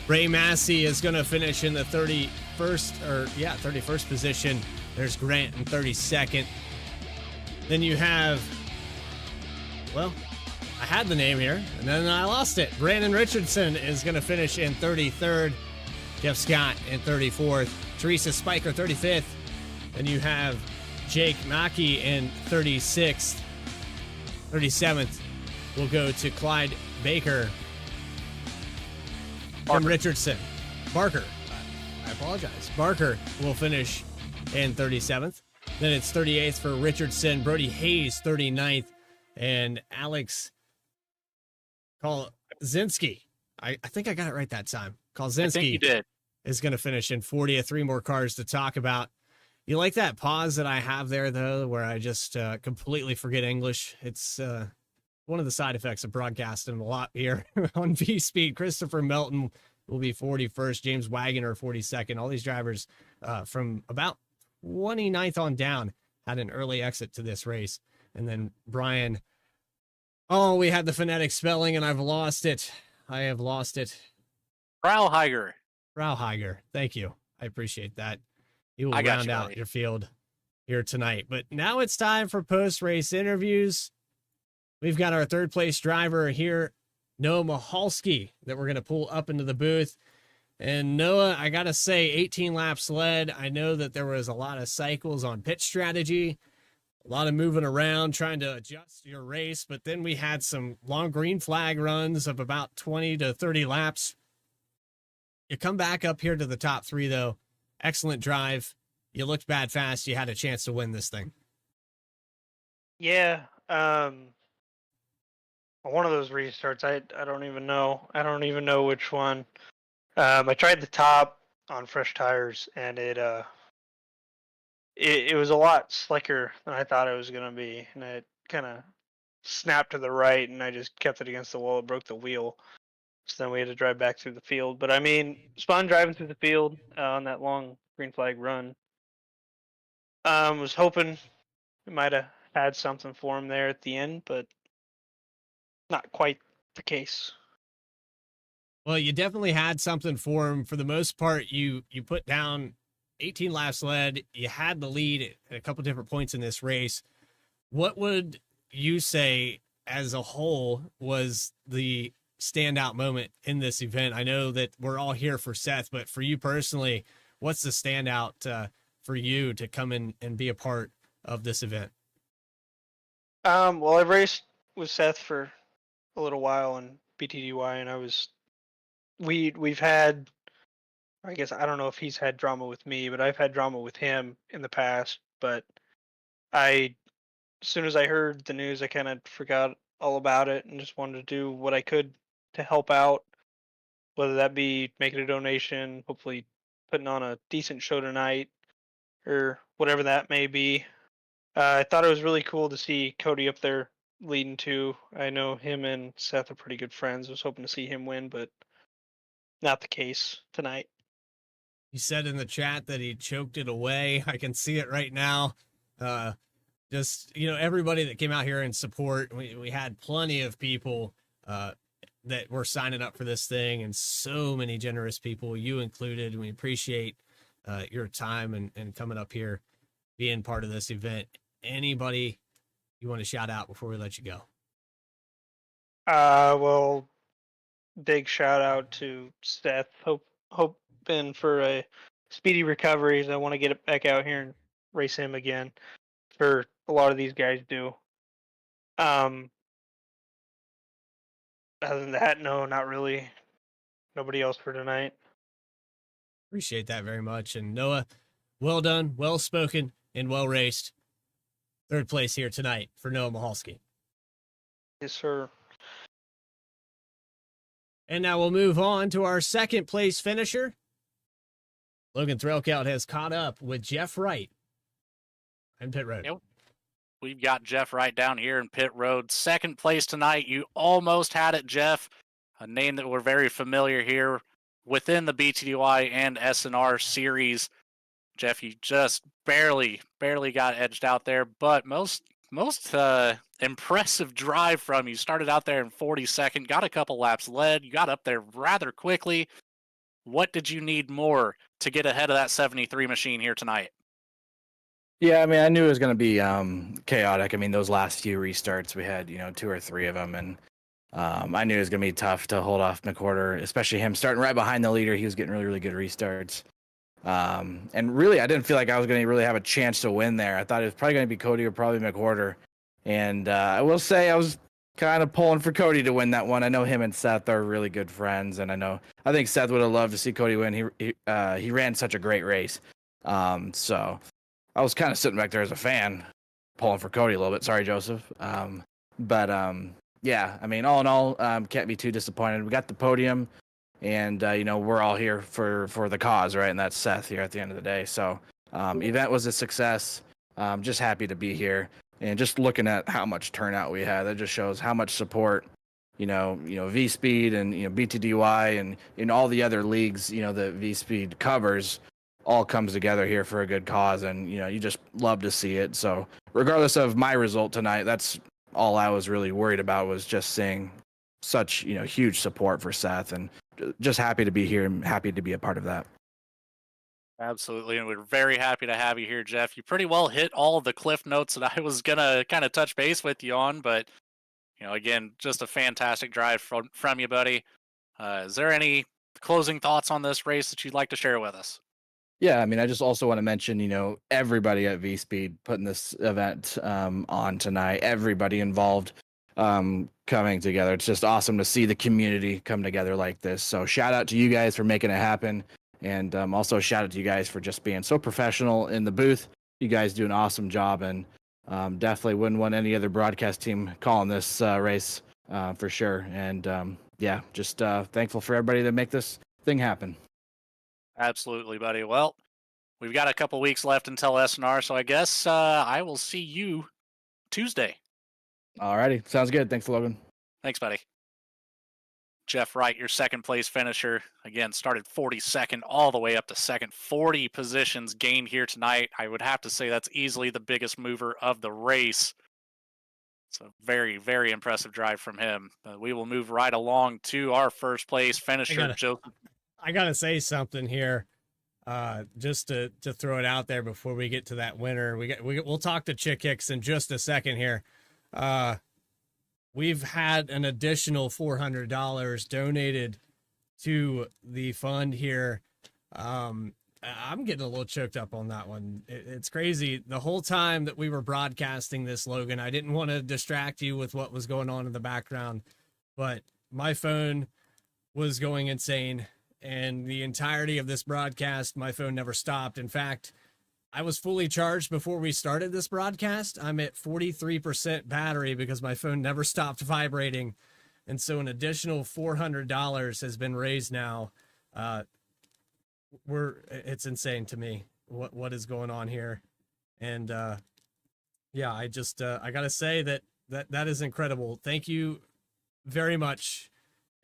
Ray Massey is going to finish in the 31st position. There's Grant in 32nd. Then you have, well, I had the name here, and then I lost it. Brandon Richardson is going to finish in 33rd. Jeff Scott in 34th. Teresa Spiker, 35th. Then you have Jake Mackey in 36th. 37th will go to Clyde Baker from Richardson. Barker. I apologize. Barker will finish in 37th. Then it's 38th for Richardson. Brody Hayes, 39th. And Alex Kolzinski. I think I got it right that time. Kolzinski. I think you did. Is going to finish in 40th. 3 more cars to talk about. You like that pause that I have there, though, where I just completely forget English? It's one of the side effects of broadcasting a lot here on Vspeed. Christopher Melton will be 41st. James Wagoner, 42nd. All these drivers from about 29th on down had an early exit to this race. And then Brian, we had the phonetic spelling, and I've lost it. I have lost it. Rauheiger. Rauheiger. Thank you. I appreciate that. You will round out your field here tonight. But now it's time for post-race interviews. We've got our third place driver here, Noah Mahalski, that we're going to pull up into the booth. And Noah, I got to say, 18 laps led. I know that there was a lot of cycles on pit strategy, a lot of moving around, trying to adjust your race. But then we had some long green flag runs of about 20 to 30 laps. You come back up here to the top 3, though. Excellent drive. You looked bad fast. You had a chance to win this thing. Yeah. One of those restarts, I don't even know. I don't even know which one. I tried the top on fresh tires, and it was a lot slicker than I thought it was going to be. And it kind of snapped to the right, and I just kept it against the wall. It broke the wheel. So then we had to drive back through the field. But I mean, Spawn driving through the field on that long green flag run. Was hoping we might have had something for him there at the end, but not quite the case. Well, you definitely had something for him. For the most part, you put down 18 laps led. You had the lead at a couple different points in this race. What would you say as a whole was the standout moment in this event? I know that we're all here for Seth, but for you personally, what's the standout for you to come in and be a part of this event? Well, I've raced with Seth for a little while in BTDY, and we've had, I guess, I don't know if he's had drama with me, but I've had drama with him in the past. But as soon as I heard the news, I kind of forgot all about it and just wanted to do what I could to help out, whether that be making a donation, hopefully putting on a decent show tonight, or whatever that may be. I thought it was really cool to see Cody up there leading too. I know him and Seth are pretty good friends. I was hoping to see him win, but not the case tonight. He said in the chat that he choked it away. I can see it right now. Just, everybody that came out here in support, we had plenty of people that were signing up for this thing, and so many generous people, you included. And we appreciate your time and coming up here, being part of this event. Anybody you want to shout out before we let you go? Well, big shout out to Seth. Hoping for a speedy recovery. I want to get it back out here and race him again. For a lot of these guys do. Other than that, no, not really. Nobody else for tonight. Appreciate that very much. And Noah, well done, well spoken, and well raced. Third place here tonight for Noah Mahalski. Yes, sir. And now we'll move on to our second place finisher. Logan Threlkeld has caught up with Jeff Wright in pit road. Yep. We've got Jeff Wright down here in pit road. Second place tonight. You almost had it, Jeff. A name that we're very familiar here within the BTDY and SNR series. Jeff, you just barely got edged out there, but most impressive drive from you. Started out there in 42nd, got a couple laps led. You got up there rather quickly. what did you need more to get ahead of that 73 machine here tonight? Yeah, I mean, I knew it was going to be chaotic. I mean, those last few restarts, we had, 2 or 3 of them, and I knew it was going to be tough to hold off McWhorter, especially him starting right behind the leader. He was getting really, really good restarts. And really, I didn't feel like I was going to really have a chance to win there. I thought it was probably going to be Cody or probably McWhorter. And I will say I was kind of pulling for Cody to win that one. I know him and Seth are really good friends, and I think Seth would have loved to see Cody win. He ran such a great race. So I was kind of sitting back there as a fan, pulling for Cody a little bit. Sorry, Joseph. Yeah, I mean, all in all, can't be too disappointed. We got the podium, and we're all here for the cause, right? And that's Seth here at the end of the day. So event was a success. Just happy to be here, and just looking at how much turnout we had, that just shows how much support Vspeed and BTDY and in all the other leagues that Vspeed covers all comes together here for a good cause, and you just love to see it. So regardless of my result tonight, that's all I was really worried about, was just seeing such huge support for Seth, and just happy to be here and happy to be a part of that. Absolutely, and we're very happy to have you here, Jeff. You pretty well hit all of the cliff notes that I was gonna kind of touch base with you on, but again, just a fantastic drive from you, buddy. Is there any closing thoughts on this race that you'd like to share with us? Yeah, I mean, I just also want to mention, everybody at Vspeed putting this event on tonight, everybody involved coming together. It's just awesome to see the community come together like this. So shout out to you guys for making it happen. And also shout out to you guys for just being so professional in the booth. You guys do an awesome job, and definitely wouldn't want any other broadcast team calling this race for sure. And yeah, just thankful for everybody to make this thing happen. Absolutely, buddy. Well, we've got a couple weeks left until SNR, so I guess I will see you Tuesday. Alrighty, sounds good. Thanks, Logan. Thanks, buddy. Jeff Wright, your second place finisher. Again, started 42nd all the way up to second. 40 positions gained here tonight. I would have to say that's easily the biggest mover of the race. So very, very impressive drive from him. We will move right along to our first place finisher, Joseph. I gotta say something here, just to throw it out there before we get to that winner. We'll talk to Chick Hicks in just a second here. We've had an additional $400 donated to the fund here. I'm getting a little choked up on that one. It's crazy. The whole time that we were broadcasting this, Logan, I didn't want to distract you with what was going on in the background, but my phone was going insane. And the entirety of this broadcast, my phone never stopped. In fact, I was fully charged before we started this broadcast. I'm at 43% battery because my phone never stopped vibrating. And so an additional $400 has been raised now. It's insane to me what is going on here. And yeah, I gotta say that is incredible. Thank you very much.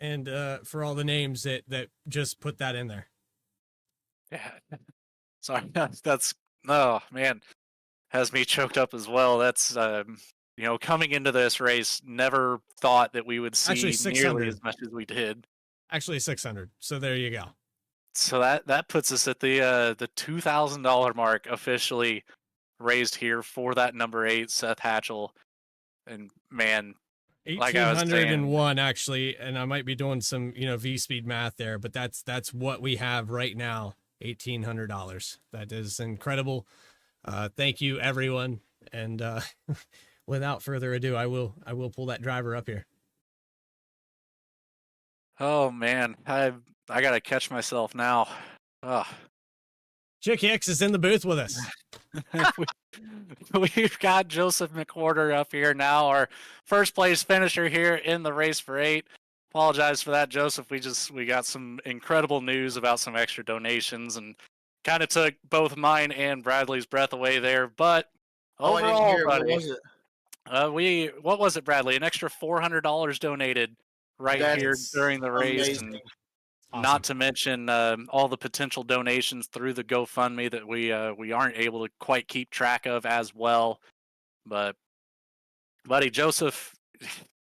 And for all the names that just put that in there. Yeah. Sorry, that's oh man, has me choked up as well. That's coming into this race, never thought that we would see nearly as much as we did. Actually 600. So there you go. So that puts us at the $2,000 mark, officially raised here for that number 8, Seth Hatchel. And man, 1,801 actually, and I might be doing some Vspeed math there, but that's what we have right now, $1,800. That is incredible. Thank you, everyone, and without further ado, I will pull that driver up here. Oh man, I gotta catch myself now. Oh. Chick Hicks is in the booth with us. We've got Joseph McWhorter up here now, our first place finisher here in the race for 8. Apologize for that, Joseph. We got some incredible news about some extra donations and kind of took both mine and Bradley's breath away there. But overall, buddy, what was it, Bradley? An extra $400 donated here during the race. Amazing. And awesome. Not to mention all the potential donations through the GoFundMe that we aren't able to quite keep track of as well. But, buddy, Joseph,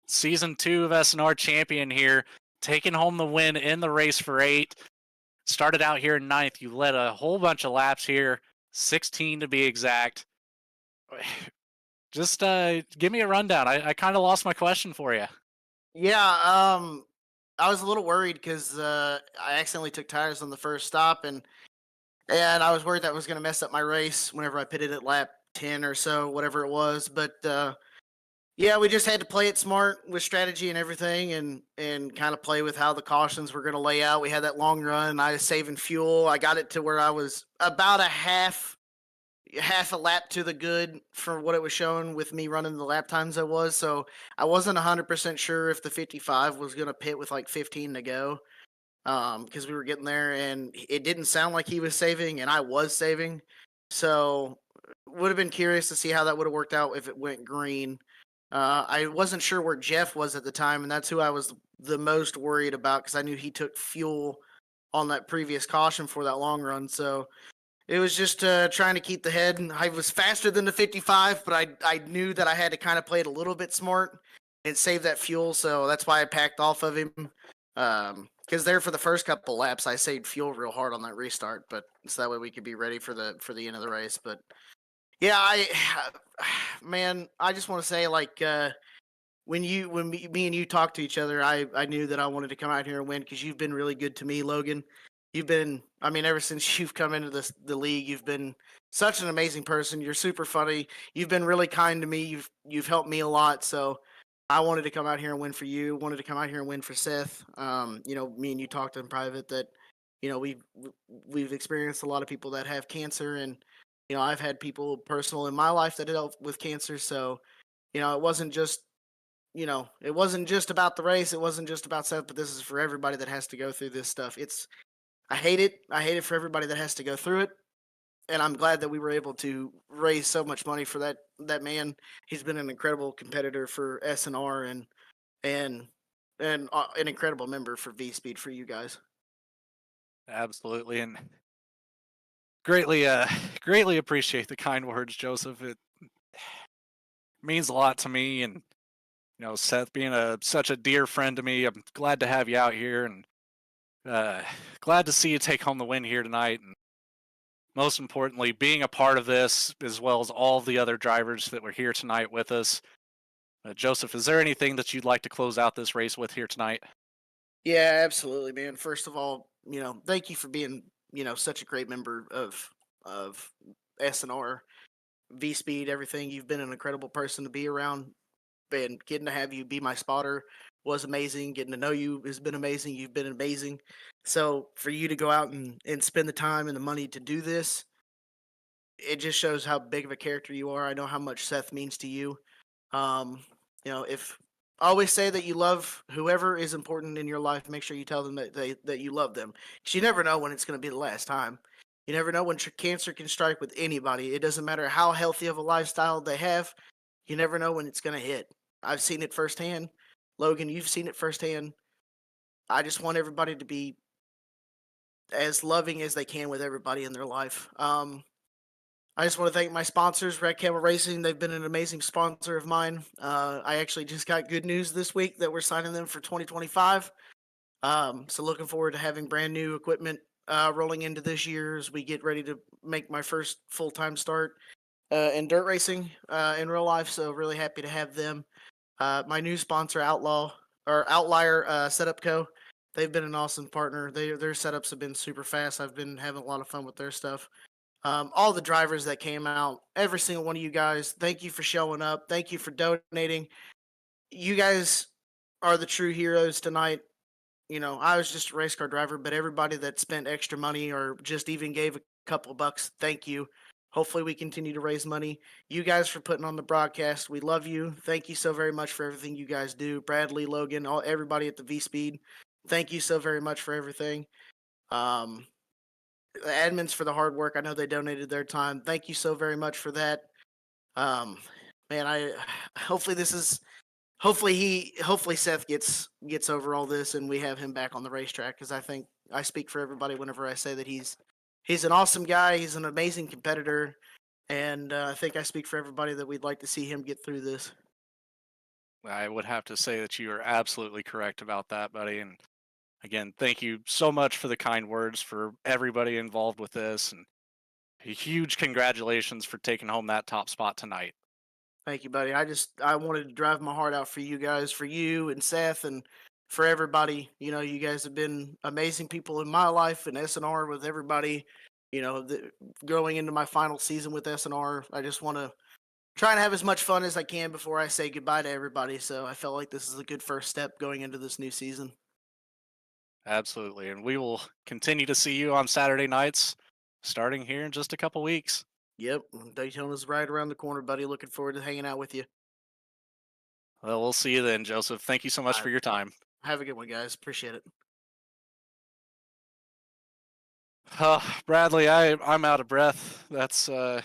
Season 2 of SNR champion here, taking home the win in the race for 8. started out here in ninth. You led a whole bunch of laps here, 16 to be exact. Just give me a rundown. I kind of lost my question for you. Yeah, I was a little worried because I accidentally took tires on the first stop, and I was worried that was going to mess up my race whenever I pitted at lap 10 or so, whatever it was. But yeah, we just had to play it smart with strategy and everything, and kind of play with how the cautions were going to lay out. We had that long run. I was saving fuel. I got it to where I was about a half a lap to the good for what it was showing with me running the lap times I was. So I wasn't 100% sure if the 55 was going to pit with like 15 to go, because we were getting there, and it didn't sound like he was saving, and I was saving. So would have been curious to see how that would have worked out if it went green. I wasn't sure where Jeff was at the time, and that's who I was the most worried about because I knew he took fuel on that previous caution for that long run. So it was just trying to keep the head. I was faster than the 55, but I knew that I had to kind of play it a little bit smart and save that fuel. So that's why I packed off of him. Because there for the first couple laps, I saved fuel real hard on that restart, but so that way we could be ready for the end of the race. But yeah, man, I just want to say, like, when me and you talked to each other, I knew that I wanted to come out here and win because you've been really good to me, Logan. You've been, I mean, ever since you've come into the league, you've been such an amazing person. You're super funny. You've been really kind to me. You've helped me a lot. So I wanted to come out here and win for you. Wanted to come out here and win for Seth. Me and you talked in private that, we've experienced a lot of people that have cancer, and I've had people personal in my life that dealt with cancer. So it wasn't just it wasn't just about the race. It wasn't just about Seth, but this is for everybody that has to go through this stuff. I hate it. I hate it for everybody that has to go through it. And I'm glad that we were able to raise so much money for that man. He's been an incredible competitor for SNR and an incredible member for Vspeed for you guys. Absolutely, and greatly appreciate the kind words, Joseph. It means a lot to me, and Seth being such a dear friend to me. I'm glad to have you out here, and glad to see you take home the win here tonight, and most importantly, being a part of this, as well as all the other drivers that were here tonight with us. Joseph, is there anything that you'd like to close out this race with here tonight? Yeah, absolutely, man. First of all, thank you for being, such a great member of SNR, Vspeed, everything. You've been an incredible person to be around, and getting to have you be my spotter was amazing. Getting to know you has been amazing. You've been amazing. So for you to go out and spend the time and the money to do this, it just shows how big of a character you are. I know how much Seth means to you. If I always say that you love whoever is important in your life, make sure you tell them that you love them. Because you never know when it's going to be the last time. You never know when cancer can strike with anybody. It doesn't matter how healthy of a lifestyle they have. You never know when it's going to hit. I've seen it firsthand. Logan, you've seen it firsthand. I just want everybody to be as loving as they can with everybody in their life. I just want to thank my sponsors, Red Camel Racing. They've been an amazing sponsor of mine. I actually just got good news this week that we're signing them for 2025. So looking forward to having brand new equipment rolling into this year as we get ready to make my first full-time start in dirt racing in real life. So really happy to have them. My new sponsor, Outlier Setup Co. They've been an awesome partner. Their setups have been super fast. I've been having a lot of fun with their stuff. All the drivers that came out, every single one of you guys, thank you for showing up. Thank you for donating. You guys are the true heroes tonight. I was just a race car driver, but everybody that spent extra money or just even gave a couple bucks, thank you. Hopefully we continue to raise money. You guys for putting on the broadcast. We love you. Thank you so very much for everything you guys do. Bradley, Logan, everybody at the Vspeed, thank you so very much for everything. The admins for the hard work. I know they donated their time. Thank you so very much for that. Man, hopefully Seth gets over all this and we have him back on the racetrack, because I think I speak for everybody whenever I say that he's an awesome guy. He's an amazing competitor, and I think I speak for everybody that we'd like to see him get through this. I would have to say that you are absolutely correct about that, buddy. And again, thank you so much for the kind words for everybody involved with this, and a huge congratulations for taking home that top spot tonight. Thank you, buddy. I wanted to drive my heart out for you guys, for you and Seth, and for everybody. You know, you guys have been amazing people in my life and SNR with everybody. You know, going into my final season with SNR, I just want to try and have as much fun as I can before I say goodbye to everybody. So I felt like this is a good first step going into this new season. Absolutely, and we will continue to see you on Saturday nights, starting here in just a couple weeks. Yep, Daytona's right around the corner, buddy. Looking forward to hanging out with you. Well, we'll see you then, Joseph. Thank you so much All for right. your time. Have a good one, guys. Appreciate it. Bradley, I'm out of breath. That's I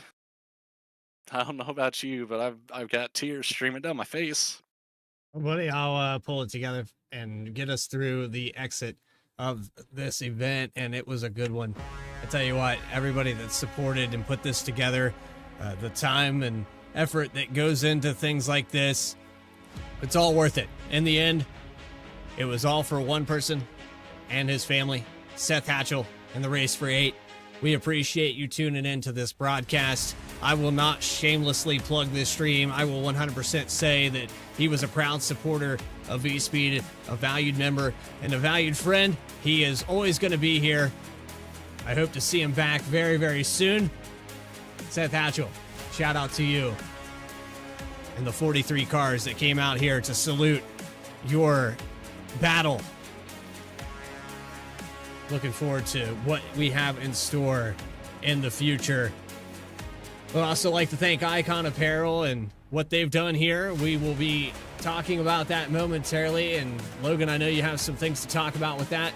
don't know about you, but I've got tears streaming down my face. Well, buddy, I'll pull it together and get us through the exit of this event, and it was a good one. I tell you what, everybody that supported and put this together, the time and effort that goes into things like this, it's all worth it. In the end, it was all for one person and his family, Seth Hatchel, and the Race for 8. We appreciate you tuning into this broadcast. I will not shamelessly plug this stream. I will 100% say that he was a proud supporter of Vspeed, a valued member, and a valued friend. He is always going to be here. I hope to see him back very, very soon. Seth Hatchel, shout out to you and the 43 cars that came out here to salute your battle. Looking forward to what we have in store in the future. We'd also like to thank Icon Apparel and what they've done here. We will be talking about that momentarily. And Logan, I know you have some things to talk about with that.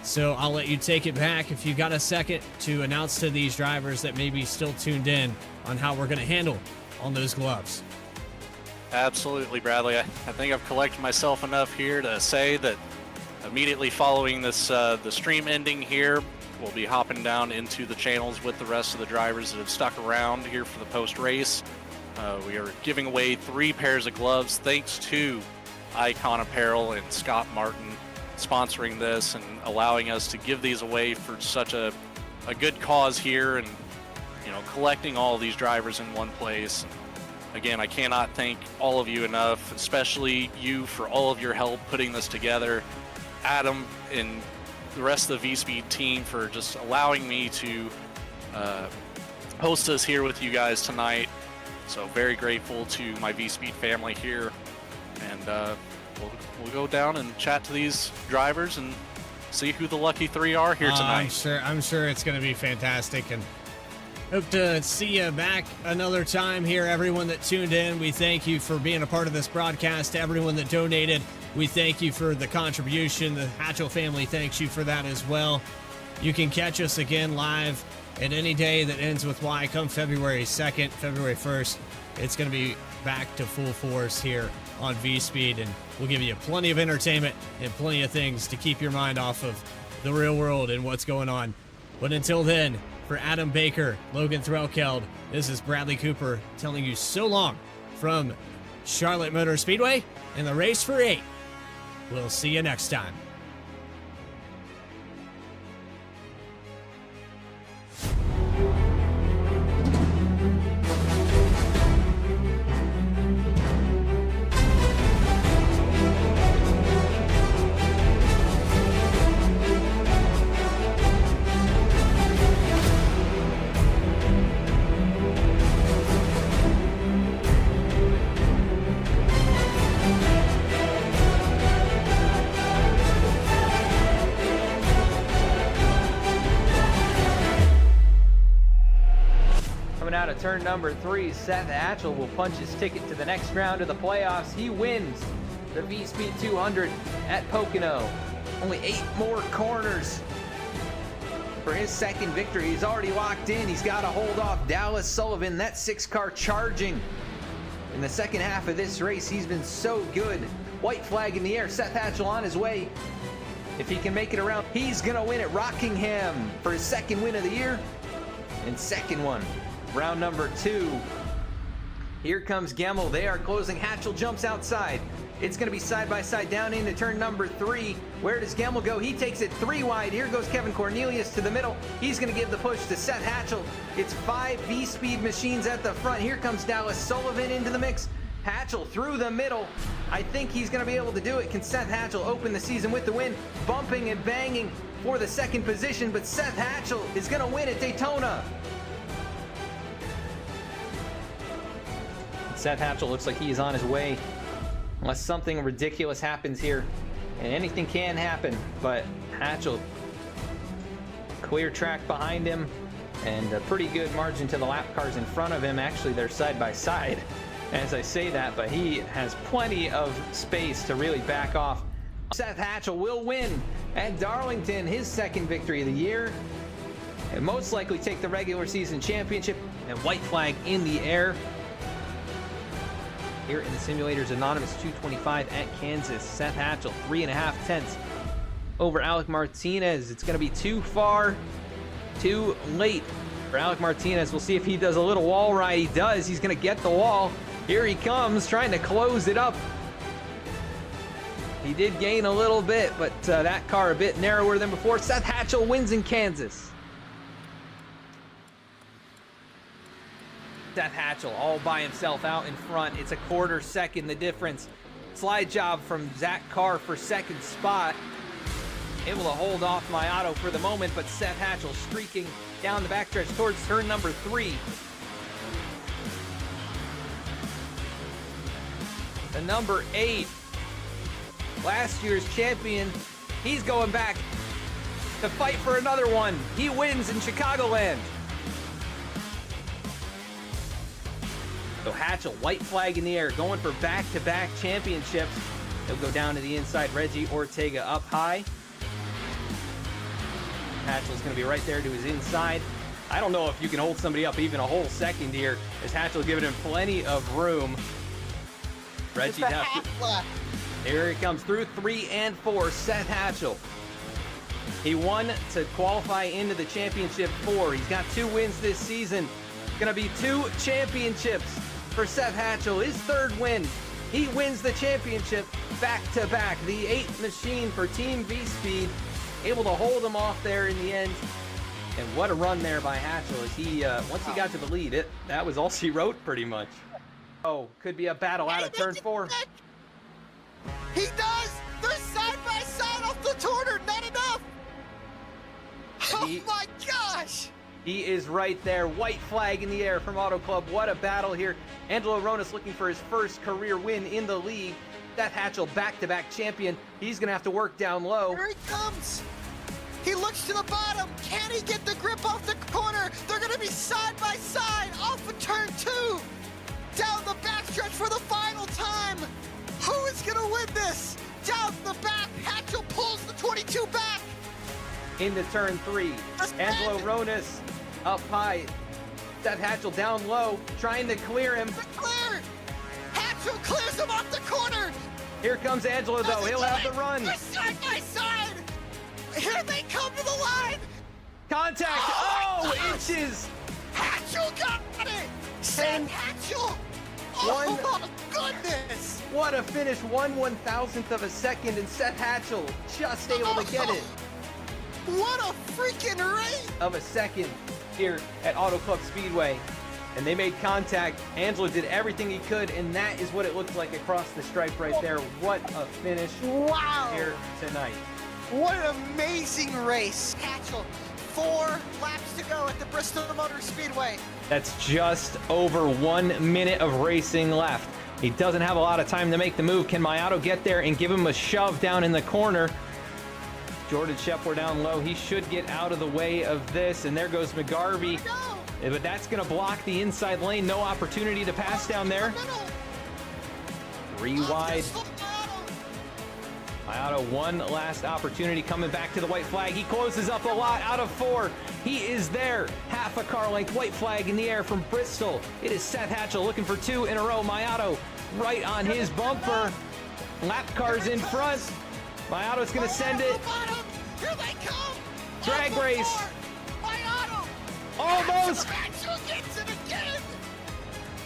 So I'll let you take it back if you got a second to announce to these drivers that may be still tuned in on how we're going to handle on those gloves. Absolutely, Bradley. I think I've collected myself enough here to say that immediately following this the stream ending here, we'll be hopping down into the channels with the rest of the drivers that have stuck around here for the post-race. We are giving away 3 pairs of gloves thanks to Icon Apparel and Scott Martin sponsoring this and allowing us to give these away for such a good cause here, and you know, collecting all of these drivers in one place. Again, I cannot thank all of you enough, especially you for all of your help putting this together. Adam and the rest of the Vspeed team for just allowing me to host us here with you guys tonight. So very grateful to my Vspeed family here, and we'll go down and chat to these drivers and see who the lucky 3 are here tonight. I'm sure it's going to be fantastic, and hope to see you back another time here. Everyone that tuned in, we thank you for being a part of this broadcast. To everyone that donated, we thank you for the contribution. The Hatchel family thanks you for that as well. You can catch us again live at any day that ends with Y come February 2nd, February 1st. It's going to be back to full force here on Vspeed, and we'll give you plenty of entertainment and plenty of things to keep your mind off of the real world and what's going on. But until then, for Adam Baker, Logan Threlkeld, this is Bradley Cooper telling you so long from Charlotte Motor Speedway and the Race for 8. We'll see you next time. Out of turn number 3, Seth Hatchel will punch his ticket to the next round of the playoffs. He wins the Vspeed 200 at Pocono. Only 8 more corners for his second victory. He's already locked in. He's got to hold off Dallas Sullivan. That 6-car charging in the second half of this race. He's been so good. White flag in the air. Seth Hatchel on his way. If he can make it around, he's going to win at Rockingham for his second win of the year and second one. Round number 2. Here comes Gemmel. They are closing. Hatchel jumps outside. It's going to be side by side down into turn number 3. Where does Gemmel go? He takes it 3 wide. Here goes Kevin Cornelius to the middle. He's going to give the push to Seth Hatchel. It's 5 Vspeed machines at the front. Here comes Dallas Sullivan into the mix. Hatchel through the middle. I think he's going to be able to do it. Can Seth Hatchel open the season with the win? Bumping and banging for the 2nd position, but Seth Hatchel is going to win at Daytona. Seth Hatchel looks like he is on his way. Unless something ridiculous happens here, and anything can happen, but Hatchel, clear track behind him, and a pretty good margin to the lap cars in front of him. Actually, they're side by side as I say that, but he has plenty of space to really back off. Seth Hatchel will win at Darlington, his 2nd victory of the year, and most likely take the regular season championship. And white flag in the air here in the Simulators Anonymous 225 at Kansas. Seth Hatchel 3.5 tenths over Alec Martinez. It's going to be too far, too late for Alec Martinez. We'll see if he does a little wall ride. He does. He's going to get the wall. Here he comes, trying to close it up. He did gain a little bit, but that car a bit narrower than before. Seth Hatchel wins in Kansas. Seth Hatchel all by himself out in front. It's a 1/4 second the difference. Slide job from Zach Carr for 2nd spot. Able to hold off my auto for the moment, but Seth Hatchel streaking down the backstretch towards turn number 3. The number 8, last year's champion, he's going back to fight for another one. He wins in Chicagoland. So Hatchel, white flag in the air, going for back-to-back championships. He'll go down to the inside. Reggie Ortega up high. Hatchel's going to be right there to his inside. I don't know if you can hold somebody up even a whole second here, as Hatchel giving him plenty of room. Reggie down. Here he comes through 3 and 4. Seth Hatchel. He won to qualify into the championship 4. He's got 2 wins this season. Going to be 2 championships for Seth Hatchel. His 3rd win. He wins the championship back-to-back. The 8 machine for Team Vspeed. Able to hold him off there in the end. And what a run there by Hatchel as he, once he got to the lead, that was all she wrote pretty much. Oh, could be a battle out of turn 4. He does! They're side by side off the corner, not enough! Oh my gosh! He is right there. White flag in the air from Auto Club. What a battle here. Angelo Ronas looking for his 1st career win in the league. Seth Hatchel, back-to-back champion. He's going to have to work down low. Here he comes. He looks to the bottom. Can he get the grip off the corner? They're going to be side by side off of turn 2. Down the backstretch for the final time. Who is going to win this? Down the back. Hatchel pulls the 22 back. Into turn 3. Angelo Ronas up high. Seth Hatchel down low, trying to clear him. Clear! Hatchel clears him off the corner. Here comes Angelo, though. He'll have the run. They're side by side. Here they come to the line. Contact. Oh, inches. Hatchel got it. Seth Hatchel. Oh, my goodness. What a finish. 1/1000th of a second, and Seth Hatchel just able to get it. What a freaking race! Of a second here at Auto Club Speedway. And they made contact. Angelo did everything he could, and that is what it looked like across the stripe right there. What a finish here tonight. What an amazing race. Hatchel, 4 laps to go at the Bristol Motor Speedway. That's just over 1 minute of racing left. He doesn't have a lot of time to make the move. Can Mayato get there and give him a shove down in the corner? Jordan Shepard down low. He should get out of the way of this. And there goes McGarvey. But that's going to block the inside lane. No opportunity to pass down there. 3 wide. Mayato, one last opportunity coming back to the white flag. He closes up a lot out of 4. He is there. Half a car length. White flag in the air from Bristol. It is Seth Hatchel looking for 2 in a row. Mayato right on his bumper. Lap cars in front. Mayato's going to send it. Here they come. Drag race. Mayato. Almost. Hatchel gets it again.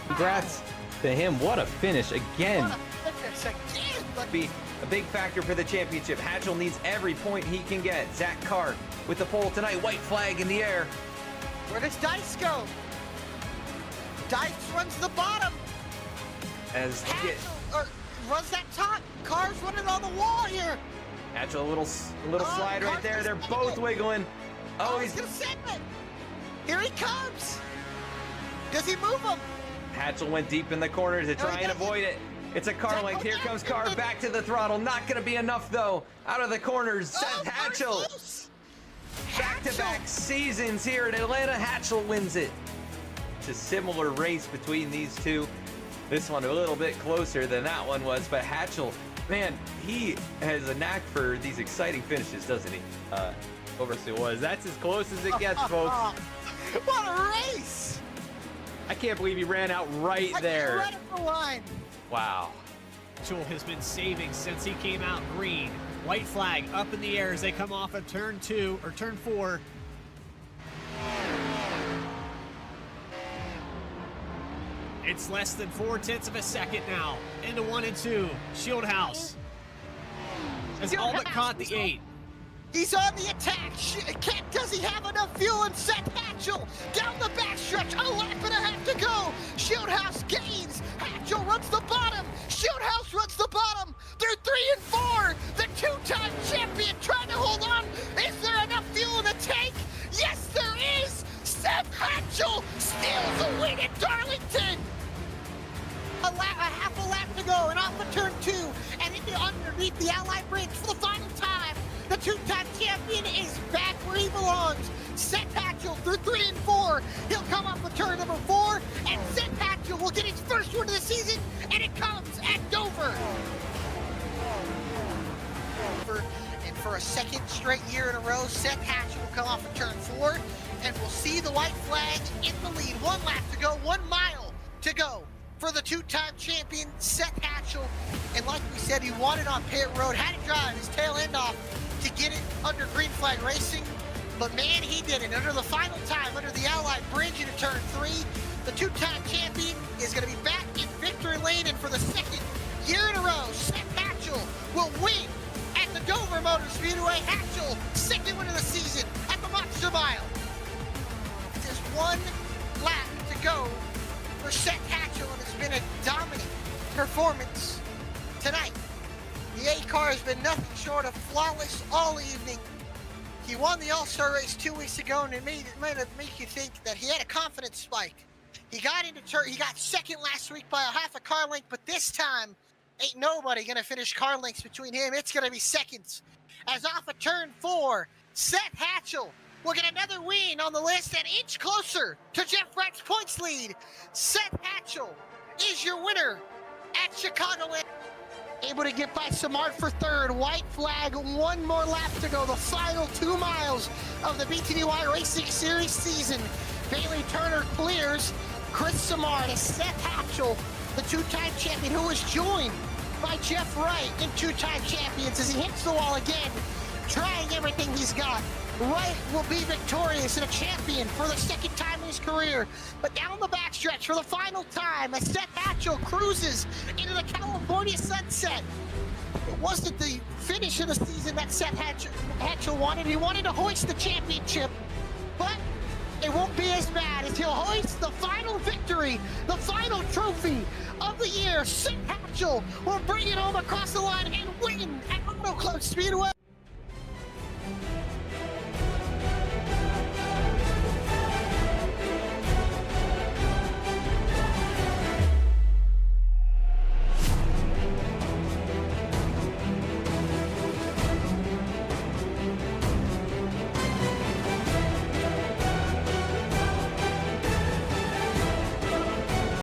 Congrats to him. What a finish again. What a finish again. But Be a big factor for the championship. Hatchel needs every point he can get. Zach Carr with the pole tonight. White flag in the air. where does Dice go? Dice runs the bottom. As they get Runs that top. Car's running on the wall here. Hatchel, a little slide right Car's there. gonna They're send both it. wiggling. Oh, he's gonna send it. Here he comes. Does he move him? Hatchel went deep in the corner to try and avoid it. It's a car length. Here comes Carr back to the throttle. Not going to be enough, though. Out of the corners, Seth Hatchel. Back-to-back seasons here in Atlanta. Hatchel wins it. It's a similar race between these two. This one a little bit closer than that one was, but Hatchel, man, he has a knack for these exciting finishes, doesn't he? Overseas was. That's as close as it gets, folks. What a race! I can't believe he ran out right there. Right up the line. Wow. Hatchel has been saving since he came out green. White flag up in the air as they come off of turn 2 or turn 4. It's less than 4/10 of a second now. Into 1 and 2. Shieldhouse has all but caught the 8. He's on the attack. Does he have enough fuel? And Seth Hatchel down the backstretch. A lap and a half to go. Shieldhouse gains. Hatchel runs the bottom. Shieldhouse runs the bottom. They're 3 and 4. The two-time champion trying to hold on. Is there enough fuel in the tank? Yes, there is. Seth Hatchel steals a win at Darlington. A half a lap to go, and off of turn 2, and underneath the Ally Bridge for the final time. The two-time champion is back where he belongs. Seth Hatchel through 3 and 4. He'll come up with turn number 4, and Seth Hatchel will get his first win of the season, and it comes at Dover. And for a second straight year in a row, Seth Hatchel will come off of turn 4, and we'll see the white flag in the lead. 1 lap to go, 1 mile to go for the two-time champion, Seth Hatchel. And like we said, he won it on pit road, had to drive his tail end off to get it under green flag racing. But man, he did it under the final time, under the Allied Bridge into turn 3. The two-time champion is going to be back in victory lane, and for the second year in a row, Seth Hatchel will win at the Dover Motor Speedway. Hatchel, second win of the season at the Monster Mile. Just 1 lap to go for Seth Hatchel, and it's been a dominant performance tonight. The A car has been nothing short of flawless all evening. He won the All-Star race 2 weeks ago, and it might make you think that he had a confidence spike. He got second last week by a half a car length, but this time ain't nobody gonna finish car lengths between him. It's gonna be seconds. As off of turn 4, Seth Hatchel will get another win on the list, an inch closer to Jeff Wright's points lead. Seth Hatchel is your winner at Chicagoland. Able to get by Samart for third. White flag, 1 more lap to go. The final 2 miles of the BTDY Racing Series season. Bailey Turner clears. Chris Samart as Seth Hatchel, the two-time champion, who was joined by Jeff Wright in two-time champions as he hits the wall again, trying everything he's got. Wright will be victorious and a champion for the second time in his career. But down the backstretch for the final time as Seth Hatchel cruises into the California sunset. It wasn't the finish of the season that Seth Hatchel wanted. He wanted to hoist the championship, but it won't be as bad as he'll hoist the final victory, the final trophy of the year. Seth Hatchel will bring it home across the line and win at Auto Club Speedway.